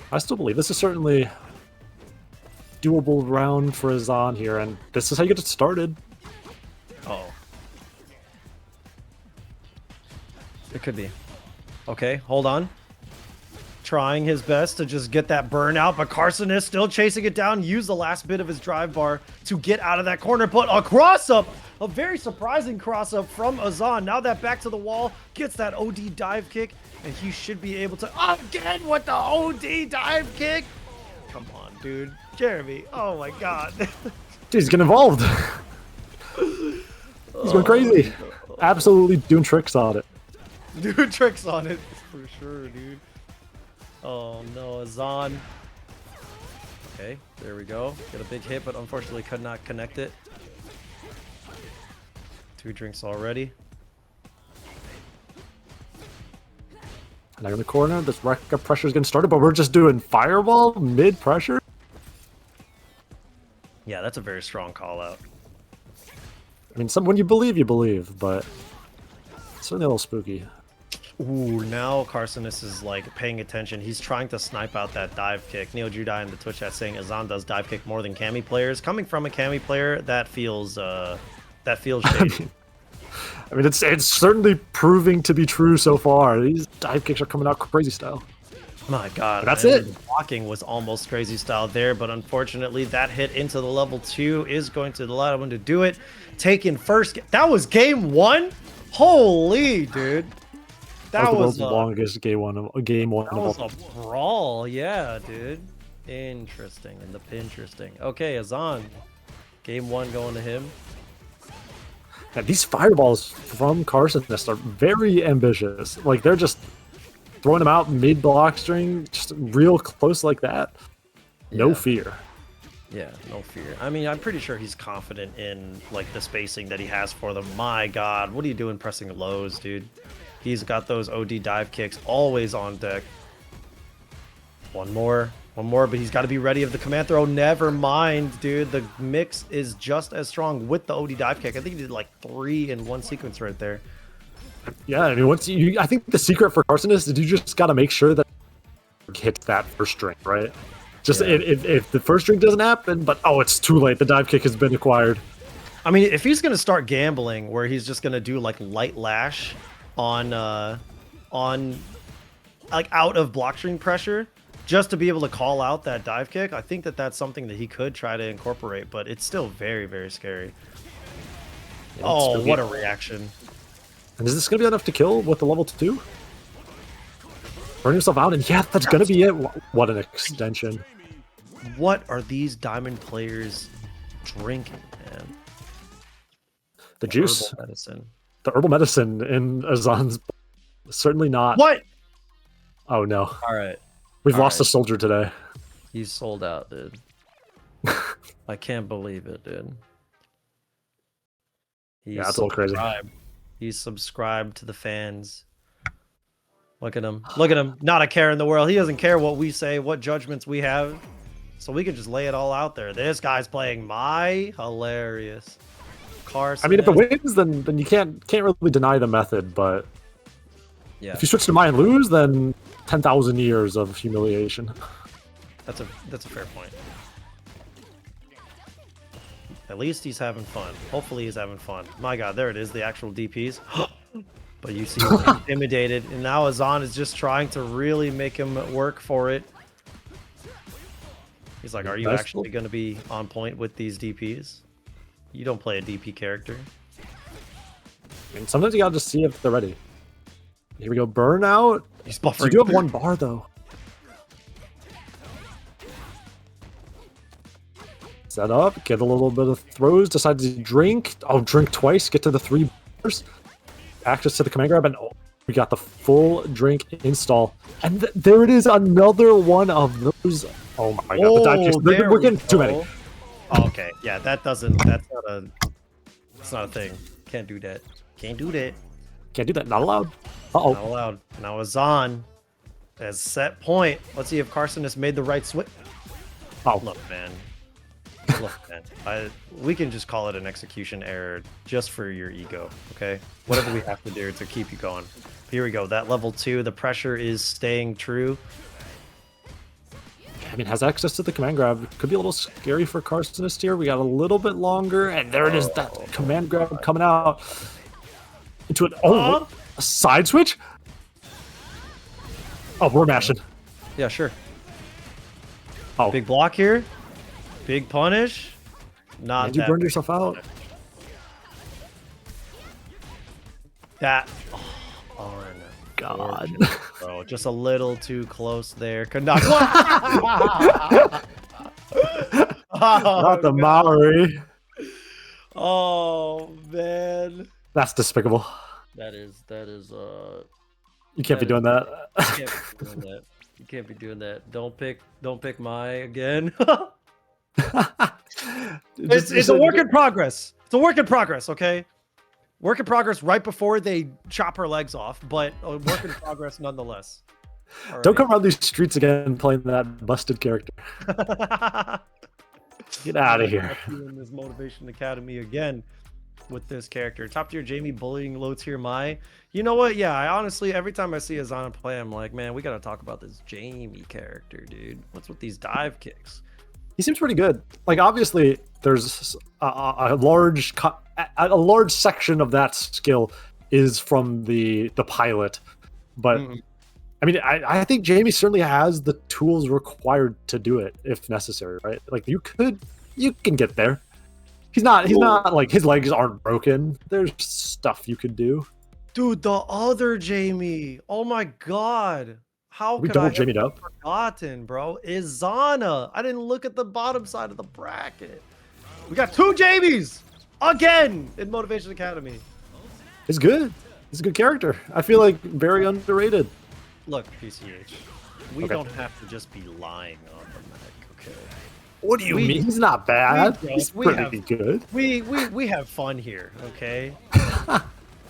Speaker 1: I still believe this is certainly doable round for Azan here, and this is how you get it started.
Speaker 2: Oh. It could be. Okay, hold on. Trying his best to just get that burnout, but Carson is still chasing it down. Use the last bit of his drive bar to get out of that corner, but a cross-up! A very surprising cross-up from Azan. Now that back to the wall, gets that OD dive kick, and he should be able to... Again with the OD dive kick! Come on, dude. Jeremy, oh my god.
Speaker 1: Dude, he's getting involved. He's going crazy. Absolutely doing tricks on it.
Speaker 2: Doing tricks on it, for sure, dude. Oh no, Azan. Okay, there we go. Get a big hit, but unfortunately could not connect it. 2 drinks already.
Speaker 1: Now in the corner, this Rekka pressure is getting started, but we're just doing fireball mid pressure.
Speaker 2: Yeah, that's a very strong call out.
Speaker 1: I mean, when you believe, but it's certainly a little spooky.
Speaker 2: Ooh, now Carsonis is like paying attention. He's trying to snipe out that dive kick. Neo Judai in the Twitch chat saying Azan does dive kick more than Cammy players. Coming from a Cammy player, that feels shady.
Speaker 1: I mean, it's certainly proving to be true so far. These dive kicks are coming out crazy style.
Speaker 2: My god,
Speaker 1: That's
Speaker 2: man.
Speaker 1: it.
Speaker 2: The blocking was almost crazy style there, but unfortunately that hit into the level 2 is going to allow him to do it. Taking first, that was game 1? Holy, dude. That
Speaker 1: the
Speaker 2: was
Speaker 1: world's longest game one.
Speaker 2: That was a brawl, yeah, dude. Interesting, interesting. Okay, Azan. Game 1 going to him.
Speaker 1: Yeah, these fireballs from Carsonist are very ambitious. Like, they're just throwing them out mid-block string, just real close like that. No fear.
Speaker 2: Yeah, no fear. I mean, I'm pretty sure he's confident in, like, the spacing that he has for them. My god, what are you doing pressing lows, dude? He's got those OD dive kicks always on deck. One more, but he's got to be ready of the command throw. Never mind, dude. The mix is just as strong with the OD dive kick. I think he did like 3 in one sequence right there.
Speaker 1: Yeah, I mean, I think the secret for Carson is you just got to make sure that hits that first string, right? Just if the first string doesn't happen, but it's too late. The dive kick has been acquired.
Speaker 2: I mean, if he's gonna start gambling, where he's just gonna do like light lash on like out of block string pressure, just to be able to call out that dive kick, I think that that's something that he could try to incorporate, but it's still very, very scary. Yeah, oh, what a reaction.
Speaker 1: And is this going to be enough to kill with the level 2? Burn himself out, and yeah, that's going to be it. What an extension.
Speaker 2: What are these diamond players drinking, man?
Speaker 1: The juice.
Speaker 2: Herbal medicine.
Speaker 1: The herbal medicine in Azan's certainly not.
Speaker 2: What?
Speaker 1: Oh, no.
Speaker 2: All right.
Speaker 1: We've lost a
Speaker 2: Alright.
Speaker 1: soldier today.
Speaker 2: He's sold out, dude. I can't believe it, dude. He's
Speaker 1: Yeah, it's all crazy.
Speaker 2: He's subscribed to the fans. Look at him. Look at him. Not a care in the world. He doesn't care what we say, what judgments we have. So we can just lay it all out there. This guy's playing my hilarious. Carson.
Speaker 1: I mean, if it wins, then you can't really deny the method. But
Speaker 2: yeah,
Speaker 1: if you switch to Mai and lose, then 10,000 years of humiliation.
Speaker 2: that's a fair point. At least he's having fun. Hopefully he's having fun. My God, there it is, the actual DPs. But you see him intimidated, and now Azan is just trying to really make him work for it. He's like, are you actually going to be on point with these DPs? You don't play a DP character.
Speaker 1: I mean, sometimes you gotta just see if they're ready. Here we go, burnout.
Speaker 2: He's buffering.
Speaker 1: You do have one bar, though. Set up, get a little bit of throws, decide to drink. Oh, drink twice, get to the 3 bars. Access to the command grab, and oh, we got the full drink install. And there it is, another one of those. Oh my God, the dive kicks. We're getting too many.
Speaker 2: Oh, okay, yeah, that's not a thing. Can't do that. Can't do that.
Speaker 1: Can't do that, not allowed. Uh-oh.
Speaker 2: Not allowed. Now Azan has set point. Let's see if Carson has made the right switch.
Speaker 1: Oh.
Speaker 2: Look, man. Look, man. We can just call it an execution error just for your ego, okay? Whatever we have to do to keep you going. Here we go. That level 2, the pressure is staying true.
Speaker 1: I mean, has access to the command grab. Could be a little scary for Carsonist here. We got a little bit longer, and there it is, that command grab coming out into an a side switch. Oh, we're mashing.
Speaker 2: Yeah, sure.
Speaker 1: Oh,
Speaker 2: big block here. Big punish. Not
Speaker 1: and you burned yourself out.
Speaker 2: That. Oh,
Speaker 1: God.
Speaker 2: Bro, just a little too close there. Could not.
Speaker 1: Not the Maori.
Speaker 2: Oh man.
Speaker 1: That's despicable.
Speaker 2: That is
Speaker 1: You can't be doing that.
Speaker 2: You can't be doing that. Don't pick Mai again. It's a work in progress. It's a work in progress, okay? Work in progress right before they chop her legs off, but a work in progress nonetheless. Alrighty.
Speaker 1: Don't come around these streets again playing that busted character. Get out of here.
Speaker 2: In this Motivation Academy again with this character. Top tier Jamie bullying low tier Mai. You know what? Yeah, I honestly, every time I see Azana play, I'm like, man, we got to talk about this Jamie character, dude. What's with these dive kicks?
Speaker 1: He seems pretty good. Like, obviously, there's a large section of that skill is from the pilot, but I mean, I think Jamie certainly has the tools required to do it if necessary, right? Like, you can get there. He's not like, his legs aren't broken. There's stuff you could do.
Speaker 2: Dude, the other Jamie. Oh my God. How
Speaker 1: we
Speaker 2: could I have
Speaker 1: Jamied up?
Speaker 2: forgotten, bro? Izana. I didn't look at the bottom side of the bracket. We got 2 Jamies again in Motivation Academy.
Speaker 1: He's good. He's a good character. I feel like very underrated.
Speaker 2: Look, PCH, we don't have to just be lying on the mic, okay?
Speaker 1: What do you mean? He's not bad. He's pretty good.
Speaker 2: We have fun here, okay?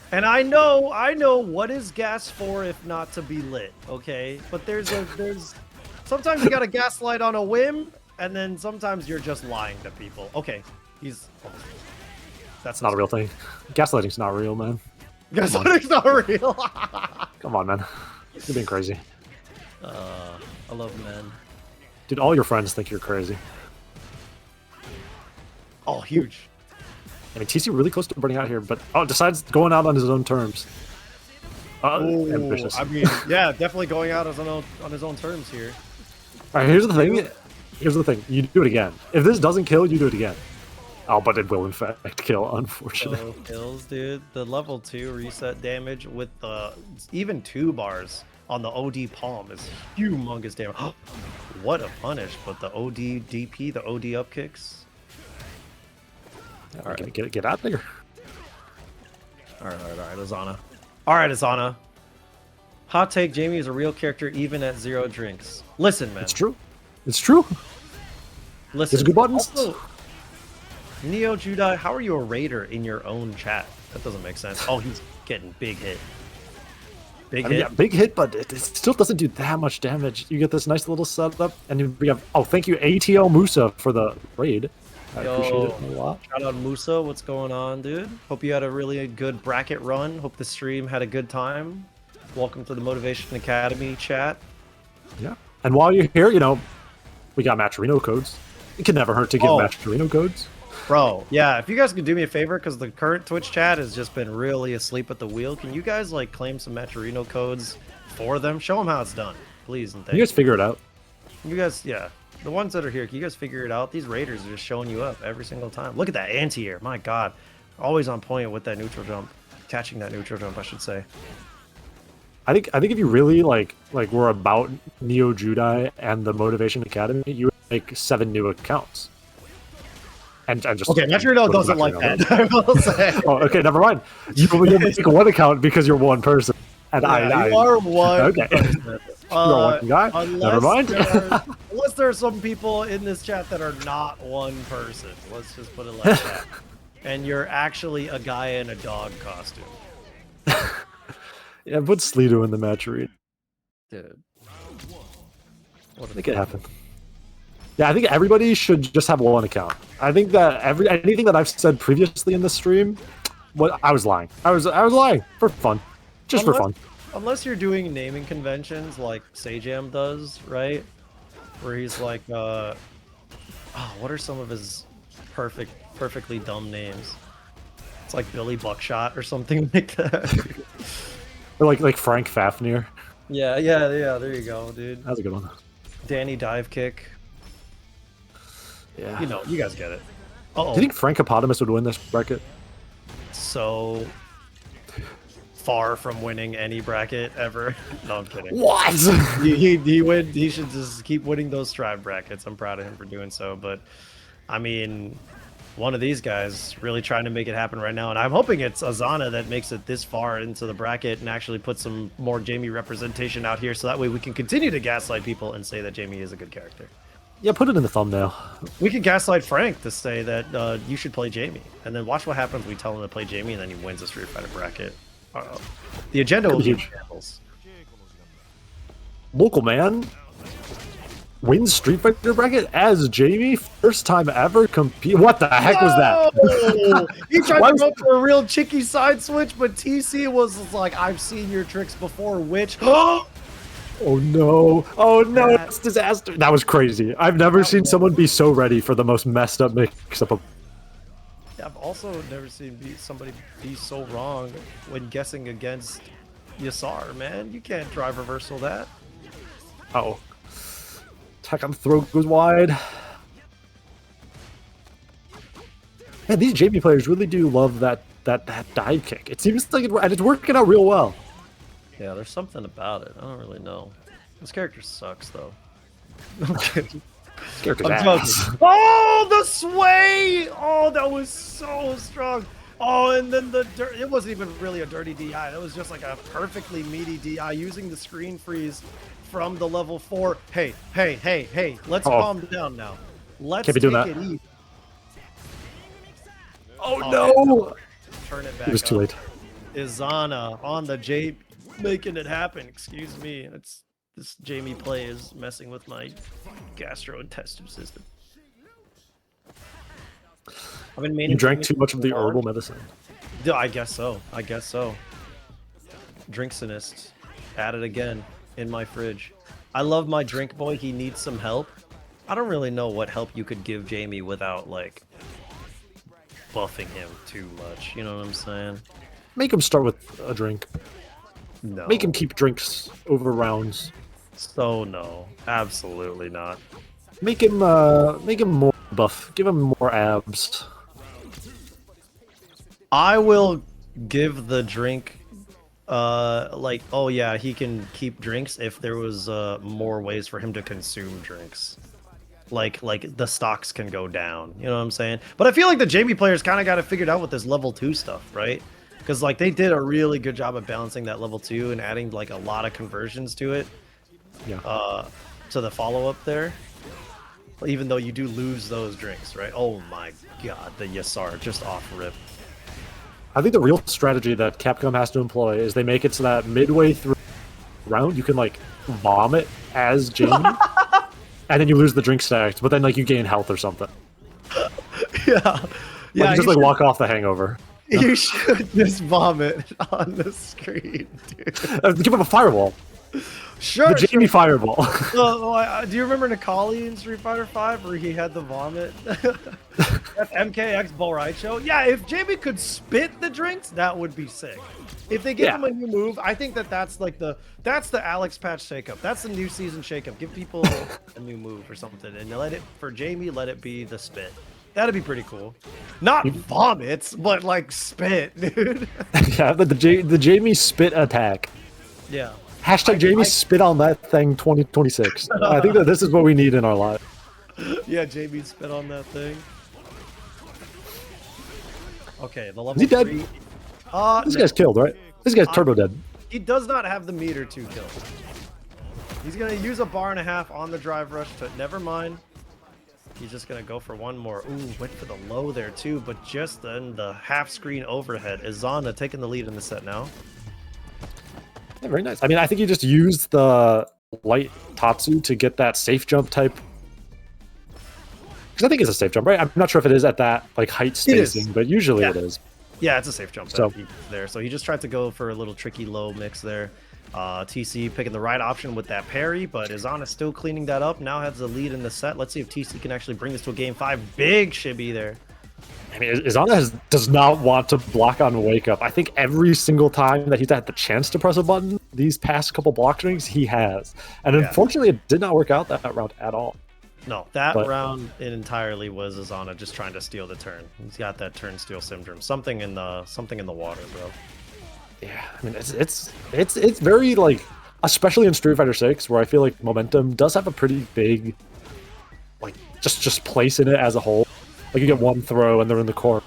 Speaker 2: And I know what is gas for if not to be lit, okay? But there's sometimes you gotta gaslight on a whim, and then sometimes you're just lying to people. Okay, that's
Speaker 1: not a real thing. Gaslighting's not real, man.
Speaker 2: Gaslighting's not real.
Speaker 1: Come on, man. You're being crazy.
Speaker 2: I love men.
Speaker 1: Dude, all your friends think you're crazy.
Speaker 2: Oh, huge.
Speaker 1: I mean, TC really close to burning out here, but decides going out on his own terms. Ambitious.
Speaker 2: I mean, yeah, definitely going out on his own terms here.
Speaker 1: All right, here's the thing. You do it again. If this doesn't kill, you do it again. Oh, but it will in fact kill, unfortunately.
Speaker 2: So kills, dude. The level 2 reset damage with the even 2 bars on the OD palm is humongous damage. What a punish! But the OD DP, the OD up kicks.
Speaker 1: All right, get out of here.
Speaker 2: All right, Azana. All right, Azana. Hot take: Jamie is a real character even at 0 drinks. Listen, man.
Speaker 1: It's true. It's true.
Speaker 2: Listen.
Speaker 1: There's good buttons.
Speaker 2: Also, Neo Judai, how are you a raider in your own chat? That doesn't make sense. Oh, he's getting big hit. Big hit.
Speaker 1: Yeah, big hit, but it still doesn't do that much damage. You get this nice little setup, and we have. Oh, thank you, ATL Musa, for the raid. I appreciate it a lot.
Speaker 2: Shout out Musa, what's going on, dude? Hope you had a really good bracket run. Hope the stream had a good time. Welcome to the Motivation Academy chat.
Speaker 1: Yeah, and while you're here, you know, we got Matcherino codes. It can never hurt to give Matcherino codes.
Speaker 2: Bro, yeah, if you guys could do me a favor, because the current Twitch chat has just been really asleep at the wheel, can you guys, like, claim some Matcherino codes for them? Show them how it's done, please and thank you.
Speaker 1: You guys figure it out.
Speaker 2: You guys, yeah. The ones that are here, can you guys figure it out? These raiders are just showing you up every single time. Look at that anti-air, my god. Always on point with that neutral jump. Catching that neutral jump, I should say.
Speaker 1: I think if you really, like we're about Neo Judai and the Motivation Academy, you would make 7 new accounts. And just
Speaker 2: okay, Matcherino doesn't like that. I will say.
Speaker 1: Oh, okay, never mind. You'll make 1 account because you're 1 person, and
Speaker 2: yeah, you are 1
Speaker 1: okay.
Speaker 2: person.
Speaker 1: You're 1 guy. Never mind.
Speaker 2: Unless there are some people in this chat that are not 1 person. Let's just put it like that. And you're actually a guy in a dog costume.
Speaker 1: Yeah, put Sleeto in the Matcherino.
Speaker 2: Dude.
Speaker 1: Make it happen. Yeah, I think everybody should just have 1 account. I think that anything that I've said previously in the stream, I was lying. I was lying for fun, just for fun.
Speaker 2: Unless you're doing naming conventions like Sajam does, right? Where he's like, what are some of his perfectly dumb names? It's like Billy Buckshot or something like that.
Speaker 1: Or like Frank Fafnir.
Speaker 2: Yeah, there you go, dude.
Speaker 1: That's a good one.
Speaker 2: Danny Dive Kick.
Speaker 1: Yeah.
Speaker 2: You know, you guys get it. Uh-oh.
Speaker 1: Do you think Frank Hippopotamus would win this bracket?
Speaker 2: So far from winning any bracket ever. No, I'm kidding.
Speaker 1: What?
Speaker 2: He should just keep winning those Strive brackets. I'm proud of him for doing so. But I mean, one of these guys really trying to make it happen right now, and I'm hoping it's Azana that makes it this far into the bracket and actually put some more Jamie representation out here, so that way we can continue to gaslight people and say that Jamie is a good character.
Speaker 1: Yeah, put it in the thumbnail.
Speaker 2: We could gaslight Frank to say that you should play Jamie, and then watch what happens. We tell him to play Jamie, and then he wins the Street Fighter bracket. The agenda will be huge.
Speaker 1: Local man wins Street Fighter bracket as Jamie, first time ever compete. What the heck was that?
Speaker 2: He tried to go for a real chicky side switch, but TC was like, "I've seen your tricks before." Which?
Speaker 1: Oh no! Oh no! It's disaster. That was crazy. I've never seen someone be so ready for the most messed up mix-up of.
Speaker 2: Yeah, I've also never seen somebody be so wrong when guessing against Yasar. Man, you can't drive reversal that.
Speaker 1: Uh-oh. Attack on throat goes wide. Man, these JP players really do love that dive kick. It seems like it's working out real well.
Speaker 2: Yeah, there's something about it. I don't really know. This character sucks, though. I'm kidding.
Speaker 1: This character's
Speaker 2: ass. Oh, the sway! Oh, that was so strong. Oh, and then it wasn't even really a dirty DI. That was just like a perfectly meaty DI using the screen freeze from the level 4. Hey. Let's calm down now. Let's take it easy.
Speaker 1: Oh, no!
Speaker 2: Turn it back.
Speaker 1: It was too late.
Speaker 2: Izana on the J, making it happen. Excuse me. This Jamie play is messing with my gastrointestinal system.
Speaker 1: You drank too much of the herbal medicine.
Speaker 2: I guess so. Drinksinist. At it again in my fridge. I love my drink boy. He needs some help. I don't really know what help you could give Jamie without, like, buffing him too much. You know what I'm saying?
Speaker 1: Make him start with a drink.
Speaker 2: No.
Speaker 1: Make him keep drinks over rounds.
Speaker 2: So no. Absolutely not.
Speaker 1: Make him more buff. Give him more abs.
Speaker 2: I will give the drink, like, oh yeah, he can keep drinks if there was more ways for him to consume drinks. Like the stocks can go down, you know what I'm saying? But I feel like the Jamie players kind of got it figured out with this level 2 stuff, right? because like they did a really good job of balancing that level 2 and adding like a lot of conversions to it.
Speaker 1: Yeah.
Speaker 2: To the follow up there. Even though you do lose those drinks, right? Oh my god, the Yasar just off rip.
Speaker 1: I think the real strategy that Capcom has to employ is they make it so that midway through round you can like vomit as Jamie, and then you lose the drink stacked, but then like you gain health or something.
Speaker 2: Yeah,
Speaker 1: Like,
Speaker 2: yeah.
Speaker 1: you just like walk off the hangover.
Speaker 2: You should just vomit on the screen, dude.
Speaker 1: Give him a fireball.
Speaker 2: Sure.
Speaker 1: The Jamie fireball.
Speaker 2: Do you remember Nikali in Street Fighter V where he had the vomit? That's MKX Bull Show. Yeah, if Jamie could spit the drinks, that would be sick. If they give him a new move, I think that's like the Alex Patch shakeup. That's the new season shakeup. Give people a new move or something, and let it for Jamie. Let it be the spit. That'd be pretty cool. Not vomits, but like spit, dude.
Speaker 1: Yeah, the Jamie spit attack.
Speaker 2: Yeah.
Speaker 1: Hashtag Jamie spit on that thing 2026. I think that this is what we need in our life.
Speaker 2: Yeah, Jamie spit on that thing. Okay, the level
Speaker 1: Is he dead?
Speaker 2: 3.
Speaker 1: This guy's killed, right? This guy's turbo dead.
Speaker 2: He does not have the meter to kill. He's gonna use a bar and a half on the drive rush, but never mind. He's just gonna go for one more. Ooh, went for the low there too, but just then the half screen overhead. Is Zana taking the lead in the set now?
Speaker 1: Yeah, very nice. I mean, I think you just used the light Tatsu to get that safe jump type. Because I think it's a safe jump, right? I'm not sure if it is at that like height spacing, but usually it is.
Speaker 2: Yeah, it's a safe jump
Speaker 1: So
Speaker 2: there. So he just tried to go for a little tricky low mix there. TC picking the right option with that parry, but Izana still cleaning that up. Now has the lead in the set. Let's see if TC can actually bring this to a game 5. Big shibby there.
Speaker 1: I mean, Izana does not want to block on wake up. I think every single time that he's had the chance to press a button, these past couple block strings, he has. And unfortunately, it did not work out that round at all.
Speaker 2: No, that round entirely was Izana just trying to steal the turn. He's got that turn steal syndrome. Something in the water, bro.
Speaker 1: Yeah, I mean, it's very like, especially in Street Fighter 6, where I feel like momentum does have a pretty big, like, just place in it as a whole. Like, you get one throw and they're in the corner,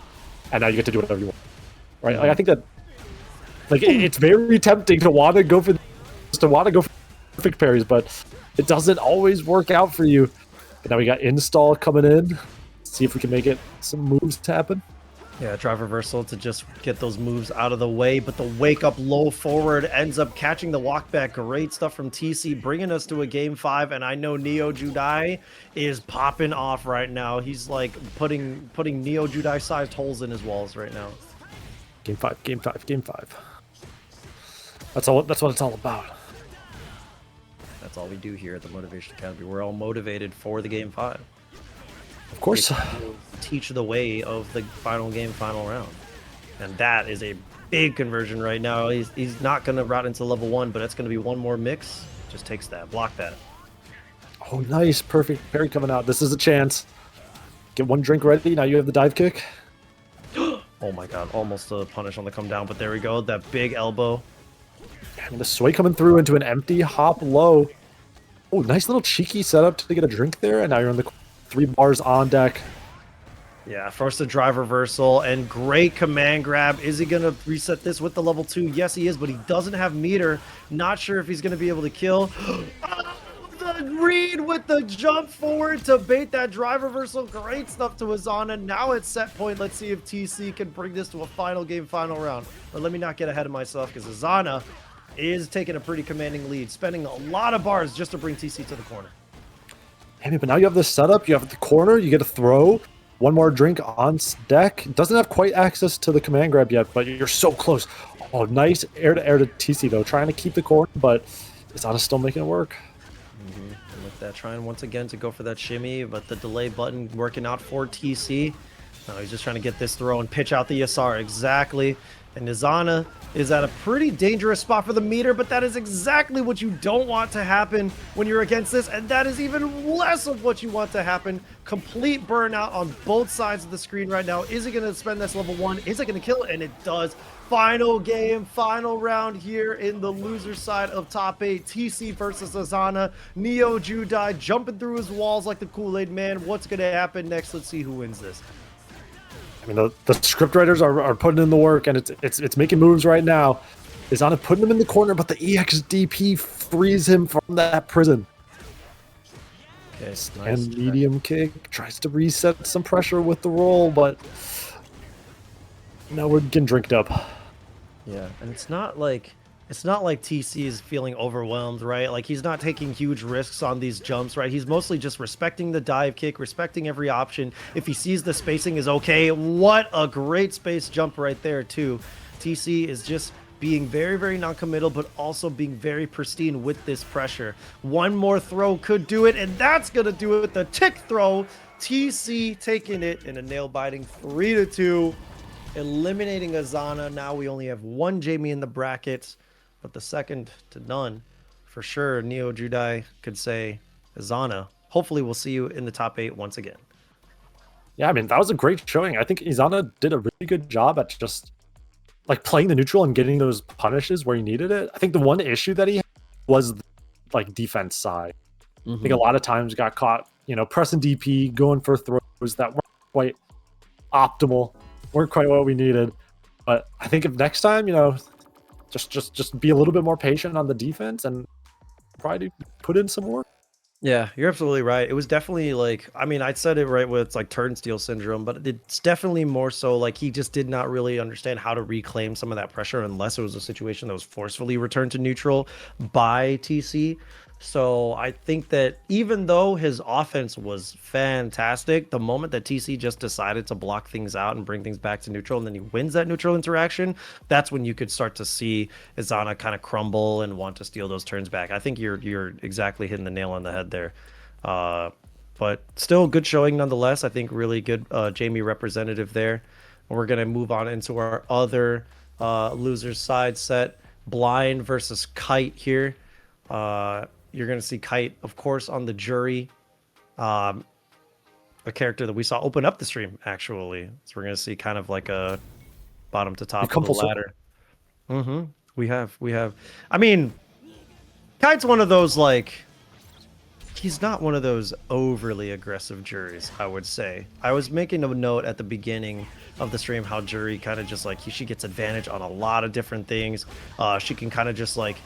Speaker 1: and now you get to do whatever you want, right? Like, I think that, like, it's very tempting to want to go for perfect parries, but it doesn't always work out for you. But now we got install coming in. Let's see if we can make it some moves to happen.
Speaker 2: Yeah, drive reversal to just get those moves out of the way, but the wake up low forward ends up catching the walk back. Great stuff from TC, bringing us to a game 5, and I know Neo Judai is popping off right now. He's like putting Neo Judai sized holes in his walls right now.
Speaker 1: Game 5, game 5, game 5. That's what it's all about.
Speaker 2: That's all we do here at the Motivation Academy. We're all motivated for the game 5.
Speaker 1: Of course.
Speaker 2: Teach the way of the final game, final round. And that is a big conversion right now. He's not going to route into level 1, but it's going to be one more mix. Just takes that. Block that.
Speaker 1: Oh, nice. Perfect parry coming out. This is a chance. Get one drink ready. Now you have the dive kick.
Speaker 2: Oh my god. Almost a punish on the come down, but there we go. That big elbow.
Speaker 1: And the sway coming through into an empty hop low. Oh, nice little cheeky setup to get a drink there. And now you're in the 3 bars on deck.
Speaker 2: Yeah, first the drive reversal and great command grab. Is he going to reset this with the level 2? Yes, he is, but he doesn't have meter. Not sure if he's going to be able to kill. Oh, the read with the jump forward to bait that drive reversal. Great stuff to Izana. Now it's set point. Let's see if TC can bring this to a final game, final round. But let me not get ahead of myself because Izana is taking a pretty commanding lead, spending a lot of bars just to bring TC to the corner.
Speaker 1: Hey, but now you have this setup. You have the corner. You get a throw. One more drink on deck. Doesn't have quite access to the command grab yet, but you're so close. Oh, nice air to TC though. Trying to keep the corner, but Izana still making it work.
Speaker 2: And with that, trying once again to go for that shimmy, but the delay button working out for TC. Now he's just trying to get this throw and pitch out the Yasar exactly. And Izana is at a pretty dangerous spot for the meter, but that is exactly what you don't want to happen when you're against this, and that is even less of what you want to happen. Complete burnout on both sides of the screen right now. Is it going to spend this level 1? Is it going to kill it? And it does. Final game, final round here in the loser side of top 8. TC versus Izana. Neo Judai jumping through his walls like the Kool-Aid man. What's going to happen next? Let's see who wins this.
Speaker 1: I mean, the script writers are putting in the work, and it's making moves right now. Izana putting him in the corner, but the EXDP frees him from that prison.
Speaker 2: Okay, nice
Speaker 1: And medium kick tries to reset some pressure with the roll, but now we're getting drinked up.
Speaker 2: Yeah, and it's not like TC is feeling overwhelmed, right? Like he's not taking huge risks on these jumps, right? He's mostly just respecting the dive kick, respecting every option. If he sees the spacing is okay, what a great space jump right there too. TC is just being very, very non-committal, but also being very pristine with this pressure. One more throw could do it, and that's gonna do it. The tick throw, TC taking it in a nail-biting 3-2. Eliminating Izana. Now we only have one Jamie in the brackets, but the second to none. For sure, Neo Judai could say Izana. Hopefully we'll see you in the top 8 once again.
Speaker 1: Yeah, I mean, that was a great showing. I think Izana did a really good job at just like playing the neutral and getting those punishes where he needed it. I think the one issue that he had was like defense side. I think a lot of times got caught, pressing DP, going for throws that weren't quite optimal, weren't quite what we needed. But I think if next time, just be a little bit more patient on the defense and probably put in some work.
Speaker 2: Yeah, you're absolutely right. It was definitely like, I mean, I said it right with it's like turnstile syndrome, but it's definitely more so like he just did not really understand how to reclaim some of that pressure unless it was a situation that was forcefully returned to neutral by TC. So I think that even though his offense was fantastic, the moment that TC just decided to block things out and bring things back to neutral, and then he wins that neutral interaction, that's when you could start to see Izana kind of crumble and want to steal those turns back. I think you're exactly hitting the nail on the head there. But still good showing nonetheless. I think really good Jamie representative there. And we're going to move on into our other losers side set. Blind versus Kite here. You're going to see Kite, of course, on the jury. A character that we saw open up the stream, actually. So we're going to see kind of like a bottom to top of the ladder. We have. I mean, Kite's one of those, like, he's not one of those overly aggressive juries, I would say. I was making a note at the beginning of the stream how jury kind of just, like, she gets advantage on a lot of different things. She can kind of just, like,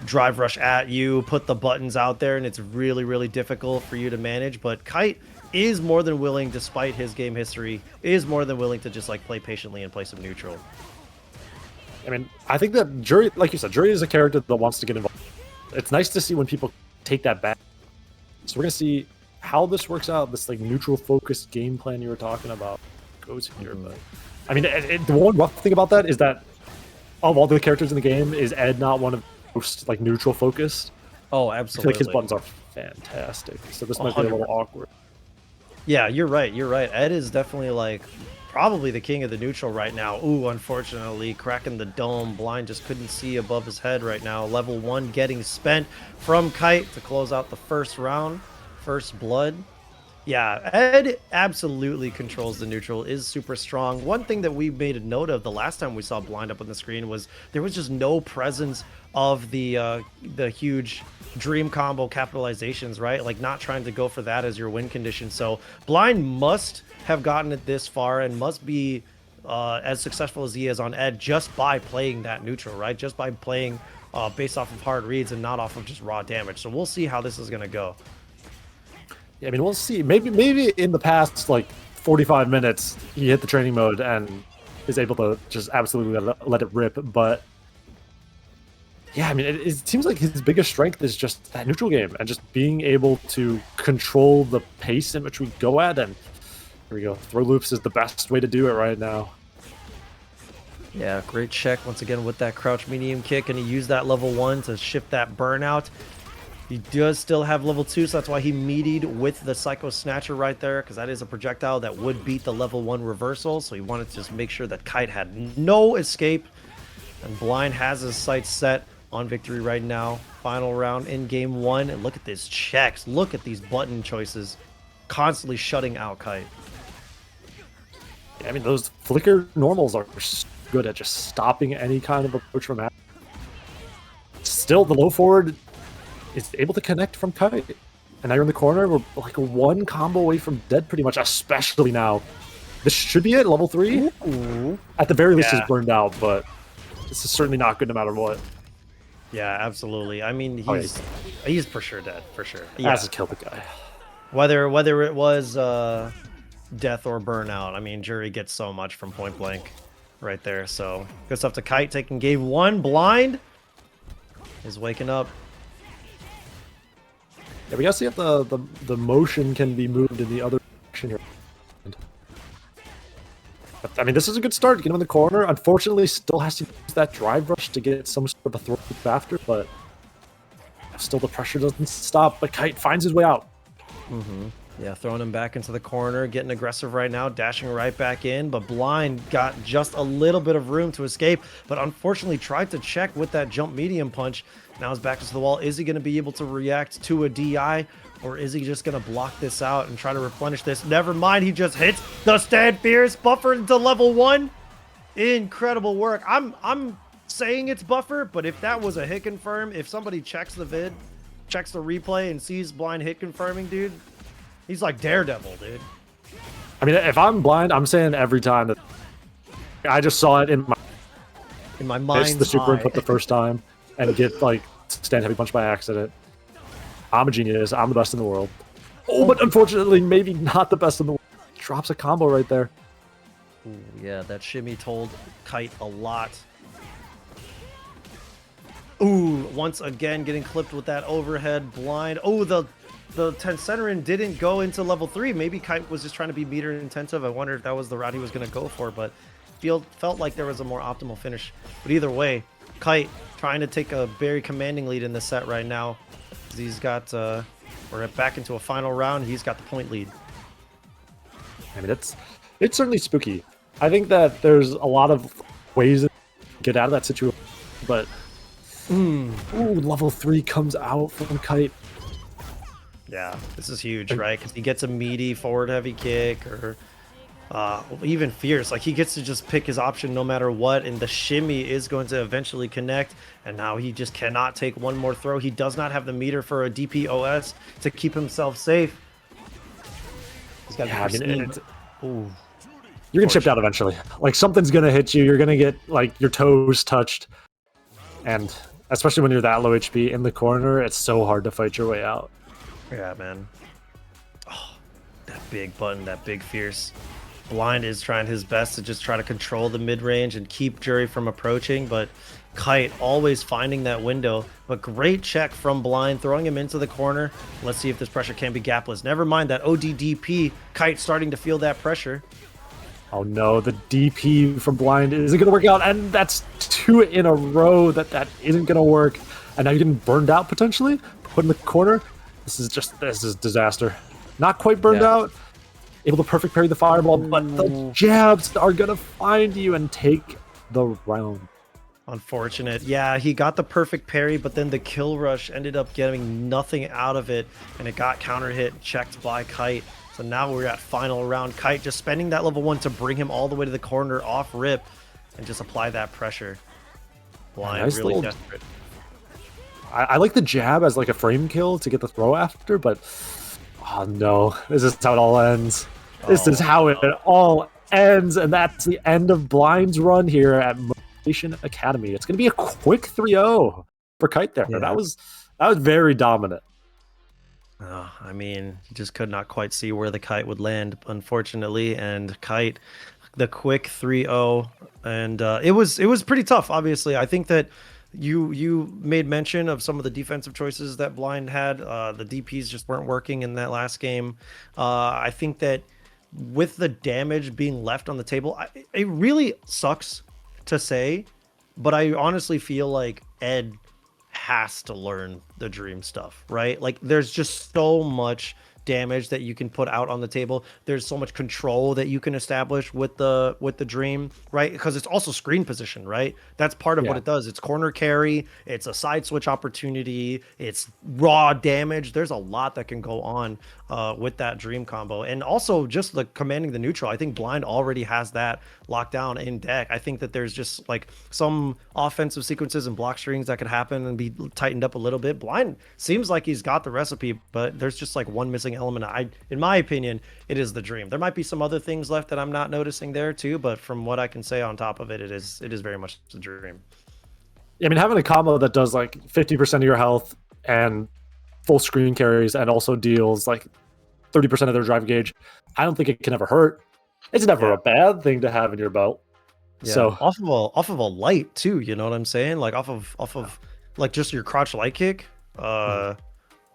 Speaker 2: drive rush at you, put the buttons out there, and it's really, really difficult for you to manage. But Kite is more than willing, despite his game history, is more than willing to just like play patiently and play some neutral.
Speaker 1: I mean, I think that jury, like you said, jury is a character that wants to get involved. It's nice to see when people take that back. So we're gonna see how this works out. This like neutral focused game plan you were talking about goes here. But I mean, the one rough thing about that is that of all the characters in the game, is Ed not one of most like neutral focused?
Speaker 2: Oh,
Speaker 1: I
Speaker 2: absolutely.
Speaker 1: feel like his buttons are fantastic, so this might 100%. Be a little awkward.
Speaker 2: Yeah, you're right. Ed is definitely like probably the king of the neutral right now. Ooh, unfortunately, cracking the dome. Blind just couldn't see above his head right now. Level 1 getting spent from Kite to close out the first round. First blood. Yeah, Ed absolutely controls the neutral, is super strong. One thing that we made a note of the last time we saw Blind up on the screen was there was just no presence of the huge dream combo capitalizations, right? Like not trying to go for that as your win condition. So Blind must have gotten it this far and must be as successful as he is on Ed just by playing that neutral, right? Just by playing based off of hard reads and not off of just raw damage. So we'll see how this is going to go.
Speaker 1: Yeah, I mean, we'll see. Maybe in the past, like, 45 minutes, he hit the training mode and is able to just absolutely let it rip. But, yeah, I mean, it seems like his biggest strength is just that neutral game and just being able to control the pace in which we go at. And here we go. Throw loops is the best way to do it right now.
Speaker 2: Yeah, great check once again with that crouch medium kick. And he used that level 1 to shift that burnout. He does still have level 2, so that's why he meatied with the Psycho Snatcher right there, because that is a projectile that would beat the level 1 reversal. So he wanted to just make sure that Kite had no escape. And Blind has his sights set on victory right now. Final round in game 1. And look at these checks. Look at these button choices. Constantly shutting out Kite.
Speaker 1: Yeah, I mean, those flicker normals are good at just stopping any kind of approach from happening. Still, the low forward is able to connect from Kite. And now you're in the corner. We're like one combo away from dead pretty much, especially now. This should be it, level 3.
Speaker 2: Ooh.
Speaker 1: At the very least,
Speaker 2: Yeah.
Speaker 1: he's burned out, but this is certainly not good no matter what.
Speaker 2: Yeah, absolutely. I mean, he's for sure dead, for sure.
Speaker 1: Yeah. Has to kill the guy.
Speaker 2: Whether it was death or burnout, I mean, Jury gets so much from point blank right there. So good stuff to Kite, taking game 1. Blind is waking up.
Speaker 1: Yeah, we gotta see if the motion can be moved in the other direction here. But, I mean, this is a good start. Get him in the corner. Unfortunately, still has to use that drive rush to get some sort of a throw after, but still the pressure doesn't stop. But Kite finds his way out.
Speaker 2: Yeah, throwing him back into the corner, getting aggressive right now, dashing right back in, but Blind got just a little bit of room to escape, but unfortunately tried to check with that jump medium punch. Now his back is to the wall. Is he going to be able to react to a DI, or is he just going to block this out and try to replenish this? Never mind, he just hits the Stand Fierce, buffer into level 1. Incredible work. I'm saying it's buffer, but if that was a hit confirm, if somebody checks the vid, checks the replay and sees Blind hit confirming, dude, he's like Daredevil, dude.
Speaker 1: I mean, if I'm blind, I'm saying every time that I just saw it in
Speaker 2: my mind's
Speaker 1: the super
Speaker 2: eye.
Speaker 1: input the first time and get like stand heavy punch by accident. I'm a genius. I'm the best in the world. Oh, but unfortunately, maybe not the best in the world. Drops a combo right there.
Speaker 2: Ooh, yeah, that shimmy told Kite a lot. Ooh, once again getting clipped with that overhead blind. Oh, the Tenserin didn't go into level 3. Maybe Kite was just trying to be meter intensive. I wonder if that was the route he was going to go for, but felt like there was a more optimal finish. But either way, Kite trying to take a very commanding lead in the set right now. He's got, we're back into a final round. He's got the point lead.
Speaker 1: I mean, it's certainly spooky. I think that there's a lot of ways to get out of that situation, but ooh, level 3 comes out from Kite.
Speaker 2: Yeah, this is huge, right? Because he gets a meaty forward heavy kick, or even fierce. Like, he gets to just pick his option no matter what, and the shimmy is going to eventually connect. And now he just cannot take one more throw. He does not have the meter for a DPOS to keep himself safe. He's got
Speaker 1: ooh. You're gonna chip out eventually. Like, something's gonna hit you. You're gonna get like your toes touched, and especially when you're that low HP in the corner, it's so hard to fight your way out.
Speaker 2: Yeah, man. Oh, that big button, that big fierce. Blind is trying his best to just try to control the mid-range and keep Jury from approaching, but Kite always finding that window. But great check from Blind, throwing him into the corner. Let's see if this pressure can be gapless. Never mind that ODDP. Kite starting to feel that pressure.
Speaker 1: Oh no, the DP from Blind isn't gonna work out, and that's 2 in a row that isn't gonna work. And now you're getting burned out potentially, put in the corner. This is disaster. Not quite burned out. Able to perfect parry the fireball, but the jabs are gonna find you and take the round.
Speaker 2: Unfortunate. Yeah, he got the perfect parry, but then the kill rush ended up getting nothing out of it, and it got counter hit, checked by Kite. So now we're at final round. Kite just spending that level 1 to bring him all the way to the corner off rip and just apply that pressure. Blind,
Speaker 1: nice
Speaker 2: really
Speaker 1: little...
Speaker 2: desperate.
Speaker 1: I like the jab as like a frame kill to get the throw after, but oh no, this is how it all ends. This is how it all ends, and that's the end of Blind's run here at Motivation Academy. It's going to be a quick 3-0 for Kite there.
Speaker 2: Yeah.
Speaker 1: That was very dominant.
Speaker 2: I mean, he just could not quite see where the Kite would land, unfortunately, and Kite, the quick 3-0, and it was pretty tough. Obviously, I think that you made mention of some of the defensive choices that Blind had. The DPs just weren't working in that last game. I think that with the damage being left on the table, it really sucks to say, but I honestly feel like Ed has to learn the dream stuff, right? Like, there's just so much damage that you can put out on the table. There's so much control that you can establish with the dream, right? Because it's also screen position, right? That's part of what it does. It's corner carry, it's a side switch opportunity, it's raw damage. There's a lot that can go on with that dream combo, and also just the commanding the neutral. I think Blind already has that locked down in deck. I think that there's just like some offensive sequences and block strings that could happen and be tightened up a little bit. Blind seems like he's got the recipe, but there's just like one missing element. In my opinion, it is the dream. There might be some other things left that I'm not noticing there too, but from what I can say on top of it, it is very much the dream.
Speaker 1: I mean, having a combo that does like 50% of your health and full screen carries and also deals like 30% of their drive gauge, I don't think it can ever hurt. It's never a bad thing to have in your belt.
Speaker 2: Yeah.
Speaker 1: So
Speaker 2: off of a light too, you know what I'm saying? Like off of like just your crouch light kick,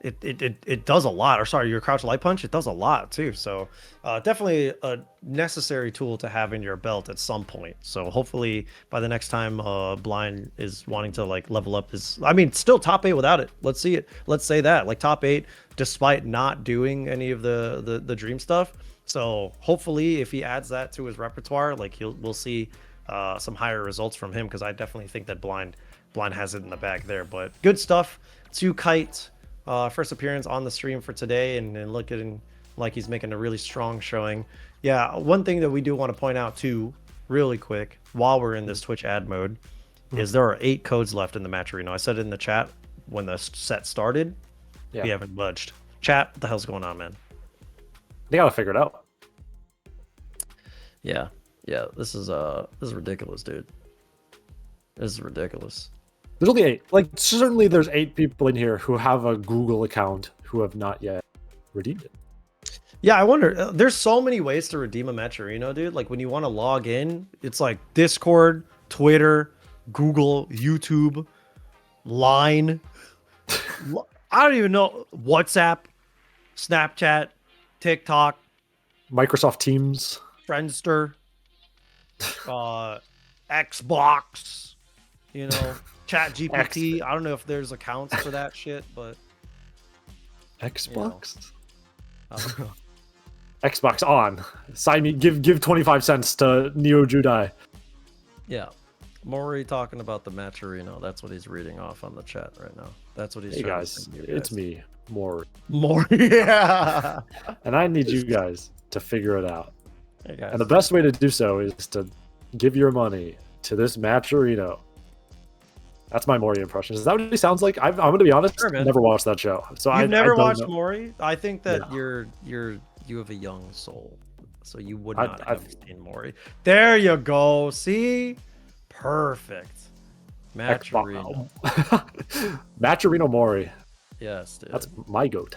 Speaker 2: it does a lot. Or sorry, your crouch light punch, it does a lot too. So definitely a necessary tool to have in your belt at some point. So hopefully by the next time Blind is wanting to like level up his, I mean, still top 8 without it. Let's see it. Let's say that like top 8 despite not doing any of the dream stuff. So hopefully if he adds that to his repertoire, like we'll see some higher results from him, because I definitely think that Blind has it in the bag there. But good stuff to Kite. First appearance on the stream for today, and looking like he's making a really strong showing. Yeah, one thing that we do want to point out too, really quick, while we're in this Twitch ad mode, is there are 8 codes left in the match arena. I said it in the chat when the set started. We haven't budged. Chat, what the hell's going on, man?
Speaker 1: They gotta figure it out.
Speaker 2: Yeah, this is ridiculous, dude. This is ridiculous.
Speaker 1: There's only 8. Like, certainly there's 8 people in here who have a Google account who have not yet redeemed it.
Speaker 2: Yeah, I wonder. There's so many ways to redeem a match arena, dude. Like when you want to log in, it's like Discord, Twitter, Google, YouTube, Line. I don't even know. WhatsApp, Snapchat, TikTok,
Speaker 1: Microsoft Teams,
Speaker 2: Friendster, Xbox, you know, Chat GPT. I don't know if there's accounts for that shit, but
Speaker 1: Xbox.
Speaker 2: I don't know.
Speaker 1: Xbox on. Sign me. Give 25 cents to Neo Judai.
Speaker 2: Yeah. Maury talking about the match arena. That's what he's reading off on the chat right now. That's what he's
Speaker 1: Hey
Speaker 2: trying
Speaker 1: guys,
Speaker 2: to send you
Speaker 1: it's me, Maury.
Speaker 2: Yeah.
Speaker 1: And I need you guys to figure it out.
Speaker 2: Hey guys.
Speaker 1: And the best way to do so is to give your money to this match arena. That's my Maury impression. Is that what he sounds like? I'm going to be honest.
Speaker 2: Sure, man.
Speaker 1: Never watched that show, so
Speaker 2: You've
Speaker 1: I
Speaker 2: never
Speaker 1: don't
Speaker 2: watched
Speaker 1: know.
Speaker 2: Maury? I think that
Speaker 1: No.
Speaker 2: you have a young soul, so you would not
Speaker 1: I've
Speaker 2: have seen Maury. There you go. See, perfect. Match arena.
Speaker 1: Match arena Maury.
Speaker 2: Yes, dude.
Speaker 1: That's my goat.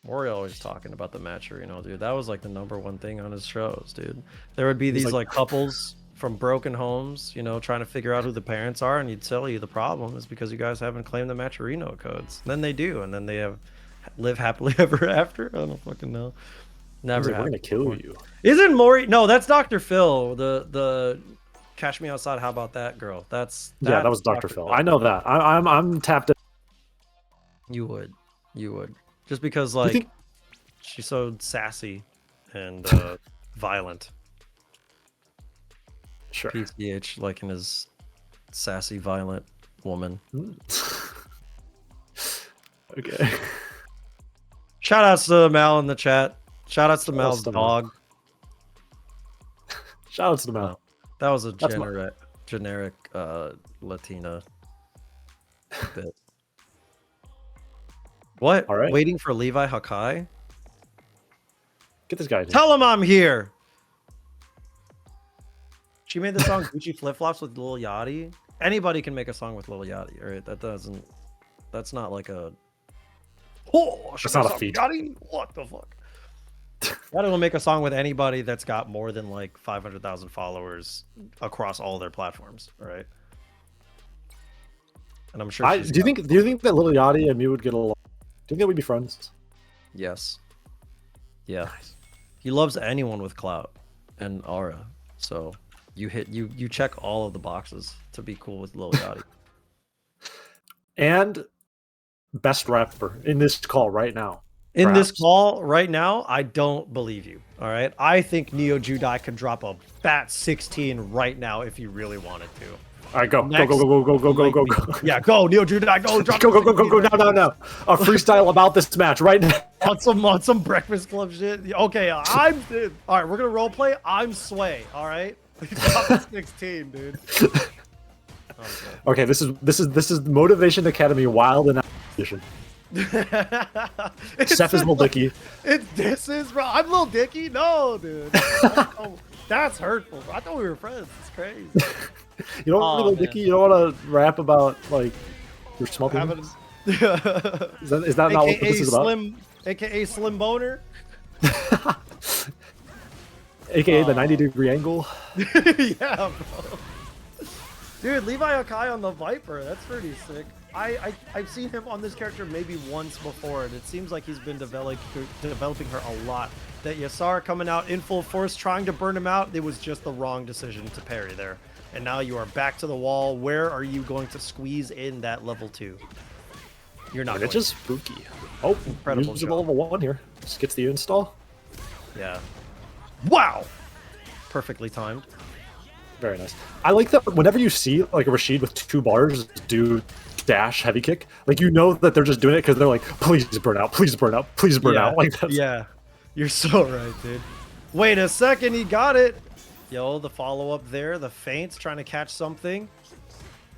Speaker 2: Maury always talking about the match arena, dude. That was like the #1 thing on his shows, dude. There would be these like couples from broken homes, you know, trying to figure out who the parents are, and he'd tell you the problem is because you guys haven't claimed the Matcherino codes. And then they do, and then they live happily ever after. I don't fucking know. Never.
Speaker 1: We're gonna kill you.
Speaker 2: Isn't Maury? No, that's Dr. Phil. The Cash Me Outside. How about that girl? That
Speaker 1: was Dr. Phil. I know that. I'm tapped in.
Speaker 2: You would. Just because like she's so sassy and violent.
Speaker 1: Sure.
Speaker 2: PCH liking his sassy, violent woman.
Speaker 1: Okay.
Speaker 2: Shout outs to Mal in the chat. Shout outs to Mal's dog.
Speaker 1: Shout outs to Mal.
Speaker 2: That was a generic Latina bit. What?
Speaker 1: All right.
Speaker 2: Waiting for Levi Hakai?
Speaker 1: Get this guy in here.
Speaker 2: Tell him I'm here. She made the song Gucci Flip Flops with Lil Yachty. Anybody can make a song with Lil Yachty, right? That's not like a... Oh,
Speaker 1: that's not a feat.
Speaker 2: Yachty? What the fuck? Yachty will make a song with anybody that's got more than like 500,000 followers across all their platforms, right? And I'm sure.
Speaker 1: Do you think that Lil Yachty and me would get along? Do you think that we'd be friends?
Speaker 2: Yes. Yeah.
Speaker 1: Nice.
Speaker 2: He loves anyone with clout and aura. So you check all of the boxes to be cool with Lil Yachty.
Speaker 1: And best rapper in this call right now.
Speaker 2: In this call right now, I don't believe you. All right. I think Neo Judai could drop a bat 16 right now if he really wanted to.
Speaker 1: All right, go. Go.
Speaker 2: Yeah, go, Neo Judai, go. Drop
Speaker 1: Go. No. A freestyle about this match right now.
Speaker 2: on some Breakfast Club shit. Okay, all right, we're gonna role play. I'm Sway. All right. Top 16, dude.
Speaker 1: Okay, this is Motivation Academy Wild and edition.
Speaker 2: It's
Speaker 1: Seth is Lil
Speaker 2: like-
Speaker 1: Dicky.
Speaker 2: This is bro. I'm Lil Dicky. No, dude. That's hurtful. I thought we were friends. It's crazy.
Speaker 1: You don't want to be Lil
Speaker 2: man.
Speaker 1: Dicky? You don't want to rap about like your small
Speaker 2: Having-
Speaker 1: penis? Is that not what this is about?
Speaker 2: AKA Slim Boner.
Speaker 1: AKA the 90-degree angle.
Speaker 2: Yeah, bro. Dude, Levi Akai on the Viper. That's pretty sick. I've seen him on this character maybe once before, and it seems like he's been developing her a lot. That Yasar coming out in full force, trying to burn him out, it was just the wrong decision to parry there. And now you are back to the wall. Where are you going to squeeze in that level 2? You're not.
Speaker 1: It's just spooky. Oh,
Speaker 2: Incredible
Speaker 1: use the
Speaker 2: job.
Speaker 1: level 1 here. Just gets the install.
Speaker 2: Yeah. Wow. Perfectly timed.
Speaker 1: Very nice. I like that whenever you see like a Rashid with 2 bars do dash heavy kick, like you know that they're just doing it because they're like, please burn out, please burn out, please burn out. Like that's...
Speaker 2: Yeah. You're so right, dude. Wait a second, he got it. Yo, the follow-up there, the feints, trying to catch something.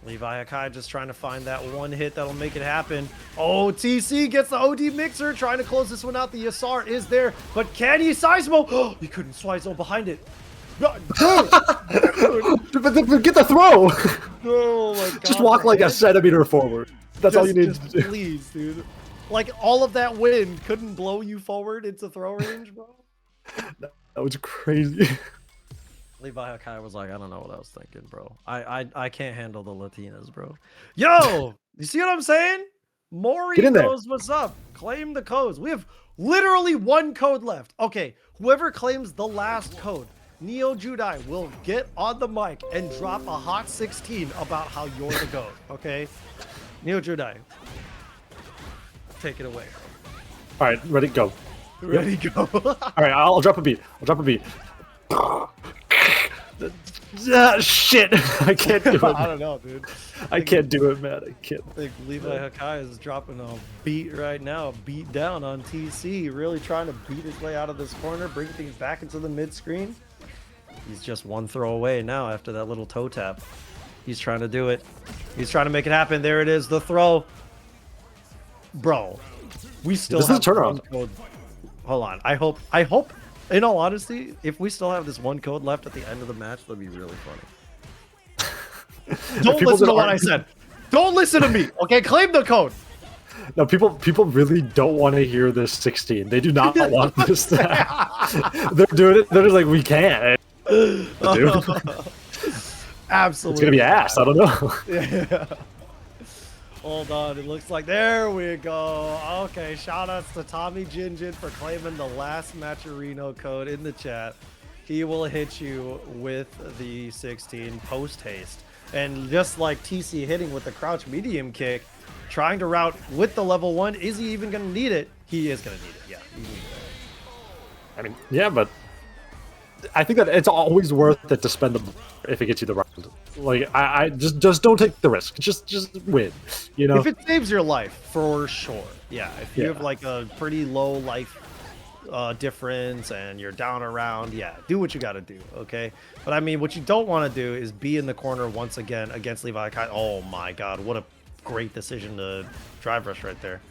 Speaker 2: Levi Akai just trying to find that one hit that'll make it happen. Oh, TC gets the OD mixer, trying to close this one out. The Yasar is there, but can he Seismo? Oh, he couldn't Seismo behind it.
Speaker 1: But get the throw.
Speaker 2: Oh my god.
Speaker 1: Just walk like a centimeter forward. That's all you need to do.
Speaker 2: Please, dude. Like all of that wind couldn't blow you forward into throw range, bro.
Speaker 1: That was crazy.
Speaker 2: Levi Akai was like, I don't know what I was thinking, bro. I can't handle the Latinas, bro. Yo, you see what I'm saying? Maury
Speaker 1: Get in there.
Speaker 2: knows what's up. Claim the codes. We have literally 1 code left. Okay, whoever claims the last code, Neo Judai will get on the mic and drop a hot 16 about how you're the GOAT, okay? Neo Judai, take it away.
Speaker 1: All right, ready, go.
Speaker 2: Ready, go.
Speaker 1: All right, I'll drop a beat. I'll drop a beat. Shit, I can't do it.
Speaker 2: I don't know, dude.
Speaker 1: I can't do it, man. I can't.
Speaker 2: I think Levi Hakai is dropping a beat right now, a beat down on TC, really trying to beat his way out of this corner, bring things back into the mid screen. He's just 1 throw away now after that little toe tap. He's trying to do it. He's trying to make it happen. There it is, the throw. Bro, we still
Speaker 1: This is
Speaker 2: have
Speaker 1: a turnaround.
Speaker 2: 1 code. Hold on. I hope, in all honesty, if we still have this 1 code left at the end of the match, that'd be really funny. Don't
Speaker 1: People
Speaker 2: listen to
Speaker 1: that
Speaker 2: what I
Speaker 1: aren't-
Speaker 2: said. Don't listen to me. Okay, claim the code.
Speaker 1: No, people really don't want to hear this 16. They do not want this. They're doing it. They're just like, we can't. Dude.
Speaker 2: Absolutely.
Speaker 1: It's gonna be ass. I don't know.
Speaker 2: Yeah. Hold on. It looks like there we go. Okay. Shout outs to Tommy Jinjin for claiming the last Matcherino code in the chat. He will hit you with the 16 post haste. And just like TC hitting with the crouch medium kick, trying to route with the level 1, is he even going to need it? He is going to need it. Yeah. He needs it.
Speaker 1: I mean, yeah, but I think that it's always worth it to spend the if it gets you the round. Like, I just don't take the risk. Just win. You know.
Speaker 2: If it saves your life, for sure. Yeah. If you
Speaker 1: Yeah.
Speaker 2: have like a pretty low life difference and you're down around, yeah, do what you got to do. Okay. But I mean, what you don't want to do is be in the corner once again against Levi Kai. Oh my God. What a great decision to drive rush right there.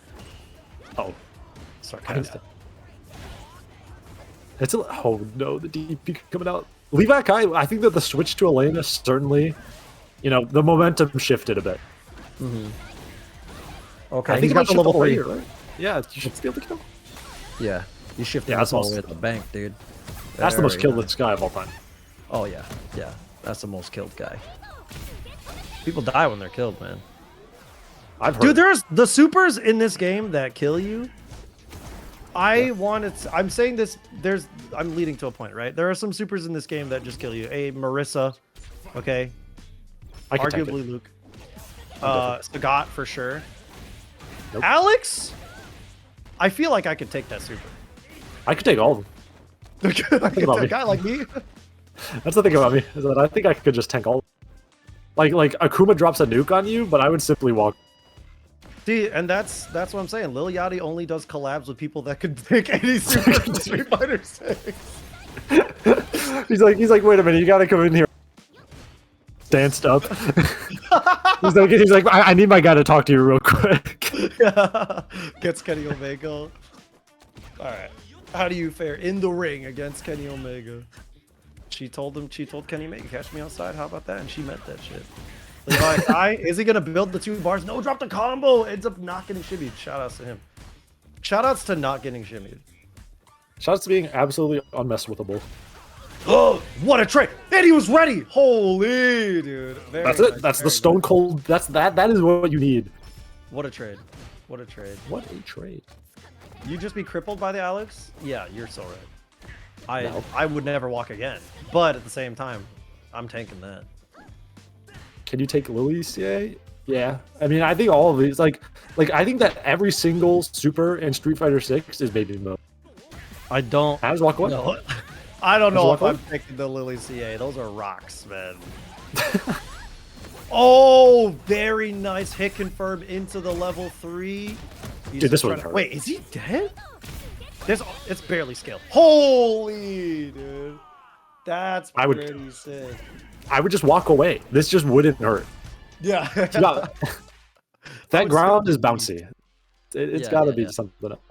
Speaker 1: Oh,
Speaker 2: Sarcastic.
Speaker 1: it's a, oh no, the DP coming out. Levi Kai, I think that the switch to Elena certainly, you know, the momentum shifted a bit.
Speaker 2: Okay.
Speaker 1: I think
Speaker 2: He's got the
Speaker 1: shift
Speaker 2: level
Speaker 1: all the way
Speaker 2: 3.
Speaker 1: here, right? Yeah, you should be able to kill.
Speaker 4: Yeah, you shifted
Speaker 1: Yeah,
Speaker 4: this
Speaker 1: that's
Speaker 4: all the
Speaker 1: most-
Speaker 4: way to the bank, dude.
Speaker 1: That's the most
Speaker 4: Very
Speaker 1: killless guy of all time.
Speaker 4: Oh yeah, yeah, that's the most killed guy.
Speaker 2: People die when they're killed, man.
Speaker 1: I've heard.
Speaker 2: Dude, there's the supers in this game that kill you. I'm saying this, I'm leading to a point, right? There are some supers in this game that just kill you. A Marissa, okay?
Speaker 1: I can tank it.
Speaker 2: Arguably Luke. Sagat for sure.
Speaker 1: Nope.
Speaker 2: Alex? I feel like I could take that super.
Speaker 1: I could take all of them. about
Speaker 2: A
Speaker 1: me.
Speaker 2: guy like me?
Speaker 1: That's the thing about me, is that I think I could just tank all. Like Akuma drops a nuke on you, but I would simply walk.
Speaker 2: See, and that's what I'm saying. Lil Yachty only does collabs with people that could take any super in Street Fighter 6.
Speaker 1: He's like, wait a minute, you gotta come in here. danced up. he's like, I need my guy to talk to you real quick.
Speaker 2: Gets Kenny Omega. All right. How do you fare in the ring against Kenny Omega? She told Kenny Omega, catch me outside. How about that? And she meant that shit. Is he gonna build the 2 bars? No, drop the combo. Ends up not getting shimmied. Shout outs to him. Shout outs to not getting shimmied.
Speaker 1: Shout outs to being absolutely unmessable.
Speaker 2: Oh, what a trade! And he was ready. Holy dude.
Speaker 1: That's it. That's the stone cold. That is what you need.
Speaker 2: What a trade. What a trade.
Speaker 1: What a trade.
Speaker 2: You just be crippled by the Alex? Yeah, you're so right.
Speaker 1: No.
Speaker 2: I would never walk again. But at the same time, I'm tanking that.
Speaker 1: Can you take Lily's CA? Yeah. I mean, I think all of these, like I think that every single super in Street Fighter 6 is baby mode.
Speaker 2: I don't.
Speaker 1: I just walk away.
Speaker 2: No. I don't know if
Speaker 1: walk
Speaker 2: I'm taking the Lily CA. Those are rocks, man. Oh, very nice hit confirm into the level 3.
Speaker 1: Dude, this one hurt.
Speaker 2: Wait, is he dead? It's barely scaled. Holy dude. That's pretty sick.
Speaker 1: I would just walk away. This just wouldn't hurt.
Speaker 2: Yeah.
Speaker 1: That ground is bouncy. It's got to be something up.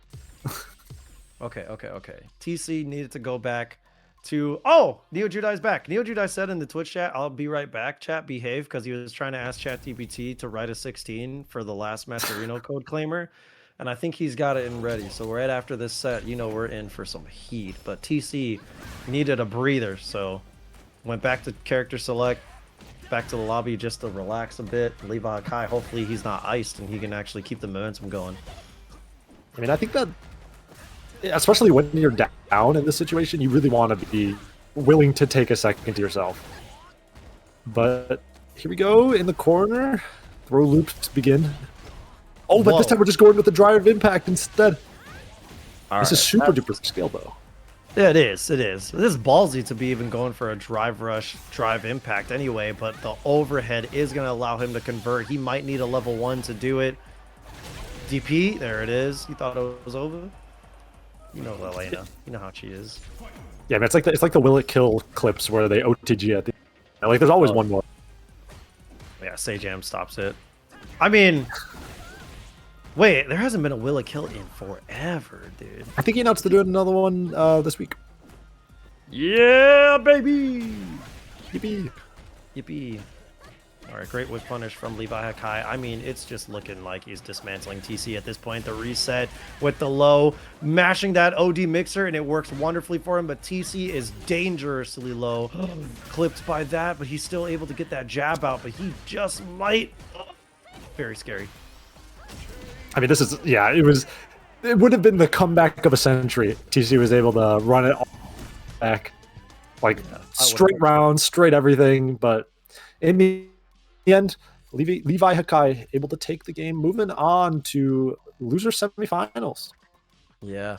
Speaker 2: Okay. TC needed to go back to... Oh! Neo Judai's back. Neo Judai said in the Twitch chat, I'll be right back. Chat, behave, because he was trying to ask ChatGPT to write a 16 for the last Masterino code claimer. And I think he's got it in ready. So right after this set, we're in for some heat. But TC needed a breather, so went back to character select, back to the lobby just to relax a bit. Levi Kai, hopefully he's not iced and he can actually keep the momentum going.
Speaker 1: I mean, I think that, especially when you're down in this situation, you really want to be willing to take a second to yourself. But here we go in the corner. Throw loops begin. Oh, but this time we're just going with the drive impact instead. This is super duper skill though.
Speaker 2: Yeah, it is. It is. This is ballsy to be even going for a drive rush, drive impact anyway, but the overhead is going to allow him to convert. He might need a level 1 to do it. DP, there it is. You thought it was over? You know Elena. You know how she is.
Speaker 1: Yeah, man, it's like the Will It Kill clips where they OTG at the end. Like, there's always one more.
Speaker 2: Yeah, Sajam stops it. I mean... Wait, there hasn't been a Will It Kill in forever, dude.
Speaker 1: I think he announced to do another one this week.
Speaker 2: Yeah, baby!
Speaker 1: Yippee.
Speaker 2: Yippee. Alright, great whip punish from Levi Hakai. I mean, it's just looking like he's dismantling TC at this point. The reset with the low, mashing that OD mixer, and it works wonderfully for him, but TC is dangerously low. Clipped by that, but he's still able to get that jab out, but he just might... Very scary.
Speaker 1: I mean, this is, yeah, it would have been the comeback of a century. TC was able to run it all back. Like, straight rounds, straight everything, but in the end, Levi Hakai able to take the game, moving on to loser semifinals.
Speaker 2: Yeah.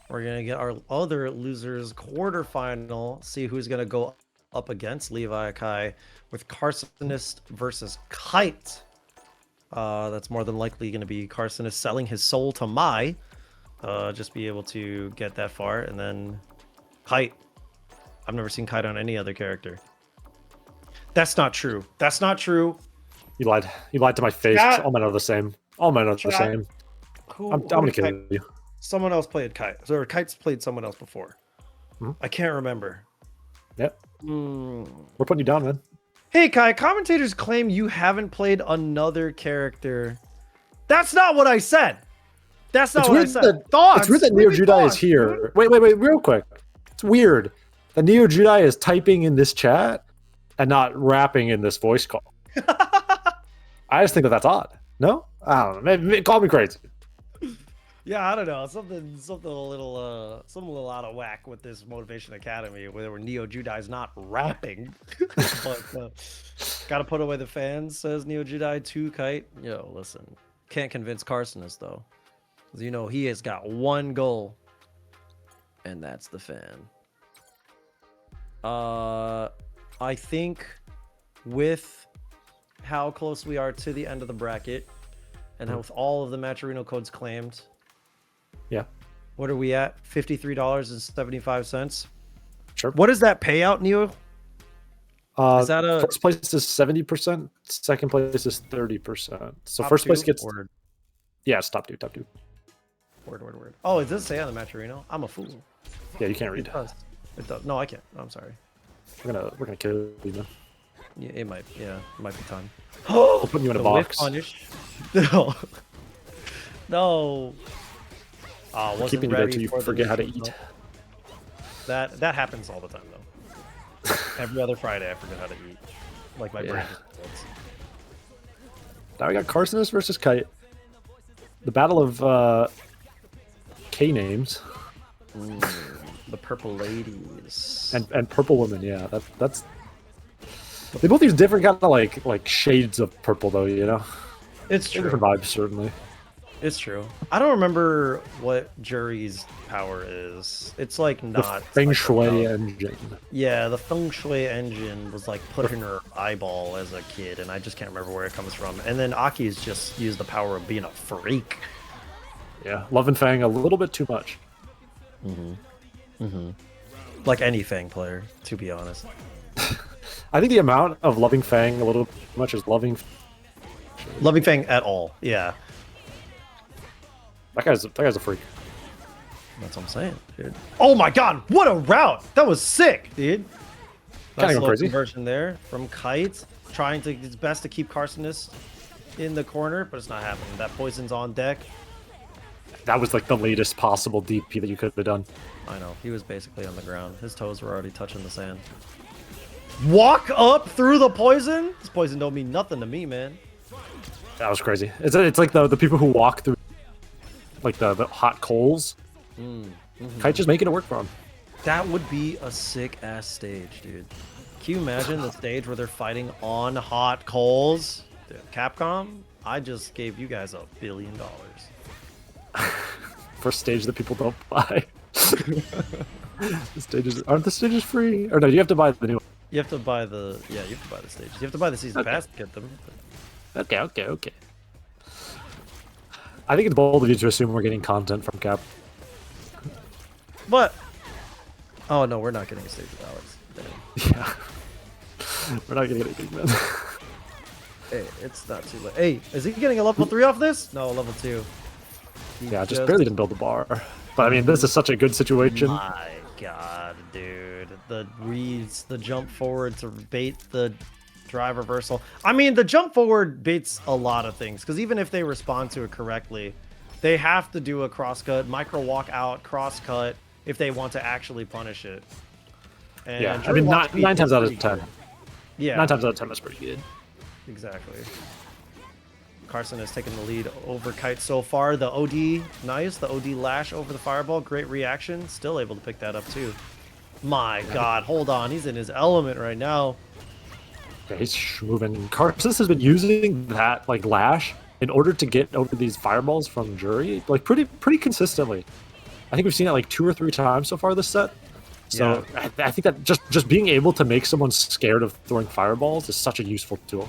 Speaker 2: We're going to get our other losers quarterfinal, see who's going to go up against Levi Hakai with Carsonist versus Kite. That's more than likely going to be Carsonist selling his soul to Mai. Just be able to get that far. And then Kite. I've never seen Kite on any other character. That's not true. That's not true.
Speaker 1: You lied. You lied to my face. All men are the same. All men are the same. I'm going to kill you.
Speaker 2: Someone else played Kite. Or Kite's played someone else before. I can't remember.
Speaker 1: Yep. We're putting you down, man.
Speaker 2: Hey, Kai, commentators claim you haven't played another character. That's not what I said. That's not what I said.
Speaker 1: It's weird that Neo Judai is here. Wait, real quick. It's weird that Neo Judai is typing in this chat and not rapping in this voice call. I just think that that's odd. No? I don't know. Maybe, call me crazy.
Speaker 2: Yeah, I don't know. Something a little out of whack with this Motivation Academy, where Neo Judai's not rapping. But gotta put away the fans, says Neo Judai to Kite. Yo, listen, can't convince Carsonist though, because he has got one goal, and that's the fan. I think with how close we are to the end of the bracket, and with all of the Matcherino codes claimed.
Speaker 1: Yeah.
Speaker 2: What are we at? $53.75.
Speaker 1: Sure.
Speaker 2: What is that payout, Neo? Is that a
Speaker 1: First place is 70%. Second place is 30%. So
Speaker 2: top
Speaker 1: first place
Speaker 2: two?
Speaker 1: gets
Speaker 2: Word,
Speaker 1: yeah, it's top two, top two.
Speaker 2: word. Oh, it does say on the Matcherino. I'm a fool.
Speaker 1: Yeah, you can't
Speaker 2: It
Speaker 1: read.
Speaker 2: does. It does. No, I can't. I'm sorry.
Speaker 1: We're gonna kill you, man.
Speaker 2: Yeah, it might. Yeah, it might be time.
Speaker 1: We'll put you in a
Speaker 2: The whiff
Speaker 1: box.
Speaker 2: punish. No. No. Oh, wasn't
Speaker 1: Keeping you there
Speaker 2: ready
Speaker 1: till you
Speaker 2: for the
Speaker 1: forget how to
Speaker 2: neutral
Speaker 1: eat.
Speaker 2: jump. That happens all the time though. Every other Friday I forget how to eat. Like my brain
Speaker 1: Yeah.
Speaker 2: just explodes.
Speaker 1: Now we got Carcinus versus Kite. The battle of K names
Speaker 2: The purple ladies.
Speaker 1: and purple women. Yeah, that's. They both use different kind of like shades of purple, though. You know,
Speaker 2: It's true.
Speaker 1: different vibes certainly.
Speaker 2: It's true. I don't remember what Jury's power is. It's like
Speaker 1: The
Speaker 2: not
Speaker 1: Feng
Speaker 2: like
Speaker 1: Shui
Speaker 2: about-
Speaker 1: engine.
Speaker 2: Yeah, the Feng Shui engine was like put in her eyeball as a kid, and I just can't remember where it comes from. And then Aki's just used the power of being a freak.
Speaker 1: Yeah, Love and Fang a little bit too much.
Speaker 2: Like any Fang player, to be honest.
Speaker 1: I think the amount of loving Fang a little too much is loving.
Speaker 2: Loving Fang at all. Yeah.
Speaker 1: That guy's a freak.
Speaker 2: That's what I'm saying, dude. Oh my god, what a route! That was sick, dude.
Speaker 1: Kinda
Speaker 2: Nice
Speaker 1: go crazy.
Speaker 2: conversion there from Kite, trying to his best to keep Carcinus in the corner, but it's not happening. That poison's on deck.
Speaker 1: That was like the latest possible DP that you could have done.
Speaker 2: I know, he was basically on the ground. His toes were already touching the sand. Walk up through the poison? This poison don't mean nothing to me, man.
Speaker 1: That was crazy. It's like the people who walk through like the hot coals. Kite just making it work for him.
Speaker 2: That would be a sick ass stage, dude. Can you imagine the stage where they're fighting on hot coals? Dude, Capcom, I just gave you guys $1 billion.
Speaker 1: First stage that people don't buy. The stages aren't the stages free? Or no, you have to buy the new one.
Speaker 2: You have to buy the you have to buy the stages. You have to buy the season pass to get them.
Speaker 1: Okay. I think it's bold of you to assume we're getting content from Cap.
Speaker 2: But oh no, we're not getting a stage with Alex. Damn.
Speaker 1: Yeah. We're not getting anything, man.
Speaker 2: Hey, it's not too late. Hey, is he getting a level 3 off this? No, level 2. He
Speaker 1: Yeah, just barely didn't build the bar. But I mean, this is such a good situation.
Speaker 2: My god, dude. The reads, the jump forward to bait the drive reversal. I mean, the jump forward baits a lot of things, because even if they respond to it correctly, they have to do a crosscut, micro walk out, crosscut, if they want to actually punish it. And
Speaker 1: Yeah, I
Speaker 2: Jury
Speaker 1: mean,
Speaker 2: walk speed
Speaker 1: nine
Speaker 2: is
Speaker 1: times out of
Speaker 2: pretty
Speaker 1: 10.
Speaker 2: good. Yeah,
Speaker 1: 9 times out of 10, that's pretty good.
Speaker 2: exactly. Carson has taken the lead over Kite so far. The OD, nice. The OD lash over the fireball. Great reaction. Still able to pick that up, too. My god, hold on. He's in his element right now.
Speaker 1: Yeah, he's moving. Carsus has been using that like lash in order to get over these fireballs from Jury, like pretty consistently. I think we've seen it like 2 or 3 times so far this set. So I think that just being able to make someone scared of throwing fireballs is such a useful tool.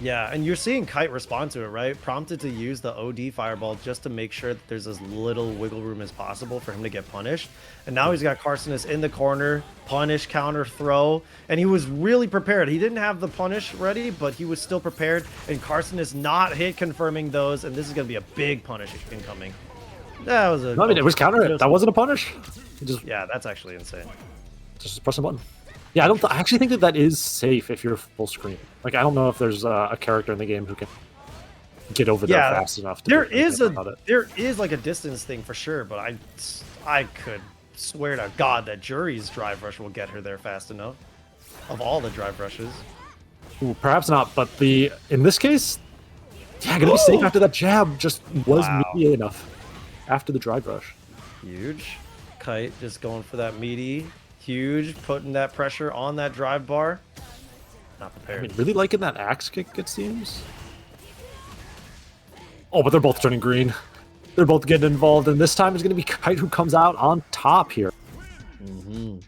Speaker 2: Yeah, and you're seeing Kite respond to it, right? Prompted to use the OD fireball just to make sure that there's as little wiggle room as possible for him to get punished. And now he's got Carcinus in the corner, punish, counter, throw. And he was really prepared. He didn't have the punish ready, but he was still prepared. And Carcinus not hit confirming those. And this is going to be a big punish incoming. That was a...
Speaker 1: No, I mean, it was counter. That wasn't a punish. He just
Speaker 2: Yeah, that's actually insane.
Speaker 1: press a button. Yeah, I actually think that is safe if you're full screen. Like, I don't know if there's a character in the game who can get over there fast enough. To
Speaker 2: There
Speaker 1: do anything about it.
Speaker 2: there is like a distance thing for sure, but I could swear to God that Jury's drive rush will get her there fast enough. Of all the drive rushes.
Speaker 1: Ooh, perhaps not, but in this case, yeah, gonna be safe after that jab just was meaty enough after the drive rush.
Speaker 2: Huge. Kite just going for that meaty. Huge, putting that pressure on that drive bar. Not
Speaker 1: I
Speaker 2: prepared.
Speaker 1: mean, really liking that axe kick, it seems. Oh, but they're both turning green. They're both getting involved, and this time it's going to be Kite who comes out on top here.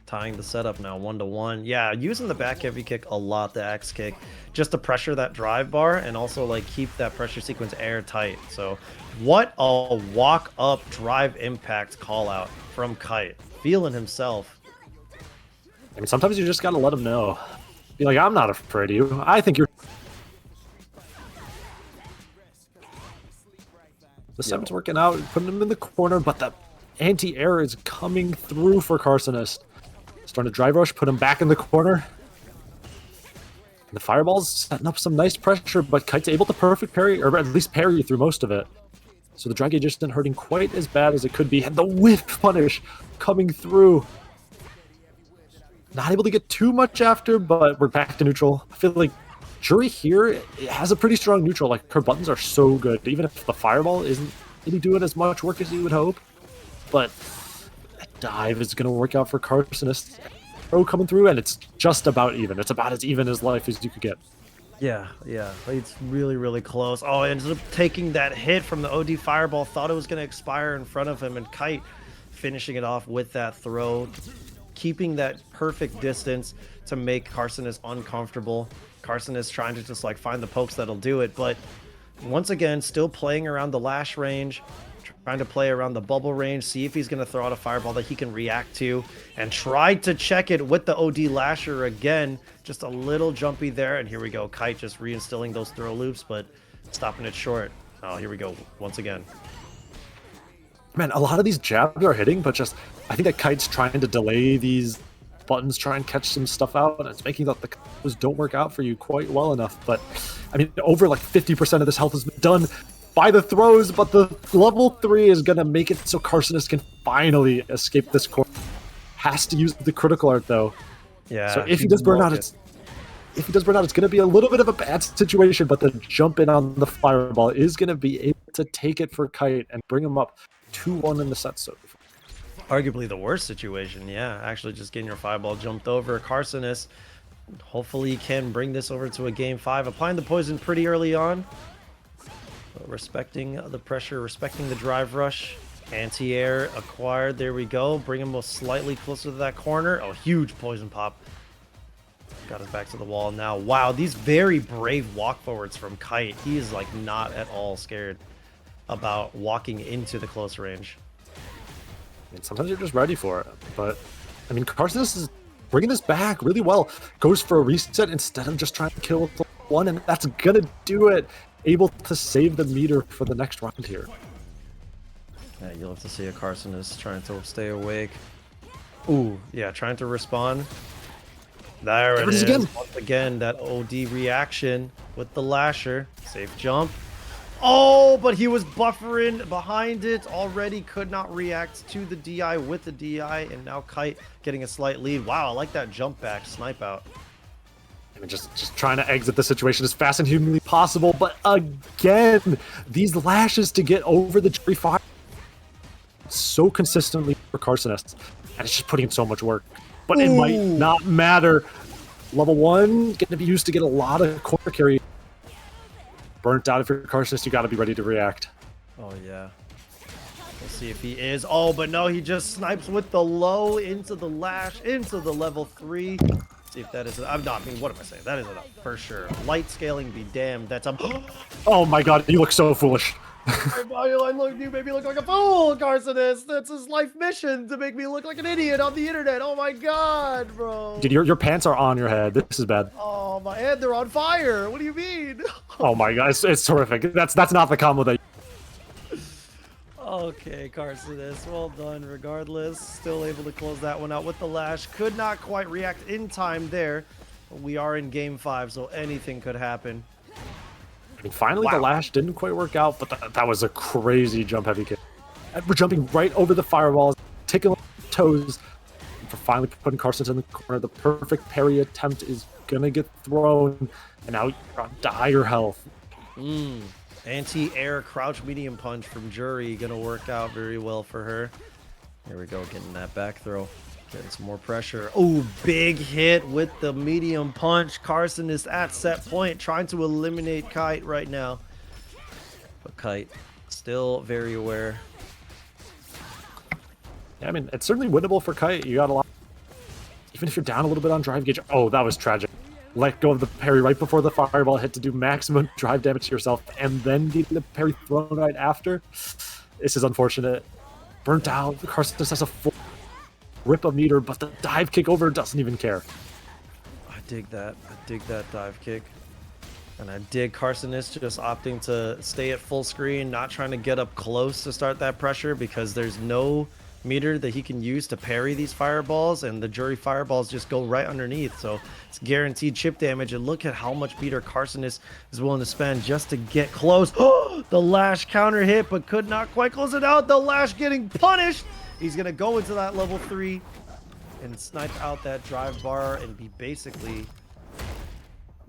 Speaker 2: Tying the setup now 1-1. Yeah, using the back heavy kick a lot, the axe kick, just to pressure that drive bar and also like keep that pressure sequence airtight. So what a walk up drive impact call out from Kite. Feeling himself.
Speaker 1: I mean, sometimes you just got to let him know. Be like, I'm not afraid of you. I think you're... The 7's working out, putting him in the corner, but the anti-air is coming through for Carcinist. Starting to drive rush, put him back in the corner. And the Fireball's setting up some nice pressure, but Kite's able to perfect parry, or at least parry through most of it. So the Drag Gauge isn't hurting quite as bad as it could be. And the whiff punish coming through. Not able to get too much after, but we're back to neutral. I feel like Jury here has a pretty strong neutral. Like, her buttons are so good, even if the Fireball isn't really doing as much work as you would hope. But that dive is going to work out for Carcinist. Throw coming through, and it's just about even. It's about as even as life as you could get.
Speaker 2: Yeah, it's really, really close. Oh, he ended up taking that hit from the OD Fireball. Thought it was going to expire in front of him, and Kite finishing it off with that throw, keeping that perfect distance to make Carcinist uncomfortable. Carcinist trying to just like find the pokes that'll do it, but once again, still playing around the lash range, trying to play around the bubble range, see if he's going to throw out a fireball that he can react to, and tried to check it with the OD Lasher again. Just a little jumpy there, and here we go. Kite just reinstilling those throw loops, but stopping it short. Oh, here we go once again.
Speaker 1: Man, a lot of these jabs are hitting, but just I think that Kite's trying to delay these buttons, try and catch some stuff out, and it's making that the combos don't work out for you quite well enough. But I mean, over like 50% of this health has been done by the throws, but the level 3 is gonna make it so Carcinist can finally escape this corner. Has to use the critical art though.
Speaker 2: Yeah.
Speaker 1: So if he does burn out, it's gonna be a little bit of a bad situation, but the jump in on the Fireball is gonna be able to take it for Kite and bring him up 2-1 in the set so far.
Speaker 2: Arguably the worst situation, yeah. Actually just getting your Fireball jumped over. Carcinist hopefully can bring this over to a game 5. Applying the poison pretty early on. But respecting the pressure, respecting the drive rush. Anti-air acquired, there we go. Bring him slightly closer to that corner. Oh, huge poison pop. Got us back to the wall now. Wow, these very brave walk forwards from Kite. He is like not at all scared about walking into the close range.
Speaker 1: I mean, sometimes you're just ready for it, but I mean, Carcinist is bringing this back really well. Goes for a reset instead of just trying to kill the one, and that's gonna do it. Able to save the meter for the next round here.
Speaker 2: Yeah, you'll have to see a Carcinist trying to stay awake. Ooh, yeah, trying to respond. There it is.
Speaker 1: Again.
Speaker 2: Once again, that OD reaction with the Lasher. Safe jump. Oh, but he was buffering behind it already. Could not react to the DI with the DI, and now Kite getting a slight lead. Wow, I like that jump back snipe out.
Speaker 1: I mean, just trying to exit the situation as fast and humanly possible, but again, these lashes to get over the Jury Fire so consistently for Carcinist, and it's just putting in so much work. But it might not matter. Level 1, going to be used to get a lot of corner carry. Burnt out if you're Carcinist, you got to be ready to react.
Speaker 2: Oh, yeah. We'll see if he is. Oh, but no, he just snipes with the low into the lash, into the level 3. See if that is enough. I'm not, I mean, what am I saying? That is enough, for sure. Light scaling be damned. That's a...
Speaker 1: Oh my god, you look so foolish.
Speaker 2: You made me look like a fool, Carcinist. That's his life mission, to make me look like an idiot on the internet. Oh my god, bro.
Speaker 1: Dude, your pants are on your head. This is bad.
Speaker 2: Oh, my head, they're on fire. What do you mean?
Speaker 1: Oh my god, it's terrific. That's not the combo that...
Speaker 2: Okay, Carcinist, well done regardless. Still able to close that one out with the lash. Could not quite react in time there. But we are in game 5, so anything could happen.
Speaker 1: I mean, finally, the lash didn't quite work out, but that was a crazy jump heavy kick. And we're jumping right over the firewalls, tickling toes, for finally putting Carcinist in the corner. The perfect parry attempt is gonna get thrown, and now you're on dire health.
Speaker 2: Anti-air crouch medium punch from Jury gonna work out very well for her. Here we go, getting that back throw. Getting some more pressure. Oh, big hit with the medium punch. Carcinist at set point, trying to eliminate Kite right now. But Kite still very aware.
Speaker 1: Yeah, I mean, it's certainly winnable for Kite. You got a lot. Even if you're down a little bit on drive gauge. Oh, that was tragic. Let go of the parry right before the fireball hit to do maximum drive damage to yourself, and then get the parry thrown right after. This is unfortunate. Burnt out. Carcinist has a full rip a meter, but the dive kick over doesn't even care.
Speaker 2: dig that. I dig that dive kick. And I dig Carcinus just opting to stay at full screen, not trying to get up close to start that pressure because there's no meter that he can use to parry these fireballs, and the Jury fireballs just go right underneath. So it's guaranteed chip damage. And look at how much meter Carcinus is willing to spend just to get close. Oh, the Lash counter hit, but could not quite close it out. The Lash getting punished. He's going to go into that level 3 and snipe out that drive bar and be basically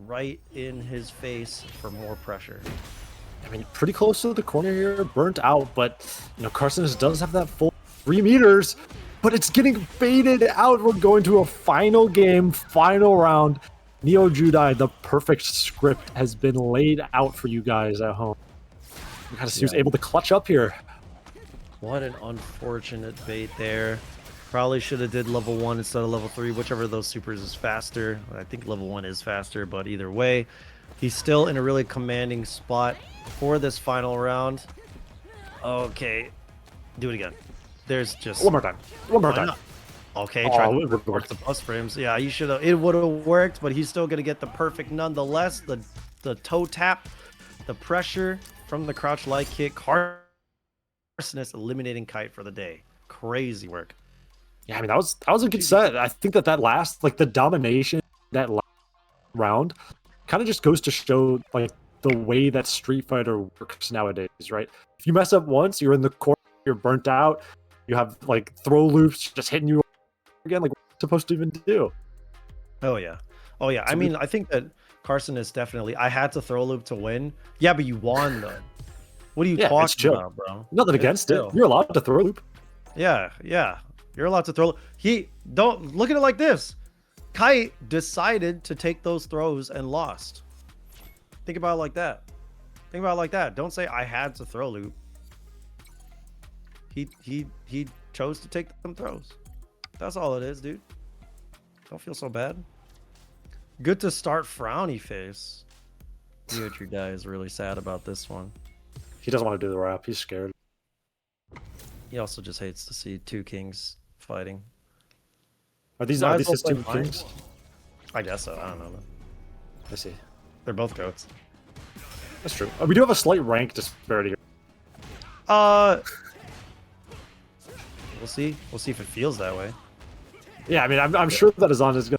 Speaker 2: right in his face for more pressure.
Speaker 1: I mean, pretty close to the corner here, burnt out, but you know, Carcinus does have that full 3 meters, but it's getting faded out. We're going to a final game, final round. Neo Judai, the perfect script has been laid out for you guys at home. We gotta see who's able to clutch up here.
Speaker 2: What an unfortunate bait there. Probably should have did level 1 instead of level 3, whichever of those supers is faster. I think level 1 is faster, but either way, he's still in a really commanding spot for this final round. Okay, do it again. There's just
Speaker 1: One more time. One more time.
Speaker 2: Okay,
Speaker 1: Oh,
Speaker 2: try
Speaker 1: it
Speaker 2: to
Speaker 1: worked.
Speaker 2: the plus frames. Yeah, you should have. It would have worked, but he's still gonna get the perfect nonetheless. The toe tap, the pressure from the crouch light kick. Carcinus eliminating Kite for the day. Crazy work.
Speaker 1: Yeah, I mean, that was a good set. I think that last, like, the domination, that last round kind of just goes to show, like, the way that Street Fighter works nowadays, right? If you mess up once, you're in the corner, you're burnt out, you have, like, throw loops just hitting you again, like, what are you supposed to even do?
Speaker 2: Oh, yeah. Oh, yeah. I mean, I think that Carcinus definitely, I had to throw loop to win. Yeah, but you won, though. What are you talking about, bro?
Speaker 1: Nothing against it. You're allowed to throw loop.
Speaker 2: Yeah, yeah. You're allowed to throw. He don't look at it like this. Kite decided to take those throws and lost. Think about it like that. Think about it like that. Don't say I had to throw loop. He chose to take them throws. That's all it is, dude. Don't feel so bad. Good to start frowny face. Your guy is really sad about this one.
Speaker 1: He doesn't want to do the rap. He's scared.
Speaker 2: He also just hates to see 2 kings fighting.
Speaker 1: Are these his 2 kings?
Speaker 2: I guess so. I don't know.
Speaker 1: I see.
Speaker 2: They're both goats.
Speaker 1: That's true. We do have a slight rank disparity here.
Speaker 2: We'll see. We'll see if it feels that way.
Speaker 1: Yeah, I mean, I'm sure that Azan is gonna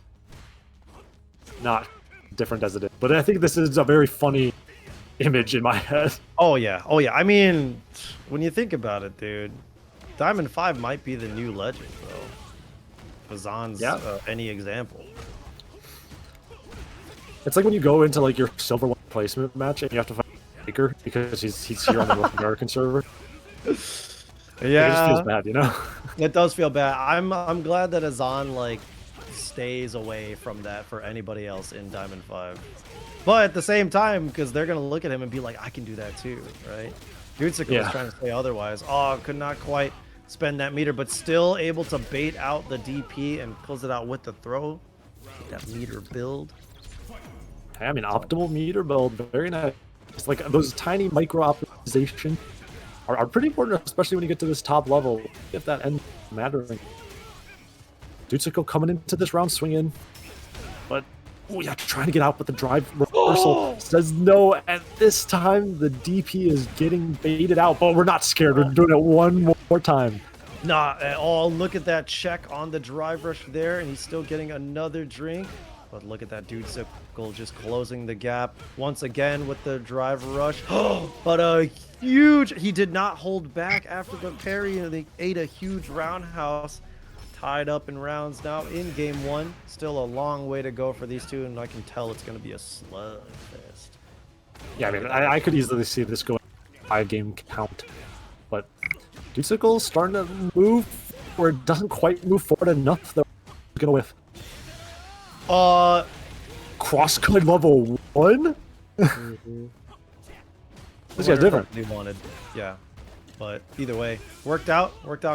Speaker 1: not different as it is, but I think this is a very funny image in my head.
Speaker 2: Oh yeah. Oh yeah. I mean, when you think about it, dude, Diamond 5 might be the new legend, bro. Azan's any example.
Speaker 1: It's like when you go into like your silver one placement match and you have to fight Baker because he's here on the North American server.
Speaker 2: Yeah,
Speaker 1: it just feels bad, you know.
Speaker 2: It does feel bad. I'm glad that Azan like stays away from that for anybody else in Diamond 5. But at the same time, because they're gonna look at him and be like, I can do that too, right? Dudesicle is trying to say otherwise. Oh, could not quite spend that meter, but still able to bait out the DP and pulls it out with the throw. Get that meter build.
Speaker 1: Hey, I mean, optimal meter build, very nice. It's like those tiny micro optimization are pretty important, especially when you get to this top level. If that ends up mattering. Dudesicle coming into this round swinging, but oh yeah, trying to get out with the drive reversal. Says no, and this time the DP is getting baited out, but we're not scared. We're doing it one more time.
Speaker 2: Not at all. Look at that check on the drive rush there, and he's still getting another drink. But look at that Dudesicle just closing the gap once again with the drive rush. But a huge, he did not hold back after the parry, and they ate a huge roundhouse. Tied up in rounds now in game 1. Still a long way to go for these two, and I can tell it's going to be a slugfest.
Speaker 1: Yeah, I mean, I could easily see this going 5-game count, but Dudesicle's starting to move where it doesn't quite move forward enough. Though, gonna whiff. Crosscut level 1. This guy's different.
Speaker 2: He wanted, yeah. But either way, worked out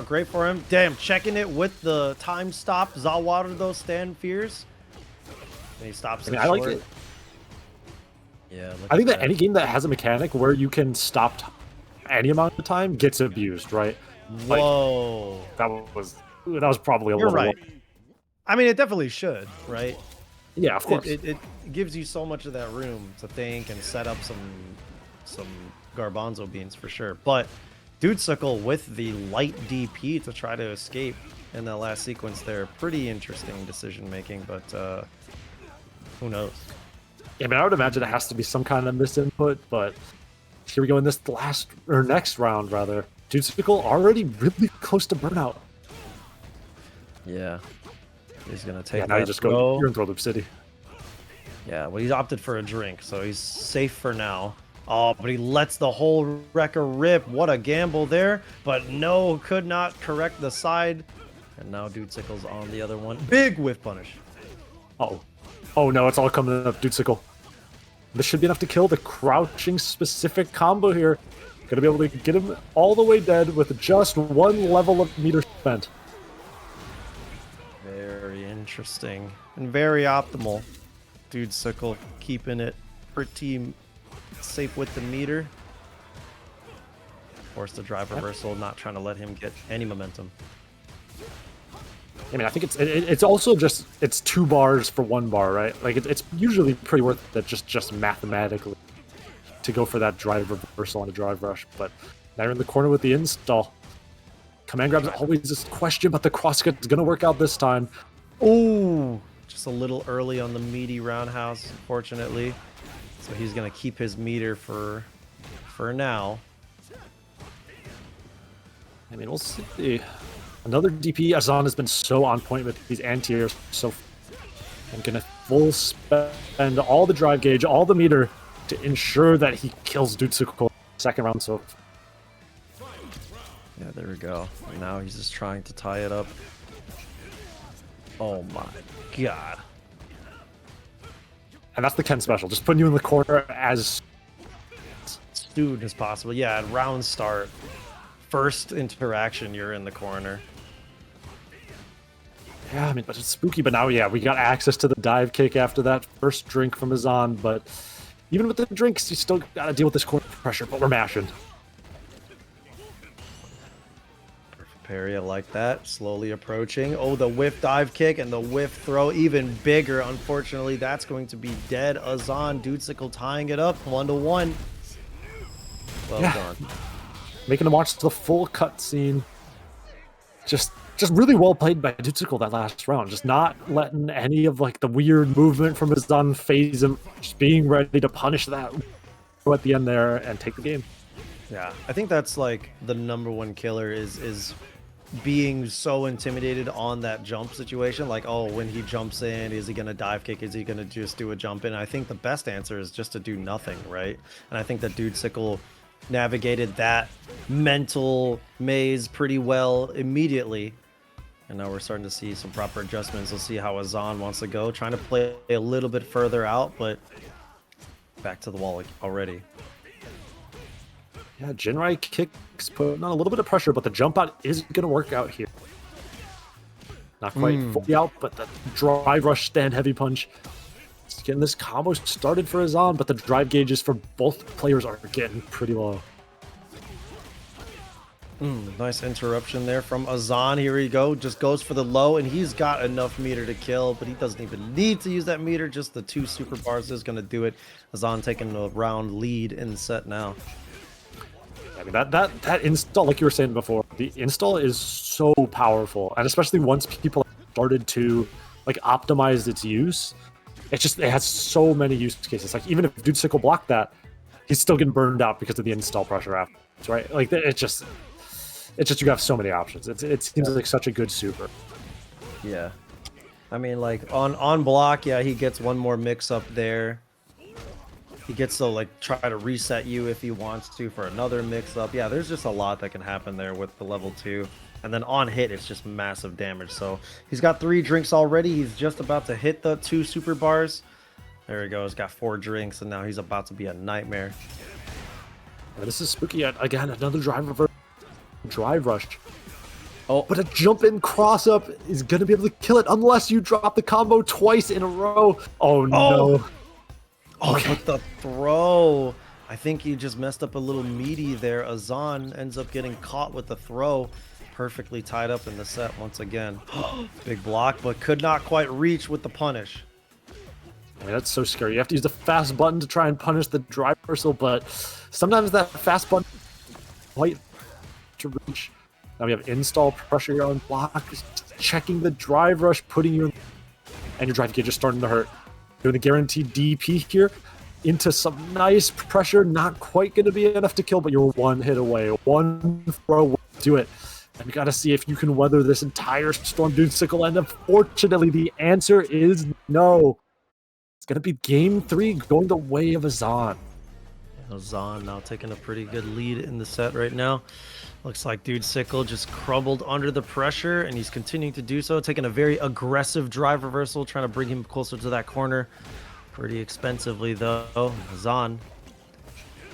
Speaker 2: great for him. Damn, checking it with the time stop. Zawada though, stand fierce. And he stops it.
Speaker 1: I like it.
Speaker 2: Yeah,
Speaker 1: I think that any game that has a mechanic where you can stop any amount of time gets abused, right?
Speaker 2: Whoa.
Speaker 1: Like, that was probably a
Speaker 2: You're
Speaker 1: little.
Speaker 2: right. I mean, it definitely should, right?
Speaker 1: Yeah, of course.
Speaker 2: It gives you so much of that room to think and set up some garbanzo beans for sure. But Dudesicle with the light DP to try to escape in that last sequence there. Pretty interesting decision making, but who knows?
Speaker 1: Yeah, I mean, I would imagine it has to be some kind of misinput, but here we go in this next round, rather. Dudesicle already really close to burnout.
Speaker 4: Yeah.
Speaker 2: He's gonna take
Speaker 1: Yeah, now you just go. You're in Throw Loop City.
Speaker 2: Yeah, well, he's opted for a drink, so he's safe for now. Oh, but he lets the whole wrecker rip. What a gamble there. But no, could not correct the side. And now Dudesicle's on the other one. Big whiff punish.
Speaker 1: Uh-oh. Oh no, it's all coming up Dudesicle. This should be enough to kill the crouching specific combo here. Gonna be able to get him all the way dead with just one level of meter spent.
Speaker 2: Very interesting. And very optimal. Dudesicle keeping it pretty safe with the meter. Force the drive reversal, not trying to let him get any momentum.
Speaker 1: I mean, I think it's also just it's 2 bars for 1 bar, right? Like it's usually pretty worth it just mathematically to go for that drive reversal on a drive rush. But now you're in the corner with the install. Command grab's always this question, but the crosscut is gonna work out this time.
Speaker 2: Oh, just a little early on the meaty roundhouse, unfortunately. So he's gonna keep his meter for now.
Speaker 1: I mean, we'll see. Another DP. Azan has been so on point with these anti-airs. So I'm gonna full spend all the drive gauge, all the meter to ensure that he kills Dudesicle second round. So
Speaker 2: yeah, there we go. Now he's just trying to tie it up. Oh my god.
Speaker 1: And that's the Ken special. Just putting you in the corner as
Speaker 2: soon as possible. Yeah, at round start. First interaction, you're in the corner.
Speaker 1: Yeah, I mean, but it's spooky. But now, yeah, we got access to the dive kick after that first drink from Azan. But even with the drinks, you still got to deal with this corner pressure. But we're mashing.
Speaker 2: Perfect parry, I like that. Slowly approaching. Oh, the whiff dive kick and the whiff throw even bigger. Unfortunately, that's going to be dead. Azan, Dudesicle tying it up 1-1. Well done.
Speaker 1: Making him watch the full cutscene. Just really well played by Dudesicle that last round. Just not letting any of like the weird movement from his Azan phase him. Just being ready to punish that at the end there and take the game.
Speaker 2: Yeah, I think that's like the #1 killer is being so intimidated on that jump situation. Like, oh, when he jumps in, is he gonna dive kick? Is he gonna just do a jump in? I think the best answer is just to do nothing, right? And I think that Dudesicle navigated that mental maze pretty well immediately. And now we're starting to see some proper adjustments. We'll see how Azan wants to go. Trying to play a little bit further out, but back to the wall already.
Speaker 1: Yeah, Jinrai kicks putting on a little bit of pressure, but the jump out is going to work out here. Not quite fully out, but the drive rush stand heavy punch. It's getting this combo started for Azan, but the drive gauges for both players are getting pretty low.
Speaker 2: Nice interruption there from Azan. Here we go. Just goes for the low, and he's got enough meter to kill, but he doesn't even need to use that meter. Just the 2 super bars is going to do it. Azan taking a round lead in the set now.
Speaker 1: I mean, that install, like you were saying before, the install is so powerful, and especially once people started to like optimize its use, it has so many use cases. Like even if Dudesicle blocked that, he's still getting burned out because of the install pressure after, right? Like it's just you have so many options. It seems like such a good super.
Speaker 2: Yeah, I mean, like on block, yeah, he gets one more mix up there. He gets to like try to reset you if he wants to for another mix up. Yeah, there's just a lot that can happen there with the level 2. And then on hit, it's just massive damage. So he's got 3 drinks already. He's just about to hit the 2 super bars. There he goes, got 4 drinks, and now he's about to be a nightmare.
Speaker 1: Yeah, this is spooky. Again, another drive rush.
Speaker 2: Oh,
Speaker 1: but a jump in cross up is going to be able to kill it unless you drop the combo twice in a row. Oh no.
Speaker 2: Oh, okay. But the throw. I think he just messed up a little meaty there. Azan ends up getting caught with the throw. Perfectly tied up in the set once again. Big block, but could not quite reach with the punish.
Speaker 1: I mean, that's so scary. You have to use the fast button to try and punish the drive reversal, but sometimes that fast button quite to reach. Now we have install pressure on block, checking the drive rush, putting you in, and your drive gear just starting to hurt. Doing the guaranteed DP here into some nice pressure, not quite going to be enough to kill, but you're one hit away, one throw will do it. And we got to see if you can weather this entire storm, Dude-Sickle, and unfortunately the answer is no. It's going to be game 3 going the way of Azan.
Speaker 2: Azan now taking a pretty good lead in the set right now. Looks like Dude-Sickle just crumbled under the pressure, and he's continuing to do so, taking a very aggressive drive reversal, trying to bring him closer to that corner. Pretty expensively, though. Azan,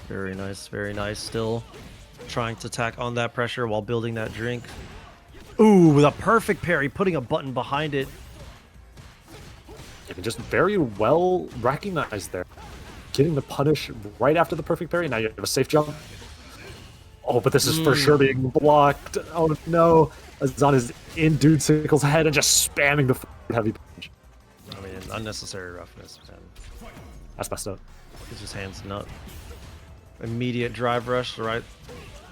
Speaker 2: very nice. Still trying to tack on that pressure while building that drink. Ooh, with a perfect parry, putting a button behind it.
Speaker 1: Just very well recognized there. Getting the punish right after the perfect parry. Now you have a safe jump. Oh, but this is for sure being blocked. Oh no. Azan is in Dude-Sickle's head and just spamming the heavy punch.
Speaker 2: I mean, unnecessary roughness, man.
Speaker 1: That's messed up.
Speaker 2: It's just hands nut. Immediate drive rush, right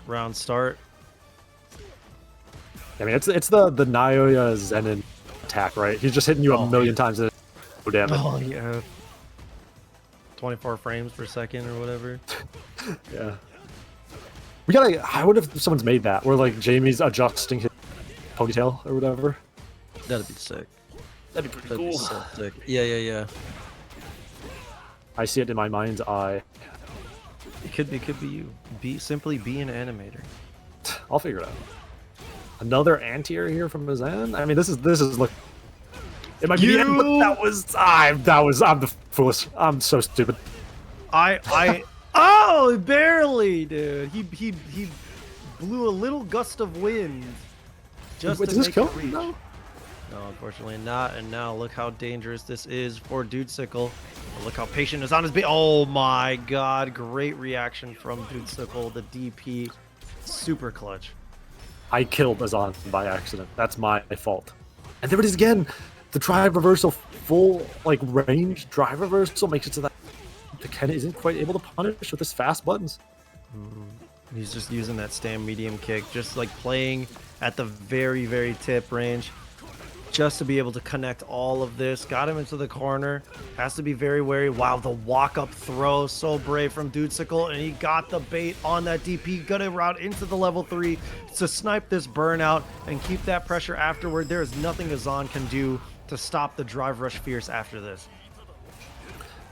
Speaker 2: round start.
Speaker 1: I mean, it's the Naoya Zenin attack, right? He's just hitting you a million times and no damage.
Speaker 2: Oh, yeah. 24 frames per second or whatever.
Speaker 1: Yeah. We gotta. I wonder if someone's made that where like Jamie's adjusting his ponytail or whatever.
Speaker 2: That'd be sick.
Speaker 1: That'd be pretty
Speaker 2: That'd
Speaker 1: cool.
Speaker 2: be so sick. Yeah.
Speaker 1: I see it in my mind's eye.
Speaker 2: It could be you. Simply be an animator.
Speaker 1: I'll figure it out. Another anti-air here from Azan. I mean, this is look. It might be the end, but I'm the foolish. I'm so stupid.
Speaker 2: Oh, barely, dude. He blew a little gust of wind just
Speaker 1: Wait,
Speaker 2: to
Speaker 1: does this
Speaker 2: make
Speaker 1: kill?
Speaker 2: it reach.
Speaker 1: No.
Speaker 2: No, unfortunately not. And now look how dangerous this is for Dude-Sickle. Look how patient Azan is being. Oh my god, great reaction from Dude-Sickle. The DP, super clutch.
Speaker 1: I killed Azan by accident. That's my fault. And there it is again. The drive reversal, full like range drive reversal makes it so that the Ken isn't quite able to punish with his fast buttons.
Speaker 2: He's just using that stand medium kick, just like playing at the very tip range, just to be able to connect all of this. Got him into the corner. Has to be very wary. Wow, the walk-up throw, so brave from Dude-Sickle, and he got the bait on that DP. Gonna route into the level 3 to snipe this burnout and keep that pressure afterward. There is nothing Azan can do to stop the drive rush fierce after this.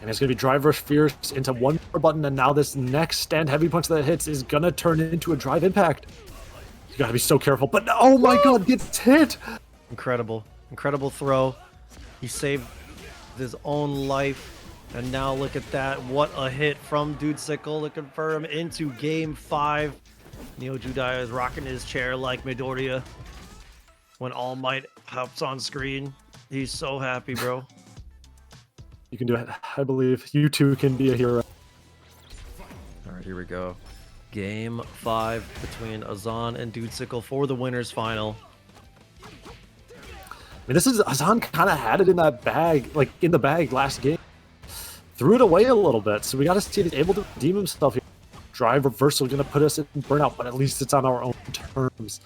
Speaker 1: And it's going to be drive rush fierce into one more button, and now this next stand heavy punch that hits is going to turn into a drive impact. You got to be so careful, but oh my god, gets hit!
Speaker 2: Incredible throw. He saved his own life, and now look at that. What a hit from Dude-Sickle to confirm into game 5. Neo Judai is rocking his chair like Midoriya when All Might hops on screen. He's so happy, bro.
Speaker 1: You can do it. I believe you too can be a hero.
Speaker 2: All right, here we go. Game 5 between Azan and Dude-Sickle for the winners final.
Speaker 1: I mean, this is Azan kind of had it in that bag, like in the bag last game. Threw it away a little bit, so we got to see if he's able to redeem himself here. Drive reversal going to put us in burnout, but at least it's on our own terms.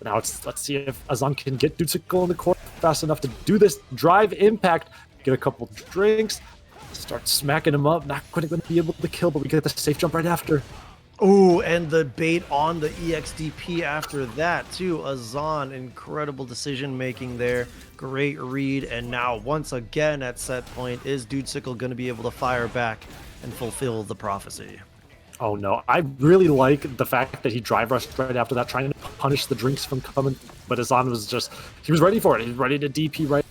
Speaker 1: Now let's see if Azan can get Dude-Sickle in the court fast enough to do this drive impact. Get a couple drinks, start smacking him up. Not quite going to be able to kill, but we get the safe jump right after.
Speaker 2: Ooh, and the bait on the EXDP after that too. Azan, incredible decision making there. Great read, and now once again at set point, is Dude-Sickle going to be able to fire back and fulfill the prophecy?
Speaker 1: Oh no, I really like the fact that he drive rushed right after that, trying to punish the drinks from coming, but Azan was just, he was ready for it. He was ready to DP right.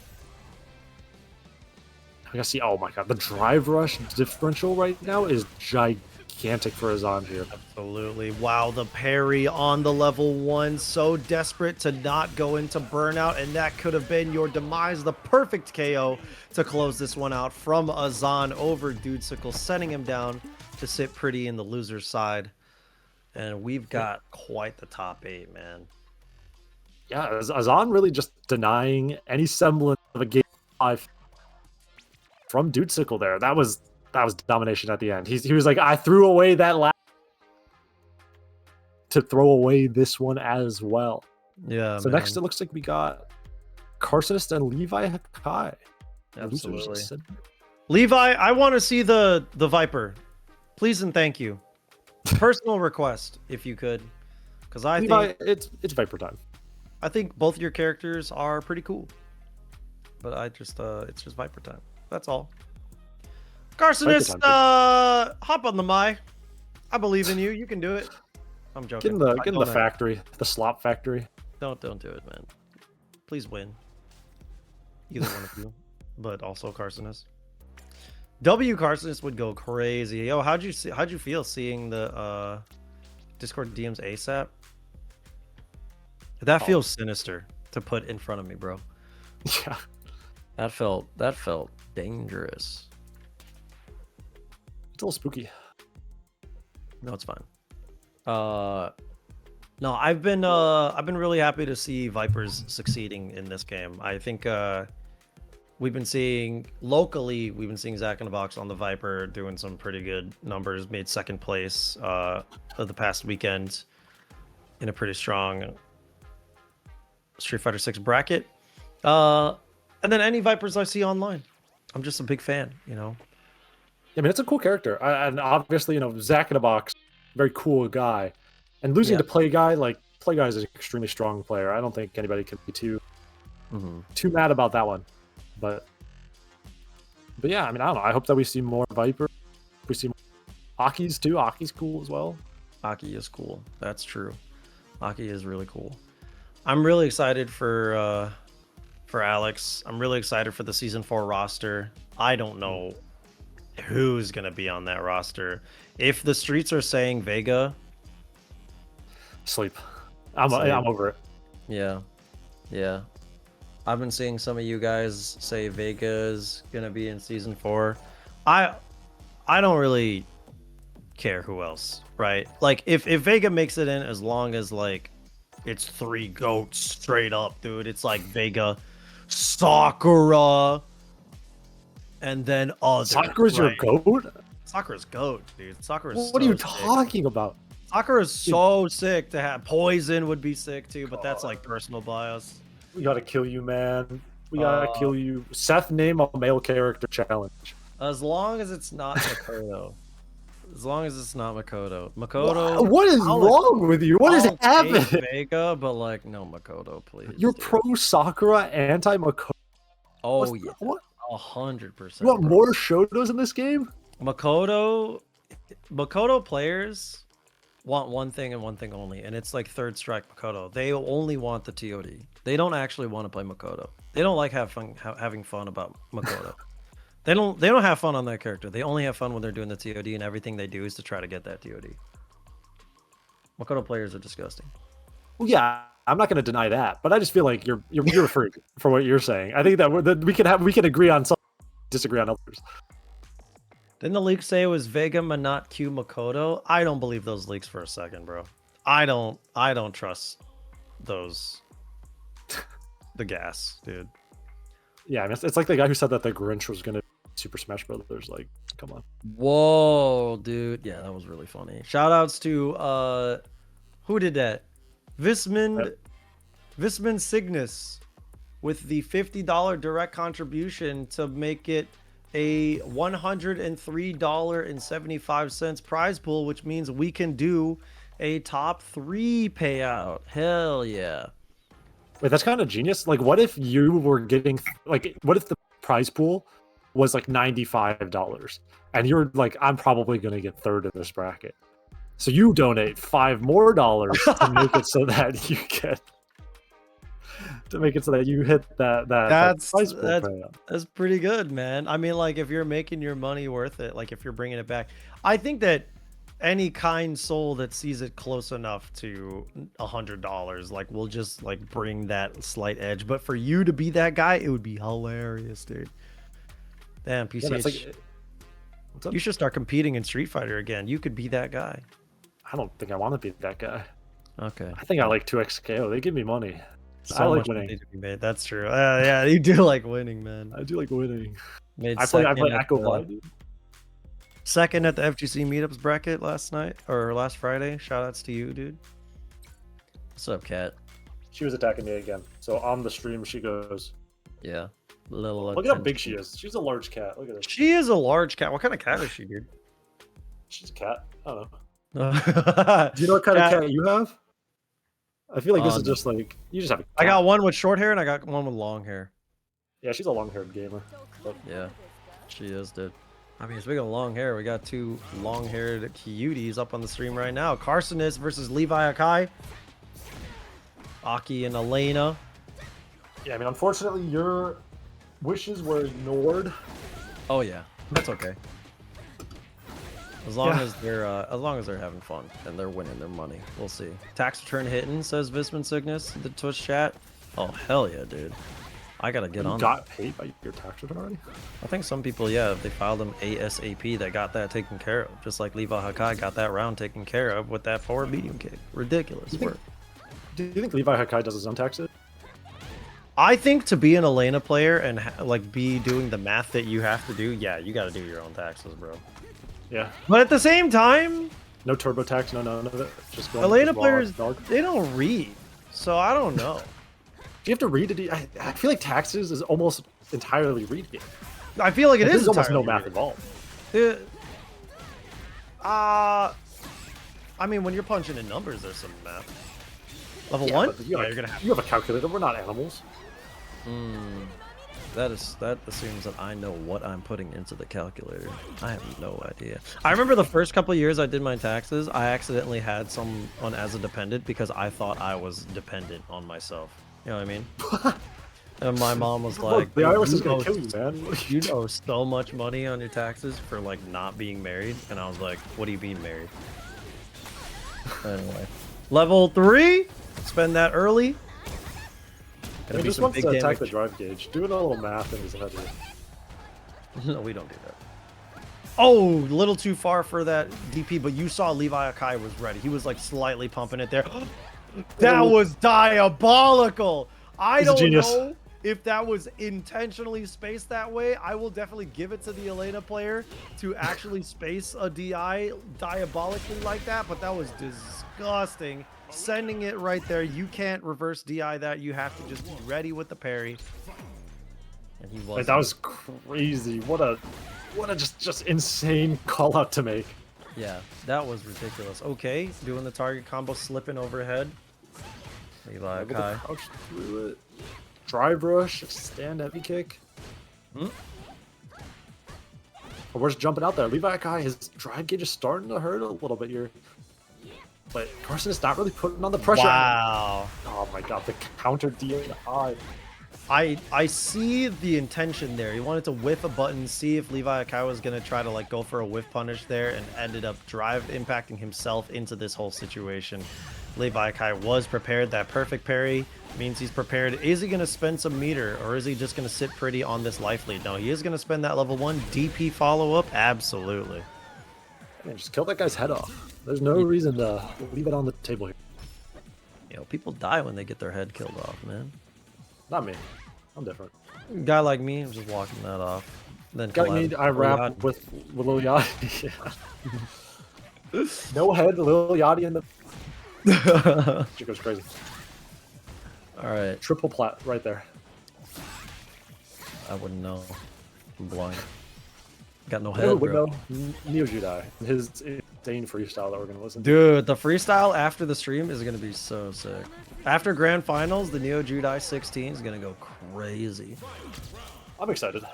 Speaker 1: I gotta see, oh my god, the drive rush differential right now is gigantic for Azan here.
Speaker 2: Absolutely. Wow, the parry on the level 1, so desperate to not go into burnout, and that could have been your demise. The perfect KO to close this one out from Azan over Dude-Sickle, setting him down to sit pretty in the loser's side. And we've got quite the top 8, man.
Speaker 1: Yeah, Azan really just denying any semblance of a game 5. from Dudesicle there. That was domination at the end. He was like, I threw away that last to throw away this one as well.
Speaker 2: Yeah.
Speaker 1: So next it looks like we got Carsonist and Levi Hakai.
Speaker 2: Absolutely. Levi, I want to see the Viper. Please and thank you. Personal request, if you could. Because I
Speaker 1: Levi,
Speaker 2: think
Speaker 1: it's Viper time.
Speaker 2: I think both your characters are pretty cool. But I just it's just Viper time. That's all. Carsonist, hop on the Mai. I believe in you. You can do it. I'm joking.
Speaker 1: Get in the factory, the slop factory.
Speaker 2: Don't do it, man. Please win. Either one of you, but also Carsonist. W Carsonist would go crazy. Yo, how'd you feel seeing the Discord DMs ASAP? That feels sinister to put in front of me, bro.
Speaker 4: Yeah. That felt dangerous.
Speaker 1: It's a little spooky.
Speaker 2: No, it's fine. No, I've been really happy to see Vipers succeeding in this game. I think we've been seeing Zach in the Box on the Viper doing some pretty good numbers. Made second place of the past weekend in a pretty strong Street Fighter 6 bracket. And then any Vipers I see online, I'm just a big fan. You know.
Speaker 1: I mean, it's a cool character, and obviously, Zach in the Box, very cool guy. And losing to Play Guy is an extremely strong player. I don't think anybody can be too mad about that one. But yeah, I mean, I don't know. I hope that we see more Viper. We see more Aki's too. Aki's cool as well.
Speaker 2: Aki is cool. That's true. Aki is really cool. I'm really excited for Alex. I'm really excited for the season 4 roster. I don't know who's gonna be on that roster. If the streets are saying Vega,
Speaker 1: sleep. I'm over it.
Speaker 2: Yeah. I've been seeing some of you guys say Vega's gonna be in season 4. I don't really care who else, right? Like if Vega makes it in, as long as like it's 3 goats straight up, dude. It's like Vega, Sakura, and then others.
Speaker 1: Sakura's your goat?
Speaker 2: Sakura's goat, dude. Sakura's
Speaker 1: what are you talking about?
Speaker 2: Sakura's so sick to have. Poison would be sick too, but that's like personal bias.
Speaker 1: We gotta kill you, man. We gotta kill you. Seth, name a male character challenge.
Speaker 2: As long as it's not Makoto. Makoto.
Speaker 1: What is wrong with you? What is happening?
Speaker 2: Vega, but like no Makoto, please.
Speaker 1: You're pro Sakura, anti Makoto.
Speaker 2: Oh yeah, 100%.
Speaker 1: You want more Shotos in this game?
Speaker 2: Makoto players want one thing and one thing only, and it's like third strike Makoto. They only want the TOD. They don't actually want to play Makoto. They don't like having fun about Makoto. They don't have fun on that character. They only have fun when they're doing the TOD, and everything they do is to try to get that TOD. Makoto players are disgusting.
Speaker 1: Well, yeah, I'm not going to deny that, but I just feel like you're a freak for what you're saying. I think that we can agree on some, disagree on others.
Speaker 2: Didn't the leak say it was Vega Manat Q Makoto? I don't believe those leaks for a second, bro. I don't trust those. The gas, dude.
Speaker 1: Yeah, I mean, it's like the guy who said that the Grinch was gonna Super Smash Brothers. Like, come on.
Speaker 2: Whoa, dude. Yeah, that was really funny. Shout outs to who did that? Vismund Cygnus with the $50 direct contribution to make it a $103.75 prize pool, which means we can do a top 3 payout. Hell yeah.
Speaker 1: Wait, that's kind of genius. Like, what if you were getting, like, what if the prize pool was like $95 and you're like, I'm probably going to get third in this bracket. So you donate $5 more to make it so that you get, to make it so that you hit that prize pool payout.
Speaker 2: That's pretty good, man. I mean, like, if you're making your money worth it, like if you're bringing it back, I think that any kind soul that sees it close enough to $100, like, will just like bring that slight edge. But for you to be that guy, it would be hilarious, dude. Damn, PCH, you should start competing in Street Fighter again. You could be that guy.
Speaker 1: I don't think I want to be that guy.
Speaker 2: Okay.
Speaker 1: I think I like 2XKO. They give me money.
Speaker 2: So
Speaker 1: I like
Speaker 2: much
Speaker 1: winning.
Speaker 2: money to be made. That's true. Yeah, you do like winning, man.
Speaker 1: I do like winning.
Speaker 2: Made
Speaker 1: I play
Speaker 2: second at
Speaker 1: Echo
Speaker 2: the-
Speaker 1: Fly, dude.
Speaker 2: Second at the FGC meetups bracket last night or last Friday. Shout outs to you, dude.
Speaker 4: What's up, cat?
Speaker 1: She was attacking me again. So on the stream, she goes.
Speaker 4: Yeah. Little.
Speaker 1: Look at how big she is. She's a large cat. Look at this.
Speaker 2: She is a large cat. What kind of cat is she, dude?
Speaker 1: She's a cat. I don't know.
Speaker 2: I
Speaker 1: Do you know what kind of cat you have? I feel like this is
Speaker 2: no.
Speaker 1: just like you just have a cat.
Speaker 2: got one with short hair and I got one with long hair.
Speaker 1: Yeah, she's a long-haired gamer. But
Speaker 4: Yeah. She is, dude.
Speaker 2: I mean, speaking of long hair, we got two long-haired cuties up on the stream right now. Carsonis versus Levi Akai. Aki and Elena.
Speaker 1: yeah, I mean, unfortunately, your wishes were ignored.
Speaker 2: Oh yeah, that's okay. As long
Speaker 1: Yeah.
Speaker 2: as they're having fun and they're winning their money, we'll see. Tax return hitting, says Visman Cygnus in the Twitch chat. Oh hell yeah, dude! I gotta get
Speaker 1: You
Speaker 2: on.
Speaker 1: got paid by your tax return already?
Speaker 2: I think some people, yeah, if they filed them ASAP, they got that taken care of. Just like Levi Hakai got that round taken care of with that forward medium kick. Ridiculous
Speaker 1: You think-
Speaker 2: work.
Speaker 1: Do you think Levi Hakai does his own taxes?
Speaker 2: I think to be an Elena player and like be doing the math that you have to do, yeah, you got to do your own taxes, bro.
Speaker 1: Yeah.
Speaker 2: But at the same time,
Speaker 1: No turbo tax, no none of it. Just going
Speaker 2: Elena
Speaker 1: raw
Speaker 2: players,
Speaker 1: dog.
Speaker 2: they don't read, so I don't know.
Speaker 1: Do you have to read it? I feel like taxes is almost entirely read game.
Speaker 2: I feel like it
Speaker 1: There's
Speaker 2: is
Speaker 1: almost no
Speaker 2: entirely
Speaker 1: math involved.
Speaker 2: read. I mean, when you're punching in numbers, there's some math. Level
Speaker 1: Yeah,
Speaker 2: one?
Speaker 1: but you have,
Speaker 2: you're gonna have.
Speaker 1: you have a calculator. We're not animals.
Speaker 2: That assumes that I know what I'm putting into the calculator. I have no idea. I remember the first couple of years I did my taxes, I accidentally had some on as a dependent because I thought I was dependent on myself. You know what I mean? And my mom was
Speaker 1: Look,
Speaker 2: like,
Speaker 1: the IRS is
Speaker 2: "You
Speaker 1: gonna
Speaker 2: owe-
Speaker 1: kill you, man.
Speaker 2: you owe so much money on your taxes for like not being married." And I was like, "What do you mean married?" Anyway, level 3. Spend that early.
Speaker 1: I
Speaker 2: Gonna be
Speaker 1: just
Speaker 2: some
Speaker 1: wants
Speaker 2: big
Speaker 1: to attack
Speaker 2: damage.
Speaker 1: the drive gauge. Doing a little math in his head here.
Speaker 2: No, we don't do that. Oh, a little too far for that DP, but you saw Levi Akai was ready. He was like slightly pumping it there. That was diabolical. I
Speaker 1: He's a
Speaker 2: don't
Speaker 1: genius.
Speaker 2: know if that was intentionally spaced that way. I will definitely give it to the Elena player to actually space a DI diabolically like that, but that was disgusting. Sending it right there. You can't reverse DI that. You have to just be ready with the parry. And he was.
Speaker 1: Like, that was crazy. What a just insane call out to make.
Speaker 2: Yeah, that was ridiculous. Okay, doing the target combo, slipping overhead. Levi
Speaker 1: Able to
Speaker 2: Akai.
Speaker 1: crouch through it. Drive rush, stand heavy kick.
Speaker 2: Hmm?
Speaker 1: But we're just jumping out there. Levi Akai, his drive gauge is starting to hurt a little bit here. But Carson is not really putting on the pressure.
Speaker 2: Wow.
Speaker 1: Oh my god, the counter DI.
Speaker 2: I see the intention there. He wanted to whiff a button, see if Levi Akai was going to try to like go for a whiff punish there, and ended up drive impacting himself into this whole situation. Levi Akai was prepared. That perfect parry means he's prepared. Is he going to spend some meter, or is he just going to sit pretty on this life lead? No, he is going to spend that level 1 DP follow-up. Absolutely.
Speaker 1: Man, just kill that guy's head off. There's no reason to leave it on the table here.
Speaker 2: You know, people die when they get their head killed off, man.
Speaker 1: Not me. I'm different.
Speaker 2: A guy like me, I'm just walking that off. Then
Speaker 1: Got me. I rap with Lil Yachty. Yeah. No head, Lil Yachty in the. She goes crazy.
Speaker 2: All right,
Speaker 1: Triple plat right there.
Speaker 2: I wouldn't know. I'm blind. Got no
Speaker 1: No,
Speaker 2: head,
Speaker 1: but
Speaker 2: bro.
Speaker 1: no. Neo Jedi. His insane freestyle that we're gonna listen to.
Speaker 2: Dude, the freestyle after the stream is gonna be so sick. After grand finals, the Neo Jedi 16 is gonna go crazy.
Speaker 1: I'm excited.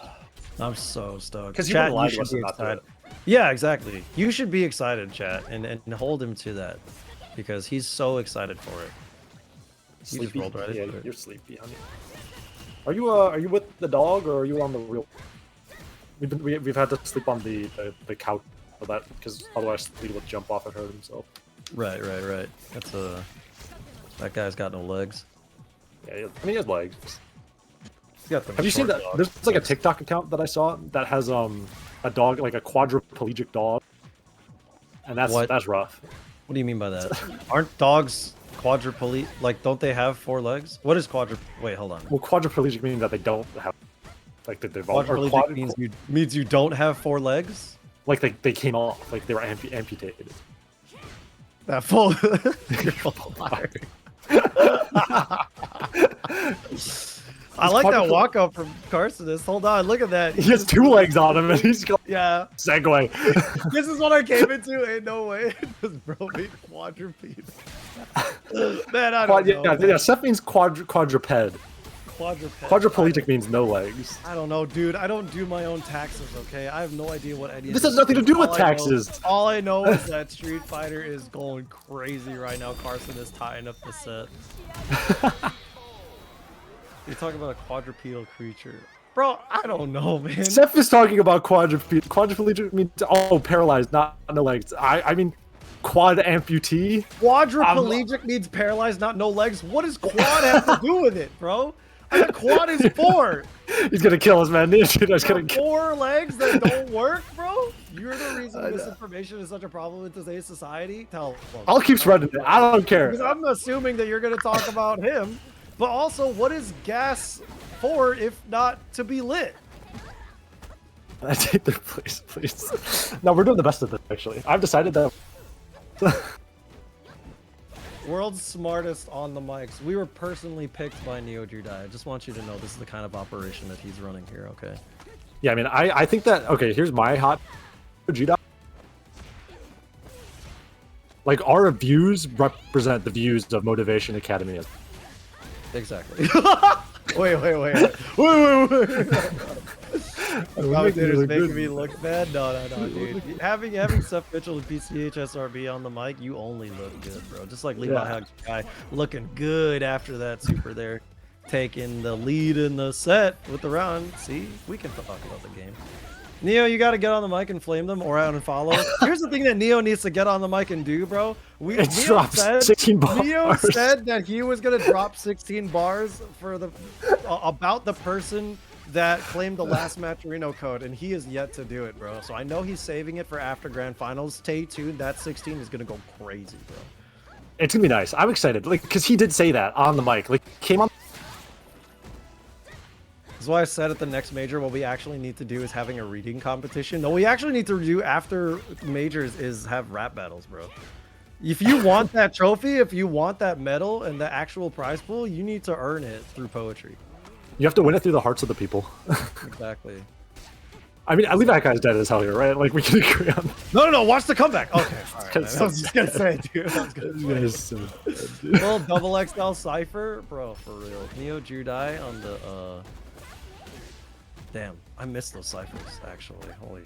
Speaker 2: I'm so stoked.
Speaker 1: 'Cause he
Speaker 2: Chat,
Speaker 1: wouldn't lie to
Speaker 2: should
Speaker 1: us
Speaker 2: be
Speaker 1: and not do
Speaker 2: excited. Yeah, exactly. You should be excited, chat, and hold him to that, because he's so excited for it. You just
Speaker 1: Sleepy.
Speaker 2: rolled right
Speaker 1: Yeah,
Speaker 2: into it.
Speaker 1: you're sleepy, honey. Are you with the dog or are you on the real? We've had to sleep on the couch for that because otherwise he would jump off and hurt himself.
Speaker 2: Right. That's that guy's got no legs.
Speaker 1: Yeah, I mean he has legs.
Speaker 2: He's got them
Speaker 1: Have you seen
Speaker 2: short
Speaker 1: that?
Speaker 2: dogs.
Speaker 1: There's like a TikTok account that I saw that has a dog, like a quadriplegic dog, and
Speaker 2: What?
Speaker 1: that's rough.
Speaker 2: What do you mean by that? Aren't dogs quadriplegic? Like, don't they have 4 legs? What is Wait, hold on.
Speaker 1: Well, quadriplegic means that they don't have. Like that they've all
Speaker 2: means you don't have 4 legs.
Speaker 1: like they came off, like they were amputated.
Speaker 2: That full. I like that walk up from Carcinus. Hold on, look at that.
Speaker 1: He has 2 legs on him, and he's going.
Speaker 2: Yeah.
Speaker 1: Segue.
Speaker 2: This is what I came into. Ain't no way. Just bro me quadruped. Man, I don't know.
Speaker 1: Yeah, Seth means quadruped.
Speaker 2: Quadruped.
Speaker 1: Quadriplegic means no legs.
Speaker 2: I don't know, dude. I don't do my own taxes, okay? I have no idea what any of
Speaker 1: This has nothing to do with taxes.
Speaker 2: All I know is that Street Fighter is going crazy right now. Carson is tying up the set. You're talking about a quadrupedal creature. Bro, I don't know, man.
Speaker 1: Seth is talking about quadriplegic means paralyzed, not no legs. I mean quad amputee.
Speaker 2: Quadriplegic means paralyzed, not no legs. What does quad have to do with it, bro? I mean, quad is 4.
Speaker 1: He's gonna kill us, man. He's gonna
Speaker 2: 4 legs that don't work, bro? You're the reason this information is such a problem in today's society?
Speaker 1: I'll keep spreading it. I don't care.
Speaker 2: Because I'm assuming that you're gonna talk about him. But also, what is gas for if not to be lit?
Speaker 1: I take their place, please. No, we're doing the best of this, actually. I've decided that.
Speaker 2: World's smartest on the mics. We were personally picked by Neo Judai. I just want you to know this is the kind of operation that he's running here, okay?
Speaker 1: Yeah, I mean, I think that, okay, here's my hot Judai. Like, our views represent the views of Motivation Academy.
Speaker 2: Exactly. wait. Commentators making me look bad? No, dude. Having Seth Mitchell and PCH SRB on the mic, you only look good, bro. Just like Levi Guy looking good after that super there. Taking the lead in the set with the round. See, we can talk about the game. Neo, you got to get on the mic and flame them or out and follow. Here's the thing that Neo needs to get on the mic and do, bro. Neo said
Speaker 1: 16 bars.
Speaker 2: Neo said that he was gonna drop 16 bars for the about the person that claimed the last match Reno code, and he is yet to do it, bro. So I know he's saving it for after grand finals. Stay tuned. That 16 is gonna go crazy, bro.
Speaker 1: It's gonna be nice. I'm excited, like, because he did say that on the mic. Like, came on.
Speaker 2: That's why I said at the next major, what we actually need to do is having a reading competition. No, we actually need to do after majors is have rap battles, bro. If you want that trophy, if you want that medal and the actual prize pool, you need to earn it through poetry.
Speaker 1: You have to win it through the hearts of the people.
Speaker 2: Exactly.
Speaker 1: I mean, I leave that guy's dead as hell here, right? Like, we can agree on that.
Speaker 2: No, watch the comeback. Okay, all right. I was just gonna say, dude. Well, double XL Cypher, bro, for real. Neo Judai on the, Damn, I missed those ciphers, actually. Holy.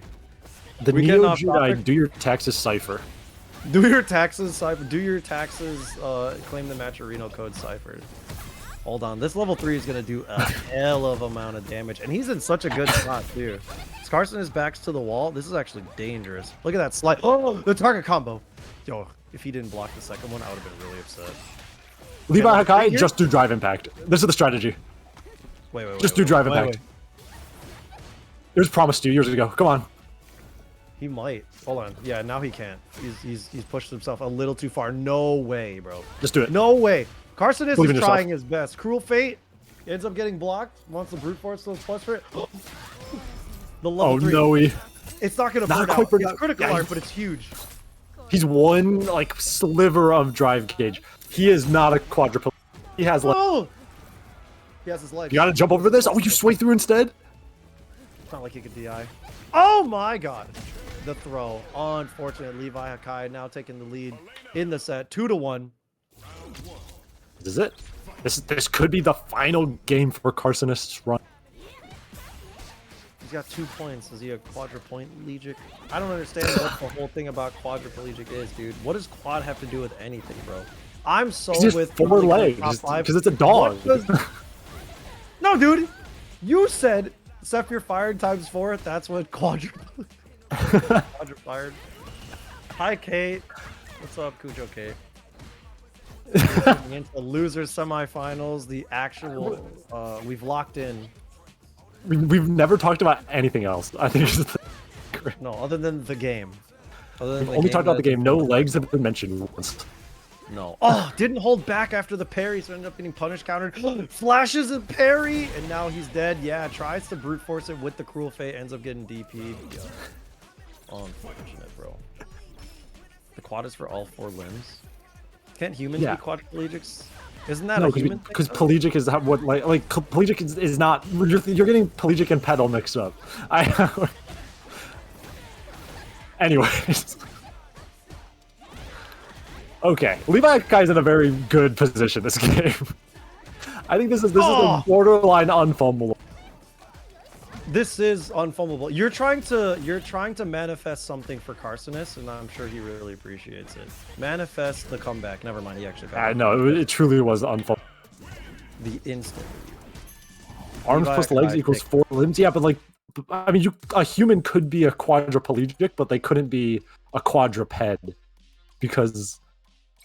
Speaker 1: The Neo Judai do your taxes cipher.
Speaker 2: Do your taxes cipher. Do your taxes, claim the Matcherino code cipher. Hold on, this level 3 is gonna do a hell of amount of damage, and he's in such a good spot too. Carson is backs to the wall. This is actually dangerous. Look at that slide. Oh, the target combo. Yo, if he didn't block the second one, I would have been really upset.
Speaker 1: Levi Hakai, just do drive impact. This is the strategy.
Speaker 2: Wait.
Speaker 1: Just do drive impact. It was promised to you years ago. Come on.
Speaker 2: He might. Hold on. Yeah, now he can't. He's pushed himself a little too far. No way, bro.
Speaker 1: Just do it.
Speaker 2: No way. Carson is trying his best. Cruel Fate ends up getting blocked. Wants the brute force, so it's plus for it. The level 3.
Speaker 1: No,
Speaker 2: it's not gonna burn out. It's critical art, but it's huge.
Speaker 1: He's one like sliver of drive gauge. He is not a quadruple. He has life.
Speaker 2: Oh! He has his life.
Speaker 1: You gotta jump over this. Oh, you sway through instead.
Speaker 2: It's not like he could DI. Oh my god! The throw. Unfortunate. Levi Hakai now taking the lead in the set, 2-1.
Speaker 1: This is it. This could be the final game for Carcinist's run.
Speaker 2: He's got 2 points. Is he a quadriplegic? I don't understand what the whole thing about quadriplegic is, dude. What does quad have to do with anything, bro? I'm so with
Speaker 1: 4 legs because it's a dog.
Speaker 2: No, dude. You said Zephyr fired times 4. That's what quadriplegic. Fired. Hi, Kate. What's up, Cujo Kate? Into the losers semifinals, the actual we've locked in.
Speaker 1: We've never talked about anything else. I think it's
Speaker 2: no, other than the game.
Speaker 1: We've only talked about the game. No legs have been mentioned once.
Speaker 4: No.
Speaker 2: Oh, didn't hold back after the parry, so ended up getting punish countered. Flashes a parry, and now he's dead. Yeah, tries to brute force it with the cruel fate, ends up getting DP'd. Yeah. Unfortunate, bro. The quad is for all 4 limbs. Can't humans be quadriplegics? Isn't that a human thing?
Speaker 1: Because pelagic is what like pelagic is not. You're getting pelagic and pedal mixed up. Anyways. Okay, Levi Kai's in a very good position this game. I think this is a borderline unfumbable.
Speaker 2: This is unfumbable. You're trying to manifest something for Carcinus, and I'm sure he really appreciates it. Manifest the comeback. Never mind, he actually got it.
Speaker 1: No, it truly was unfumbable.
Speaker 2: The instant.
Speaker 1: Arms plus legs equals 4 limbs. Yeah, but like, I mean, a human could be a quadriplegic, but they couldn't be a quadruped because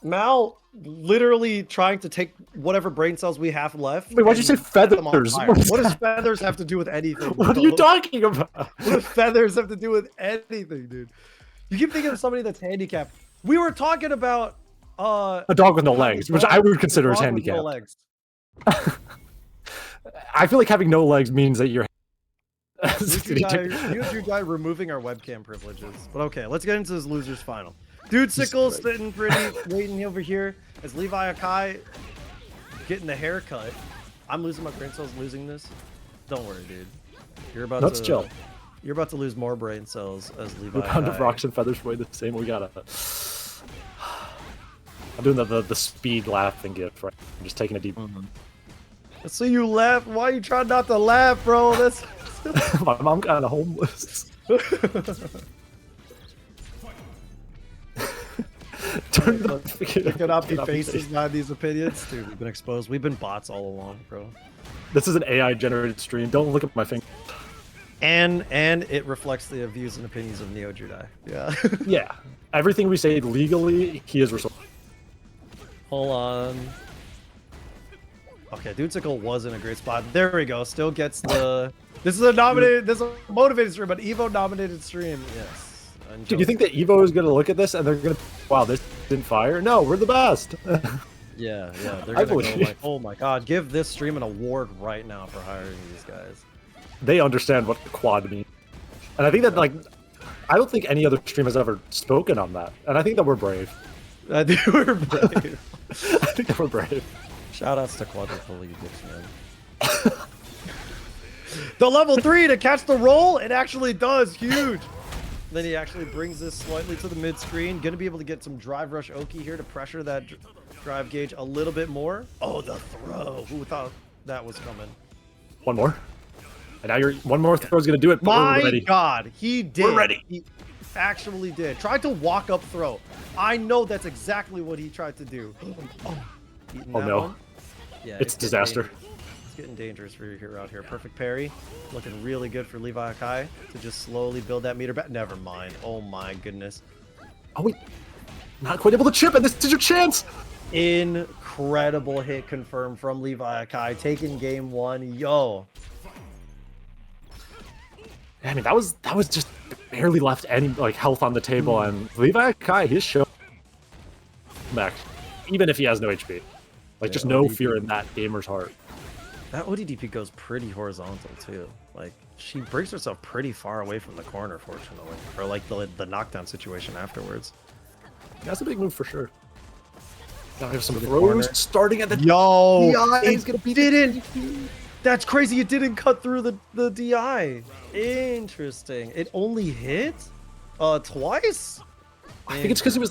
Speaker 2: Mal literally trying to take whatever brain cells we have left.
Speaker 1: Wait, why'd you say feathers?
Speaker 2: What does feathers have to do with anything?
Speaker 1: What are you talking about?
Speaker 2: What do feathers have to do with anything, dude? You keep thinking of somebody that's handicapped. We were talking about
Speaker 1: a dog with no legs, which I would consider as handicapped.
Speaker 2: No legs.
Speaker 1: I feel like having no legs means that you're.
Speaker 2: You guy removing our webcam privileges. But okay, let's get into this loser's final. Dude Sickle sitting pretty, waiting over here as Levi Akai getting the haircut. I'm losing my brain cells losing this. Don't worry, dude. You're about
Speaker 1: Let's chill.
Speaker 2: You're about to lose more brain cells as Levi.
Speaker 1: A pound of rocks and feathers weigh the same. We gotta. I'm doing the speed laughing gift, right? I'm just taking a deep.
Speaker 2: I see you laugh. Why are you trying not to laugh, bro? That's
Speaker 1: my mom kind of homeless.
Speaker 2: There cannot be faces behind these opinions. Dude, we've been exposed. We've been bots all along, bro.
Speaker 1: This is an AI generated stream. Don't look at my finger.
Speaker 2: And it reflects the views and opinions of Neo Jedi. Yeah.
Speaker 1: Yeah. Everything we say legally, he is responsible.
Speaker 2: Hold on. Okay, Dude Sickle was in a great spot. There we go. Still gets the. This is a motivated stream, but Evo nominated stream. Yes.
Speaker 1: Do you think that Evo is going to look at this and they're going to, wow, this didn't fire? No, we're the best.
Speaker 2: Yeah. They're going to go like, oh my god, give this stream an award right now for hiring these guys.
Speaker 1: They understand what the quad means. And I think that, like, I don't think any other stream has ever spoken on that. And I think that we're brave.
Speaker 2: I think we're brave.
Speaker 1: I think that we're brave.
Speaker 2: Shoutouts to quadriplegics, man. The level 3 to catch the roll, it actually does. Huge. Then he actually brings this slightly to the mid screen. Gonna be able to get some drive rush Oki here to pressure that drive gauge a little bit more. Oh, the throw. Who thought that was coming?
Speaker 1: One more. And now one more throw is gonna do it.
Speaker 2: My god, he did.
Speaker 1: We're ready.
Speaker 2: He actually did. Tried to walk up throw. I know that's exactly what he tried to do.
Speaker 1: Oh no.
Speaker 2: One. Yeah,
Speaker 1: it's disaster.
Speaker 2: It's getting dangerous for you out here. Perfect parry. Looking really good for Levi Akai to just slowly build that meter back. Never mind. Oh my goodness.
Speaker 1: Oh wait. Not quite able to chip it. This is your chance.
Speaker 2: Incredible hit confirmed from Levi Akai. Taking game 1. Yo.
Speaker 1: I mean, that was just barely left any like health on the table, and Levi Akai, his show back, even if he has no HP. Like, just no fear in that gamer's heart.
Speaker 2: That ODDP goes pretty horizontal, too. Like, she breaks herself pretty far away from the corner, fortunately. Or, like, the knockdown situation afterwards.
Speaker 1: That's a big move for sure. Now we have some throws starting at the...
Speaker 2: Yo!
Speaker 1: He's gonna beat
Speaker 2: it. That's crazy, it didn't cut through the DI. Interesting. It only hit? Twice?
Speaker 1: I think it's because it was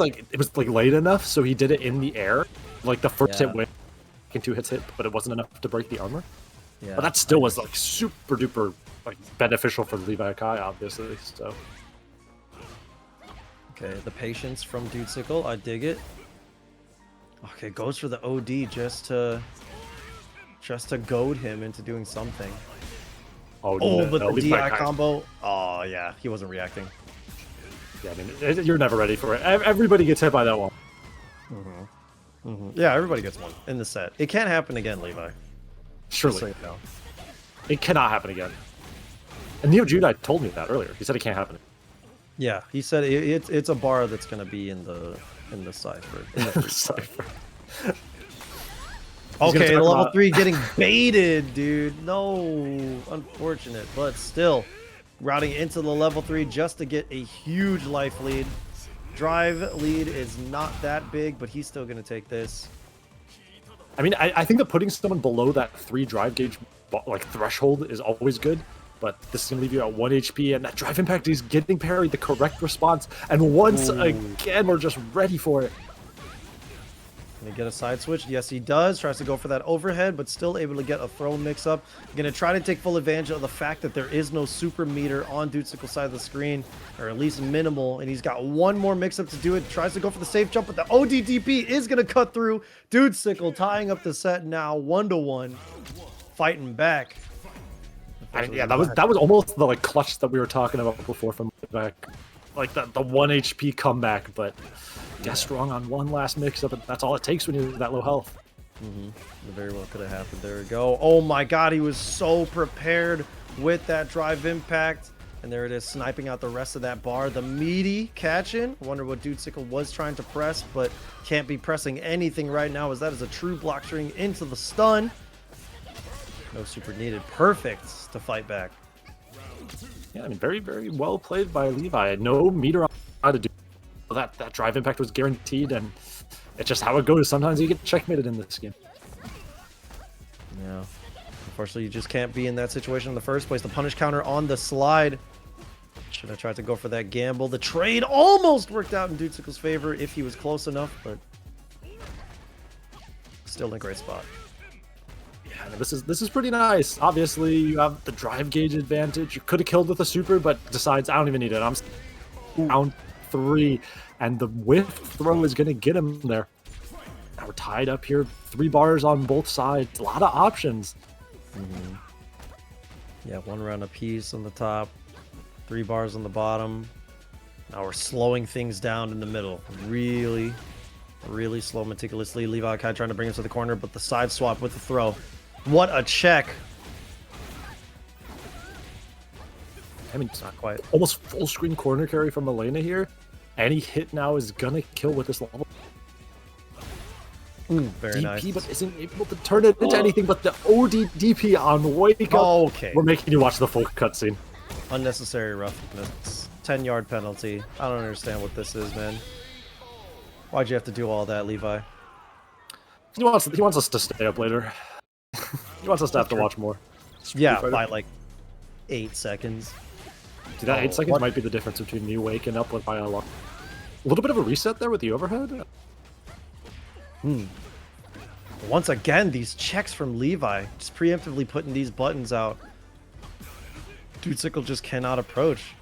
Speaker 1: like late enough, so he did it in the air. Like, the first hit went... and 2 hits hit, but it wasn't enough to break the armor. Yeah, but that still was like super duper like beneficial for Levi Akai, obviously. So
Speaker 2: okay, the patience from Dude Sickle, I dig it. Okay, goes for the OD just to goad him into doing something. Oh, but the DI combo. Oh yeah, he wasn't reacting.
Speaker 1: Yeah, I mean, you're never ready for it. Everybody gets hit by that one.
Speaker 2: Yeah, everybody gets one in the set. It can't happen again, Levi.
Speaker 1: Surely.
Speaker 2: So you know.
Speaker 1: It cannot happen again. And Neo Jedi told me that earlier. He said it can't happen.
Speaker 2: Yeah, he said it's a bar that's going to be in the
Speaker 4: in the Cypher.
Speaker 1: Cypher.
Speaker 2: Okay, the level
Speaker 1: about-
Speaker 2: 3 getting baited, dude. No, unfortunate, but still routing into the level 3 just to get a huge life lead. Drive lead is not that big, but he's still going to take this.
Speaker 1: I mean, I think that putting someone below that 3 drive gauge like threshold is always good, but this is gonna leave you at 1 HP, and that drive impact is getting parried, the correct response, and once again we're just ready for it.
Speaker 2: Gonna get a side switch. Yes, he does. Tries to go for that overhead, but still able to get a throw mix up. Gonna try to take full advantage of the fact that there is no super meter on Dudesicle's side of the screen, or at least minimal, and he's got one more mix up to do it. Tries to go for the safe jump, but the ODDP is gonna cut through. Dudesicle tying up the set now, 1-1, fighting back.
Speaker 1: And yeah, that was almost the like clutch that we were talking about before from back, like the 1 HP comeback, but guessed wrong on one last mix up, and that's all it takes when you're that low health.
Speaker 2: Very well could have happened. There we go. Oh my god, he was so prepared with that drive impact. And there it is, sniping out the rest of that bar. The meaty catching. Wonder what Dudesicle was trying to press, but can't be pressing anything right now, as that is a true block string into the stun. No super needed. Perfect to fight back.
Speaker 1: Yeah, I mean, very, very well played by Levi. No meter on how to do that drive impact was guaranteed, and it's just how it goes. Sometimes you get checkmated in this game.
Speaker 2: Yeah. Unfortunately, you just can't be in that situation in the first place. The punish counter on the slide. Should have tried to go for that gamble. The trade almost worked out in Dudesicle's favor if he was close enough, but still in a great spot.
Speaker 1: Yeah, this is pretty nice. Obviously, you have the drive gauge advantage. You could have killed with a super, but decides I don't even need it. I'm down 3, and the whiff throw is going to get him there. Now we're tied up here. 3 bars on both sides. A lot of options.
Speaker 2: Yeah, 1 round apiece on the top, 3 bars on the bottom. Now we're slowing things down in the middle. Really, really slow, meticulously. Levi Kai trying to bring him to the corner, but the side swap with the throw. What a check.
Speaker 1: I mean,
Speaker 2: Not quite.
Speaker 1: almost full screen corner carry from Elena here. Any hit now is gonna kill with this level.
Speaker 2: Very
Speaker 1: DP,
Speaker 2: nice.
Speaker 1: but isn't able to turn it into anything but the OD DP on Wake Up.
Speaker 2: Okay.
Speaker 1: We're making you watch the full cutscene.
Speaker 2: Unnecessary roughness. 10-yard penalty. I don't understand what this is, man. Why'd you have to do all that, Levi?
Speaker 1: He wants us to stay up later. He wants us to have to watch more.
Speaker 2: Yeah,
Speaker 1: Fighter.
Speaker 2: by like 8 seconds.
Speaker 1: Dude, that 8 seconds
Speaker 2: what?
Speaker 1: might be the difference between me waking up with my alarm. A little bit of a reset there with the overhead.
Speaker 2: Once again, these checks from Levi, just preemptively putting these buttons out. Dudesicle just cannot approach.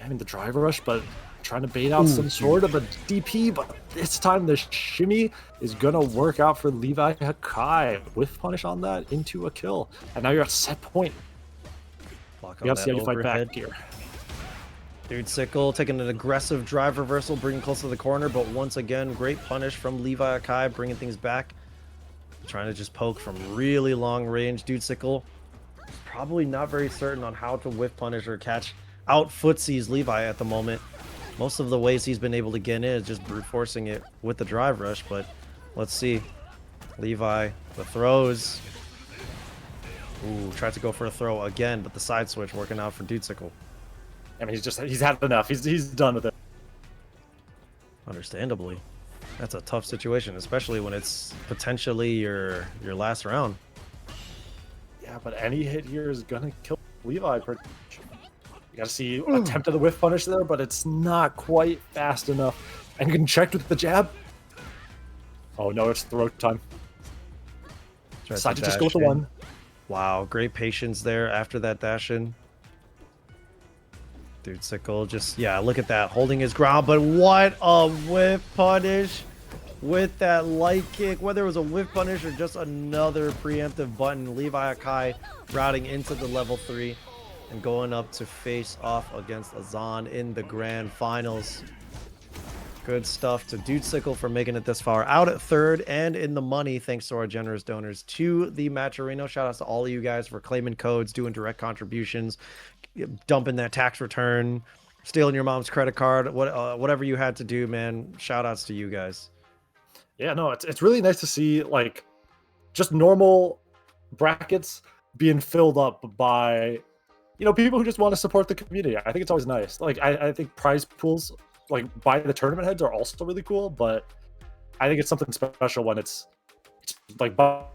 Speaker 1: I mean, the driver rush, but trying to bait out some sort of a DP, but this time the shimmy is gonna work out for Levi Hakai with punish on that into a kill. And now you're at set point.
Speaker 2: Block
Speaker 1: We
Speaker 2: on
Speaker 1: gotta see how
Speaker 2: that
Speaker 1: you fight
Speaker 2: overhead.
Speaker 1: back here.
Speaker 2: Dudesicle taking an aggressive drive reversal, bringing close to the corner, but once again, great punish from Levi Akai, bringing things back. Trying to just poke from really long range. Dudesicle probably not very certain on how to whiff punish or catch out footsies Levi at the moment. Most of the ways he's been able to get in is just brute forcing it with the drive rush, but let's see. Levi, the throws. Ooh, tried to go for a throw again, but the side switch working out for Dudesicle.
Speaker 1: I mean, he's had enough. He's done with it.
Speaker 2: Understandably. That's a tough situation, especially when it's potentially your last round.
Speaker 1: Yeah, but any hit here is gonna kill Levi. You gotta see attempt at the whiff punish there, but it's not quite fast enough. And you can check with the jab. Oh no, it's throw time. Decide to just go with the
Speaker 2: dash in.
Speaker 1: 1.
Speaker 2: Wow, great patience there after that dash in. Dudesicle just, yeah, look at that, holding his ground, but what a whiff punish with that light kick. Whether it was a whiff punish or just another preemptive button, Levi Akai routing into the level 3 and going up to face off against Azan in the grand finals. Good stuff to Dudesicle for making it this far out at 3rd and in the money, thanks to our generous donors to the Matcherino. Shout outs to all of you guys for claiming codes, doing direct contributions, dumping that tax return, stealing your mom's credit card, whatever you had to do, man. Shout outs to you guys.
Speaker 1: Yeah, no, it's really nice to see like just normal brackets being filled up by people who just want to support the community. I think it's always nice. Like I think prize pools like by the tournament heads are also really cool, but I think it's something special when it's like by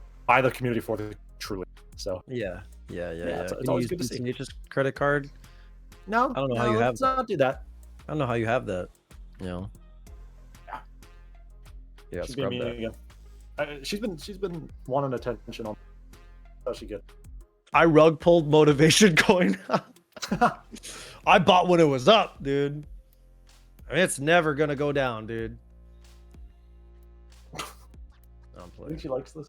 Speaker 1: the community for the truly. So
Speaker 2: Yeah.
Speaker 1: It's
Speaker 2: Can
Speaker 1: always
Speaker 2: you
Speaker 1: good to
Speaker 2: use
Speaker 1: see.
Speaker 2: Tenacious credit card?
Speaker 1: no,
Speaker 2: I don't know how you have
Speaker 1: let's not do that.
Speaker 2: I don't know how you have that.
Speaker 4: You know.
Speaker 2: Yeah,
Speaker 1: She's being
Speaker 2: scrub
Speaker 1: mean
Speaker 2: that.
Speaker 1: again. She's been wanting attention on how she gets.
Speaker 2: I rug pulled motivation coin. I bought when it was up, dude. I mean, it's never gonna go down, dude. I'm
Speaker 1: I think
Speaker 2: playing.
Speaker 1: she likes this.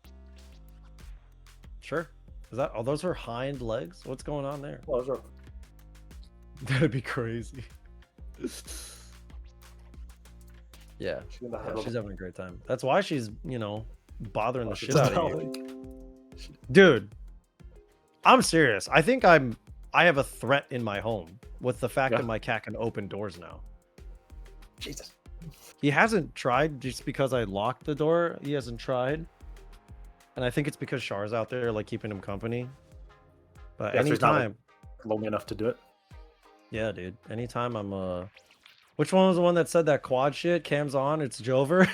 Speaker 2: Sure. Is that? Oh, those are hind legs. What's going on there?
Speaker 1: Well, those are
Speaker 2: That'd be crazy.
Speaker 4: Yeah.
Speaker 1: she's gonna
Speaker 2: Yeah,
Speaker 1: have
Speaker 2: she's having a great time. That's why she's, bothering the
Speaker 1: she
Speaker 2: shit out
Speaker 1: doesn't
Speaker 2: of you,
Speaker 1: like-
Speaker 2: dude. I'm serious. I think I have a threat in my home with the fact
Speaker 1: Yeah.
Speaker 2: that my cat can open doors now.
Speaker 1: Jesus.
Speaker 2: He hasn't tried just because I locked the door. He hasn't tried. And I think it's because Char's out there, like, keeping him company. But
Speaker 1: Yeah, so he's not, like,
Speaker 2: anytime.
Speaker 1: lonely enough to do it.
Speaker 2: Yeah, dude. Anytime I'm, Which one was the one that said that quad shit? Cam's on, it's Jover.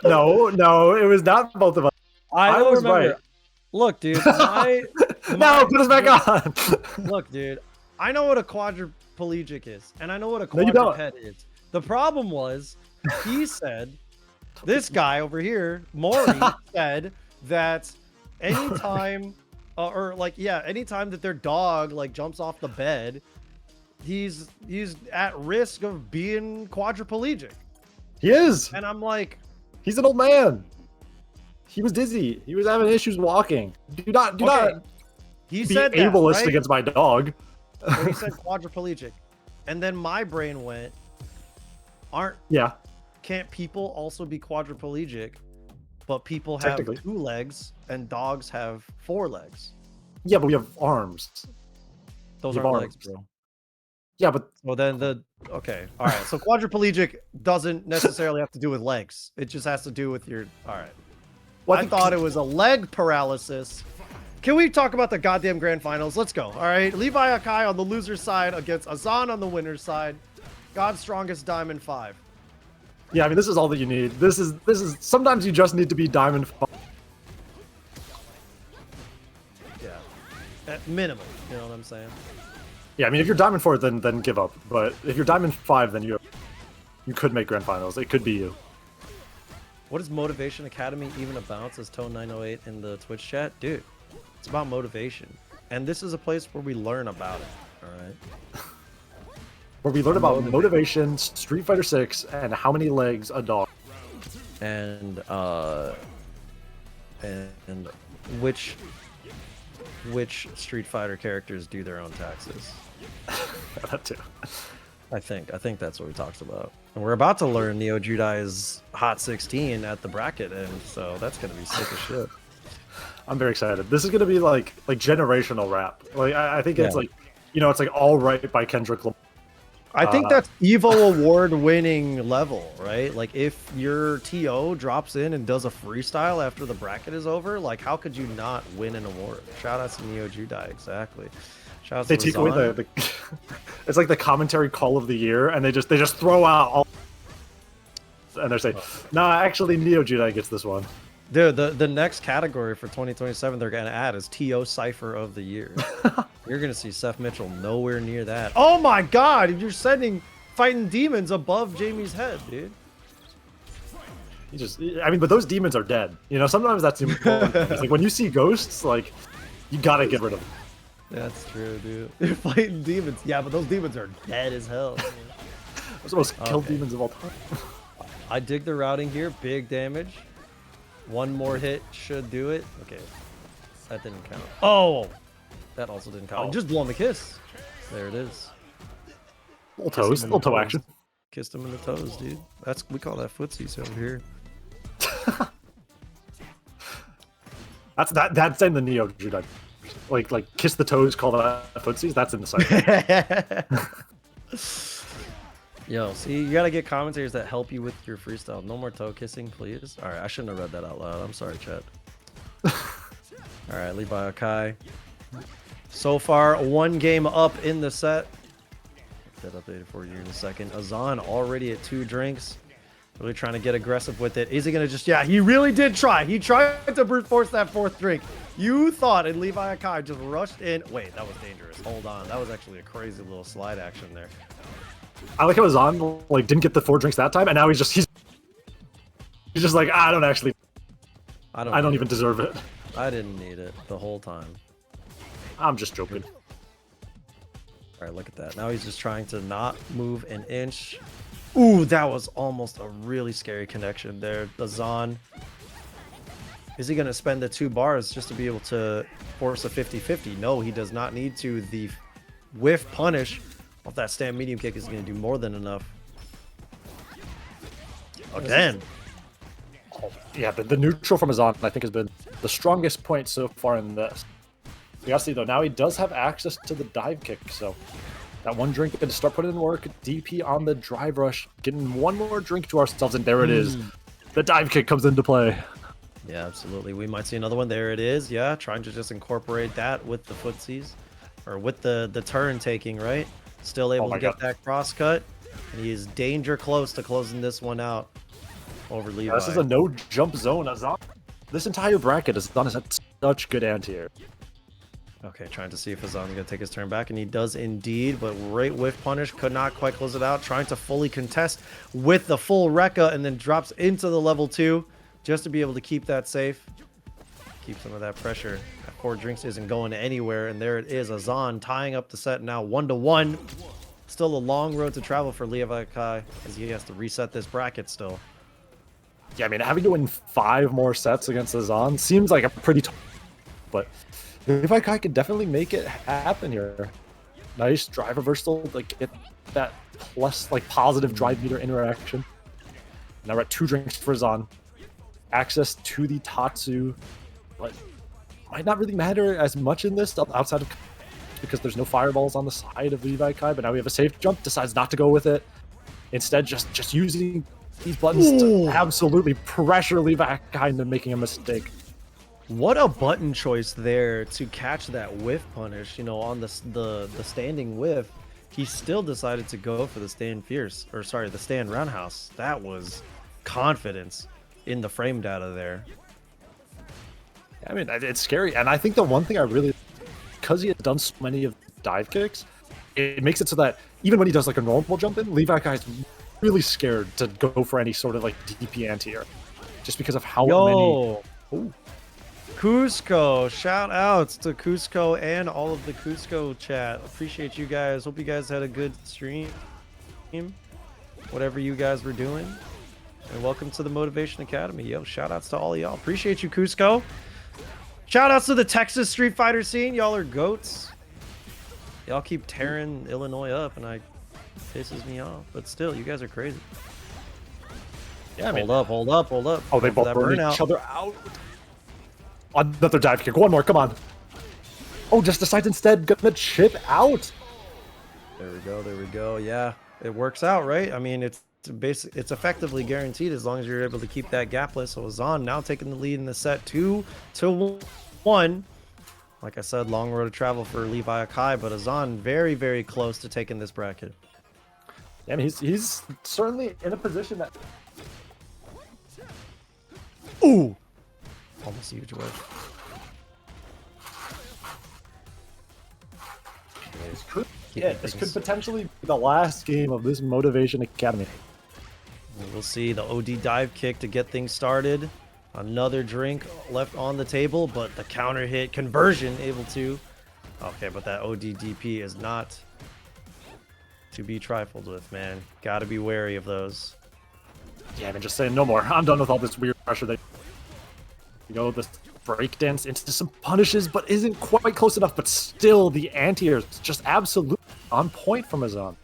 Speaker 1: No, it was not both of us. I
Speaker 2: don't
Speaker 1: was right.
Speaker 2: Look, dude.
Speaker 1: No, put us back on.
Speaker 2: Look, dude. I know what a quadriplegic is, and I know what a
Speaker 1: No, you don't.
Speaker 2: quadruped is. The problem was, he said, this guy over here, Maury, said that anytime, anytime that their dog like jumps off the bed, he's at risk of being quadriplegic.
Speaker 1: He is.
Speaker 2: And I'm like,
Speaker 1: He's an old man. He was dizzy. He was having issues walking. Do not
Speaker 2: he
Speaker 1: be
Speaker 2: said that,
Speaker 1: ableist
Speaker 2: right?
Speaker 1: against my dog.
Speaker 2: So he said quadriplegic, and then my brain went,
Speaker 1: Yeah.
Speaker 2: can't people also be quadriplegic, but people have
Speaker 1: Technically.
Speaker 2: 2 legs and dogs have 4 legs?
Speaker 1: Yeah, but we have arms.
Speaker 2: Those
Speaker 1: You
Speaker 2: aren't
Speaker 1: have
Speaker 2: legs,
Speaker 1: arms.
Speaker 2: bro.
Speaker 1: Yeah, but
Speaker 2: Well, then okay, all right. So quadriplegic doesn't necessarily have to do with legs. It just has to do with your. All right.
Speaker 1: well,
Speaker 2: I thought it was a leg paralysis. Can we talk about the goddamn grand finals? Let's go. All right. Levi Akai on the loser's side against Azan on the winner's side. God's strongest diamond 5.
Speaker 1: Yeah, I mean, this is all that you need. This is sometimes you just need to be diamond 5.
Speaker 2: Yeah. At minimum. You know what I'm saying?
Speaker 1: Yeah, I mean, if you're diamond 4, then give up. But if you're diamond 5, then you could make grand finals. It could be you.
Speaker 2: What is Motivation Academy even about, says Tone908 in the Twitch chat? Dude, it's about motivation. And this is a place where we learn about it. All right.
Speaker 1: Where we learn about motivation, Street Fighter 6, and how many legs a dog.
Speaker 4: And
Speaker 2: which Street Fighter characters do their own taxes.
Speaker 1: That too.
Speaker 2: I think that's what we talked about. And we're about to learn Neo Judai's Hot 16 at the bracket end, so that's gonna be sick as shit.
Speaker 1: I'm very excited. This is gonna be like generational rap. Like I think it's
Speaker 2: Yeah.
Speaker 1: like, it's like All Right by Kendrick Lamar.
Speaker 2: I think that's Evo award winning level, right? Like if your TO drops in and does a freestyle after the bracket is over, like how could you not win an award? Shout out to Neo Judai, exactly. Shout out
Speaker 1: They
Speaker 2: to
Speaker 1: take away
Speaker 2: Razan.
Speaker 1: the it's like the commentary call of the year, and they just throw out all, and they say, nah, actually Neo Judai gets this one.
Speaker 2: Dude, the next category for 2027 they're gonna add is TO Cypher of the Year. You're gonna see Seth Mitchell nowhere near that. Oh my god, you're sending fighting demons above Jamie's head, dude.
Speaker 1: But those demons are dead. Sometimes that's important. It's like when you see ghosts, like you gotta get rid of them.
Speaker 2: That's true, dude. You're fighting demons. Yeah, but those demons are dead as hell.
Speaker 1: Those are the most killed
Speaker 2: Okay.
Speaker 1: demons of all time.
Speaker 2: I dig the routing here. Big damage. One more hit should do it. Okay. That didn't count. Oh! That also didn't count.
Speaker 1: Oh.
Speaker 2: Just blow him a kiss. There it is.
Speaker 1: Little toes,
Speaker 2: him in the
Speaker 1: little toe
Speaker 2: toes.
Speaker 1: action.
Speaker 2: Kissed him in the toes, dude. We call that footsies over here.
Speaker 1: That's in the Neo Judai. like kiss the toes, call that footsies. That's in the site.
Speaker 2: Yo, see, you gotta get commentators that help you with your freestyle. No more toe kissing, please. All right, I shouldn't have read that out loud. I'm sorry, chat. All right, Levi Akai. So far, 1 game up in the set. Get that updated for you in a second. Azan already at 2 drinks. Really trying to get aggressive with it. Is he gonna just? Yeah, he really did try. He tried to brute force that 4th drink. You thought, and Levi Akai just rushed in. Wait, that was dangerous. Hold on, that was actually a crazy little slide action there.
Speaker 1: I like how Azan like didn't get the 4 drinks that time, and now he's just like, I don't even deserve it.
Speaker 2: I didn't need it the whole time.
Speaker 1: I'm just joking.
Speaker 2: All right, look at that. Now he's just trying to not move an inch. Ooh, that was almost a really scary connection there. Azan. Is he going to spend the 2 bars just to be able to force a 50-50? No, he does not need to. The whiff punish off that stand medium kick is going to do more than enough. Again.
Speaker 1: Oh, yeah, the neutral from Azan, I think, has been the strongest point so far in this. We gotta see, though, now he does have access to the dive kick, so that 1 drink can start putting in work. DP on the drive rush, getting 1 more drink to ourselves, and there it is. The dive kick comes into play.
Speaker 2: Yeah, absolutely. We might see another one. There it is. Yeah, trying to just incorporate that with the footsies, or with the turn taking, right? Still able to get that cross cut. And he is danger close to closing this one out over Levi.
Speaker 1: Yeah, this is a no jump zone. Azan, this entire bracket, Azan has had such good anti-air.
Speaker 2: Okay, trying to see if Azan's going to take his turn back, and he does indeed, but great whiff punish, could not quite close it out, trying to fully contest with the full Rekka, and then drops into the level 2, just to be able to keep that safe. Keep some of that pressure. That 4 drinks isn't going anywhere, and there it is, Azan tying up the set now 1-1. Still a long road to travel for Levi Akai, as he has to reset this bracket still.
Speaker 1: Yeah, I mean, having to win 5 more sets against Azan seems like a pretty tough, but Levi Akai could definitely make it happen here. Nice drive reversal, like get that plus like positive drive meter interaction. Now we're at 2 drinks for Azan. Access to the Tatsu, but might not really matter as much in this outside of because there's no fireballs on the side of Levi Akai. But now we have a safe jump. Decides not to go with it. Instead, just using these buttons to absolutely pressure Levi Akai into making a mistake.
Speaker 2: What a button choice there to catch that whiff punish, you know, on the standing whiff. He still decided to go for the stand fierce, or sorry, the stand roundhouse. That was confidence in the frame data there.
Speaker 1: I mean, it's scary. And I think the one thing I really, because he has done so many of the dive kicks, it makes it so that even when he does like a normal jump in, Levi Akai is really scared to go for any sort of like DP anti-air. Just because of how many... Ooh.
Speaker 2: Cusco, shout outs to Cusco and all of the Cusco chat. Appreciate you guys. Hope you guys had a good stream, whatever you guys were doing. And welcome to the Motivation Academy. Yo, shout outs to all of y'all. Appreciate you, Cusco. Shout outs to the Texas Street Fighter scene. Y'all are goats. Y'all keep tearing Illinois up, and it pisses me off. But still, you guys are crazy.
Speaker 1: Yeah, I mean,
Speaker 2: hold up.
Speaker 1: Oh, they both burn each other out. Another dive kick. 1 more. Come on. Oh, just decides instead gonna chip out.
Speaker 2: There we go. Yeah, it works out, right? I mean, it's effectively guaranteed as long as you're able to keep that gapless. So Azan now taking the lead in the set 2-1. Like I said, long road to travel for Levi Akai, but Azan very, very close to taking this bracket.
Speaker 1: Yeah, I mean, he's certainly in a position that...
Speaker 2: Ooh! Almost a huge whiff.
Speaker 1: This could potentially be the last game of this Motivation Academy.
Speaker 2: We'll see the OD dive kick to get things started. Another drink left on the table, but the counter hit conversion able to. Okay, but that OD DP is not to be trifled with, man. Gotta be wary of those.
Speaker 1: Yeah, I mean, just saying no more. I'm done with all this weird pressure that you know, this breakdance into some punishes, but isn't quite close enough. But still, the anti-air is just absolutely on point from Azan.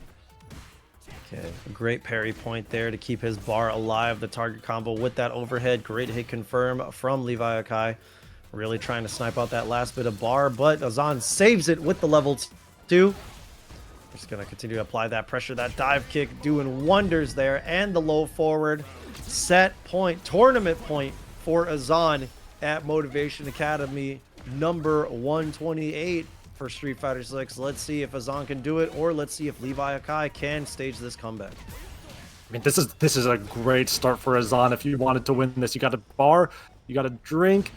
Speaker 2: Okay, a great parry point there to keep his bar alive. The target combo with that overhead. Great hit confirm from Levi Akai. Really trying to snipe out that last bit of bar, but Azan saves it with the level 2. Just going to continue to apply that pressure, that dive kick, doing wonders there, and the low forward. Set point, tournament point for Azan at Motivation Academy, number 128 for Street Fighter 6. Let's see if Azan can do it, or let's see if Levi Akai can stage this comeback.
Speaker 1: I mean, this is a great start for Azan. If you wanted to win this, you got a bar, you got a drink.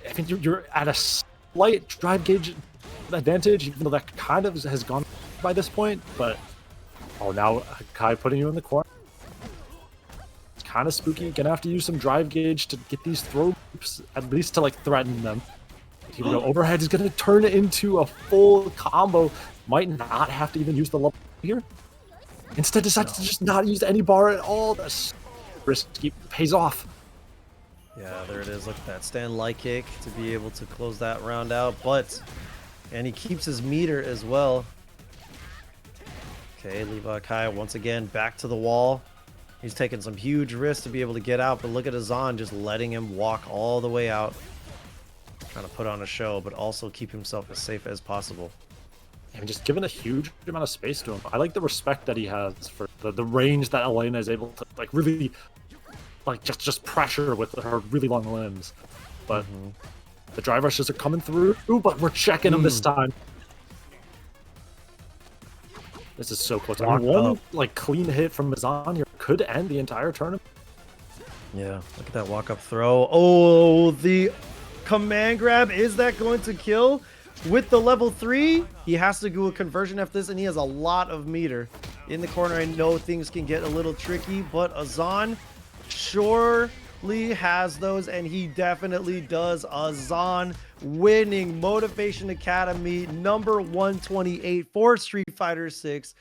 Speaker 1: I think you're at a slight drive gauge advantage, even though that kind of has gone by this point. But oh, now Kai putting you in the corner. It's kind of spooky. Gonna have to use some drive gauge to get these throws, at least to like threaten them. Even though overhead is gonna turn it into a full combo. Might not have to even use the level here. Instead, decides to just not use any bar at all. That's risky. Pays off.
Speaker 2: Yeah, there it is. Look at that stand light kick to be able to close that round out. And he keeps his meter as well. Okay, Levi Kai once again back to the wall. He's taking some huge risks to be able to get out, but look at Azan just letting him walk all the way out. Trying to put on a show, but also keep himself as safe as possible.
Speaker 1: And just given a huge amount of space to him. I like the respect that he has for the range that Elena is able to like really like just pressure with her really long limbs. But the drive rushes are coming through, but we're checking him this time. This is so close. I mean, one like clean hit from Azan here could end the entire tournament.
Speaker 2: Yeah, look at that walk up throw. Oh, the command grab. Is that going to kill? With the level 3, he has to do a conversion after this, and he has a lot of meter. In the corner, I know things can get a little tricky, but Azan surely has those, and he definitely does. Azan winning Motivation Academy number 128 for Street Fighter 6.